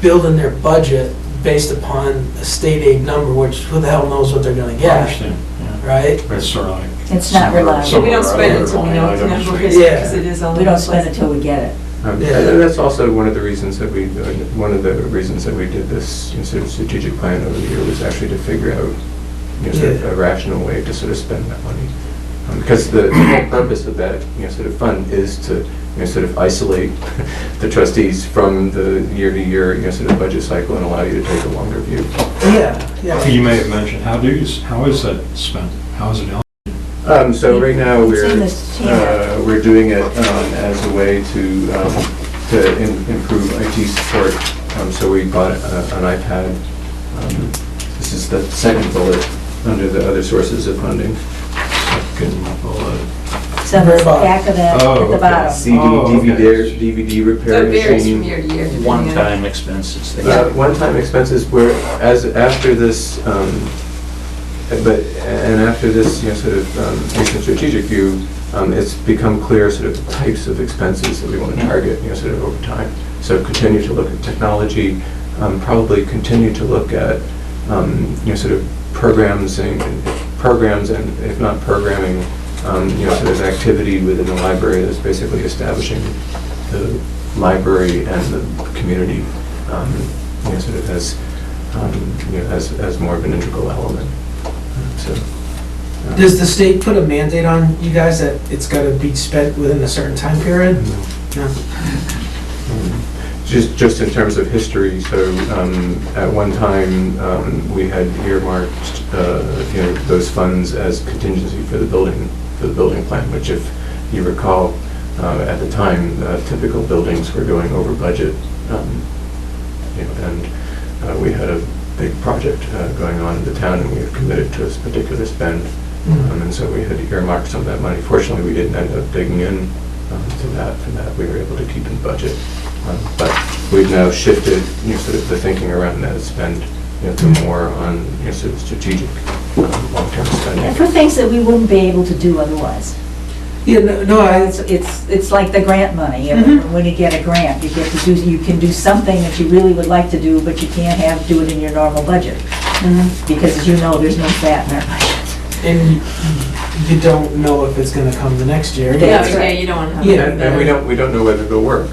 building their budget based upon a state aid number, which who the hell knows what they're gonna I get, understand, yeah. right? But it's sort of like. It's not reliable. some We don't of our spend it other until we line know it's items. natural Yeah. history, because it is only. We don't spend it till we get it. And that's also one of the reasons that we did this sort of strategic plan over the year, was actually to figure out sort of a rational way to sort of spend that money. Because the whole purpose of that sort of fund is to sort of isolate the trustees from the year-to-year sort of budget cycle and allow you to take a longer view. Yeah. You may have mentioned, how is that spent? How is it allocated? So right now, It's in this chamber. we're doing it as a way to improve IT support. So we bought an iPad. This is the second bullet under the other sources of funding. Second bullet. So the back of that, Oh, at the okay. bottom. CD, DVD repair So it varies from machine. year to year. depending on- One-time expenses. One-time expenses, where after this, after this sort of recent strategic view, it's become clear sort of the types of expenses that we want to target sort of over time. So continue to look at technology, probably continue to look at sort of programs and if not programming, sort of activity within the library that's basically establishing the library and the community sort of as more of an integral element. So. Does the state put a mandate on you guys that it's gotta be spent within a certain time period? No. Just in terms of history, so at one time, we had earmarked, those funds as contingency for the building plan, which if you recall, at the time, typical buildings were going over budget, and we had a big project going on in the town, and we had committed to a particular spend, and so we had earmarked some of that money. Fortunately, we didn't end up digging in to that. For that, we were able to keep in budget. But we've now shifted sort of the thinking around that spend to more on sort of strategic long-term spending. And for things that we wouldn't be able to do otherwise. Yeah, no, It's like the grant money. Mhm. When you get a grant, you can do something that you really would like to do, but you can't do it in your normal budget. Because as you know, there's no fat in our budget. and you don't know if it's gonna come the next year. That's right. You don't want to have. Yeah. And we don't know whether it'll work,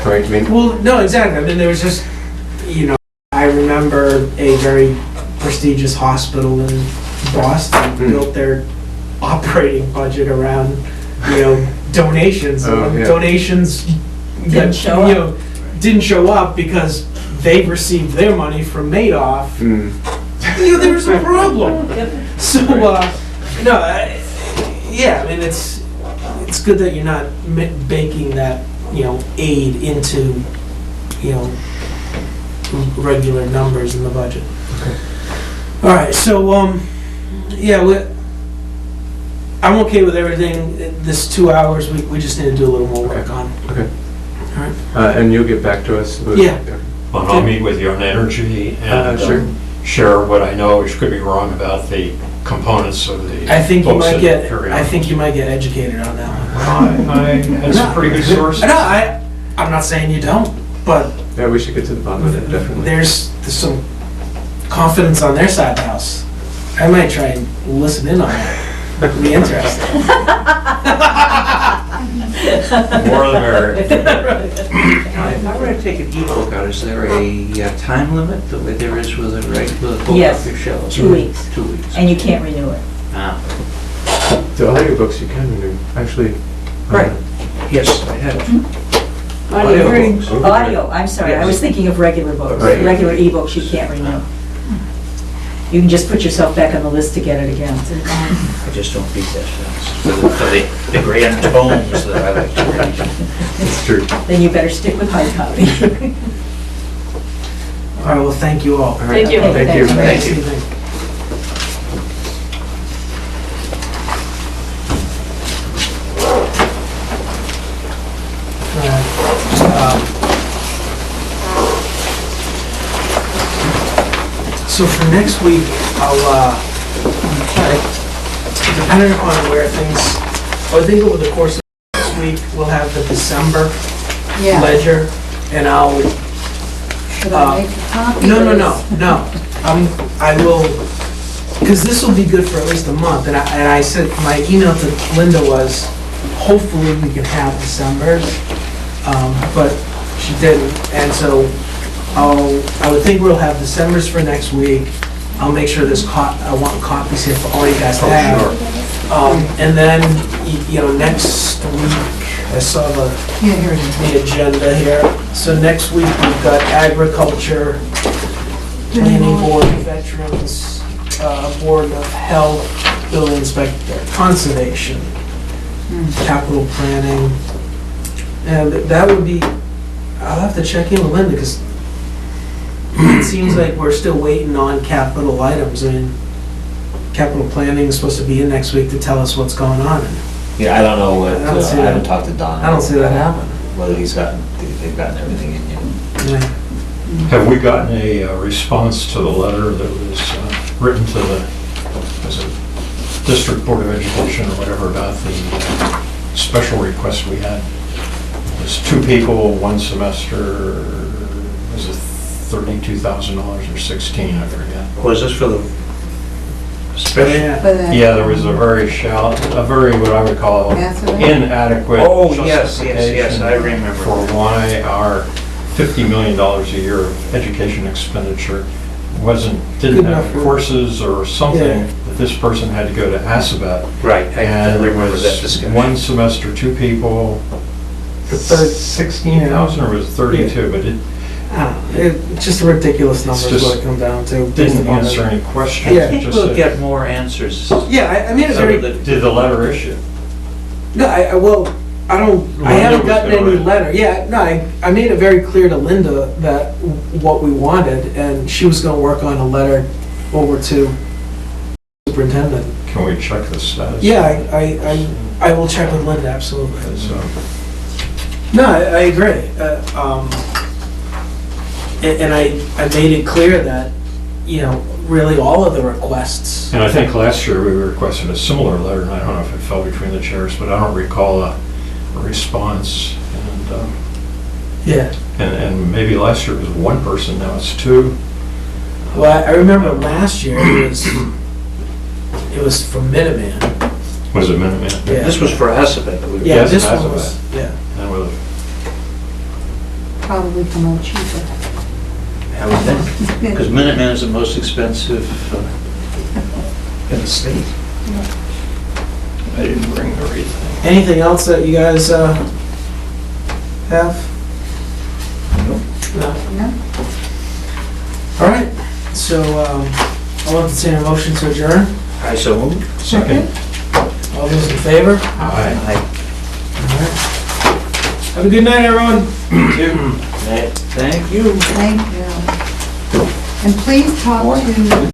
right? I mean, Well, no, exactly. I mean, there was just, I remember a very prestigious hospital in Boston built their operating budget around, donations. Oh, And yeah. Donations Didn't show up. Didn't show up because they received their money from Madoff. There was a problem. So, no, yeah, I mean, it's good that you're not baking that, aid into, regular numbers in the budget. Okay. All right, so, yeah, I'm okay with everything. This 2 hours, we just need to do a little more work on. Okay. All right. And you'll get back to us? Yeah. Well, I'll meet with you on energy and Sure. share what I know, which could be wrong about the components of the. I think you books might and get, periodicals. educated on that one. Well, I had some pretty good sources. No, I'm not saying you don't, but Yeah, we should get to the bottom of it, definitely. there's some confidence on their side of the house. I might try and listen in on that. It'd be interesting. More the merrier. If I were to take an ebook out, is there a time limit the way there is with a regular book Yes, off your shelves? 2 weeks. 2 weeks. And you can't renew it. Ah. The audiobooks you can renew, actually. Right. Yes, I have. Audio, audio, I'm sorry, I was thinking of regular books. Right. Regular ebooks you can't renew. You can just put yourself back on the list to get it again. I just don't read that fast. For the grand tomes that I like to read. It's true. Then you better stick with hard copy. All right, well, thank you all. Thank you. Thank you. Have a Thank nice you. evening. So for next week, I'll, depending upon where things, I think over the course of this week, we'll have the December Yeah. ledger, and I'll, Should I make a copy? no, of no, no, this? no. I will, because this will be good for at least a month, and I said, my email to Linda was, hopefully we can have December's, but she didn't, and so I would think we'll have December's for next week. I'll make sure I want copies here for all you guys to have. And then, next week, I saw Yeah, here it is. the agenda here. So next week, we've got agriculture, planning board, veterans, board of health, building inspector, conservation, capital planning. And that would be, I'll have to check in with Linda, because it seems like we're still waiting on capital items. I mean, capital planning is supposed to be in next week to tell us what's going on. Yeah, I don't know what, I don't see I haven't that. talked to Don. I don't see that happen. Whether they've gotten everything in yet. Yeah. Have we gotten a response to the letter that was written to the, was it District Board of Education or whatever about the special request we had? There's 2 people, 1 semester, was it $32,000 or 16, I forget. Was this for the special? Yeah, there was a very what I would call Massive. inadequate Oh, yes, justification I remember. for why our $50 million a year of education expenditure didn't Good have enough for- courses or something Yeah. that this person had to go to Assabet. Right, I And it remember that was discussion. 1 semester, 2 people, The third, 16,000 or was it 32? But it I don't know, it's just a ridiculous number is just what it comes down to. based didn't upon answer it. any questions. Yeah. I It think just we'll said- get more answers. Yeah, I made it So very, that- Did the letter issue? no, I haven't Linda gotten was gonna any write. letter. Yeah, no, I made it very clear to Linda that what we wanted, and she was gonna work on a letter over to superintendent. Can we check the status? Yeah, I will check with Linda, absolutely. So, No, I agree. And I made it clear that, really all of the requests. And I think last year we requested a similar letter, and I don't know if it fell between the chairs, but I don't recall a response. Yeah. And maybe last year it was one person, now it's two. Well, I remember last year it was from Minuteman. Was it Minuteman? Yeah. This was for Assabet. Yeah, Yes, this that's one what was, yeah. And with Probably come out cheaper. I would think, because Minuteman is the most expensive in the state. I didn't bring the right thing. Anything else that you guys have? No. No? All right, so I'll entertain a motion to adjourn. I so moved. Second. All those in favor? Aye. All right. Have a good night, everyone. Thank you. Thank you. And please talk to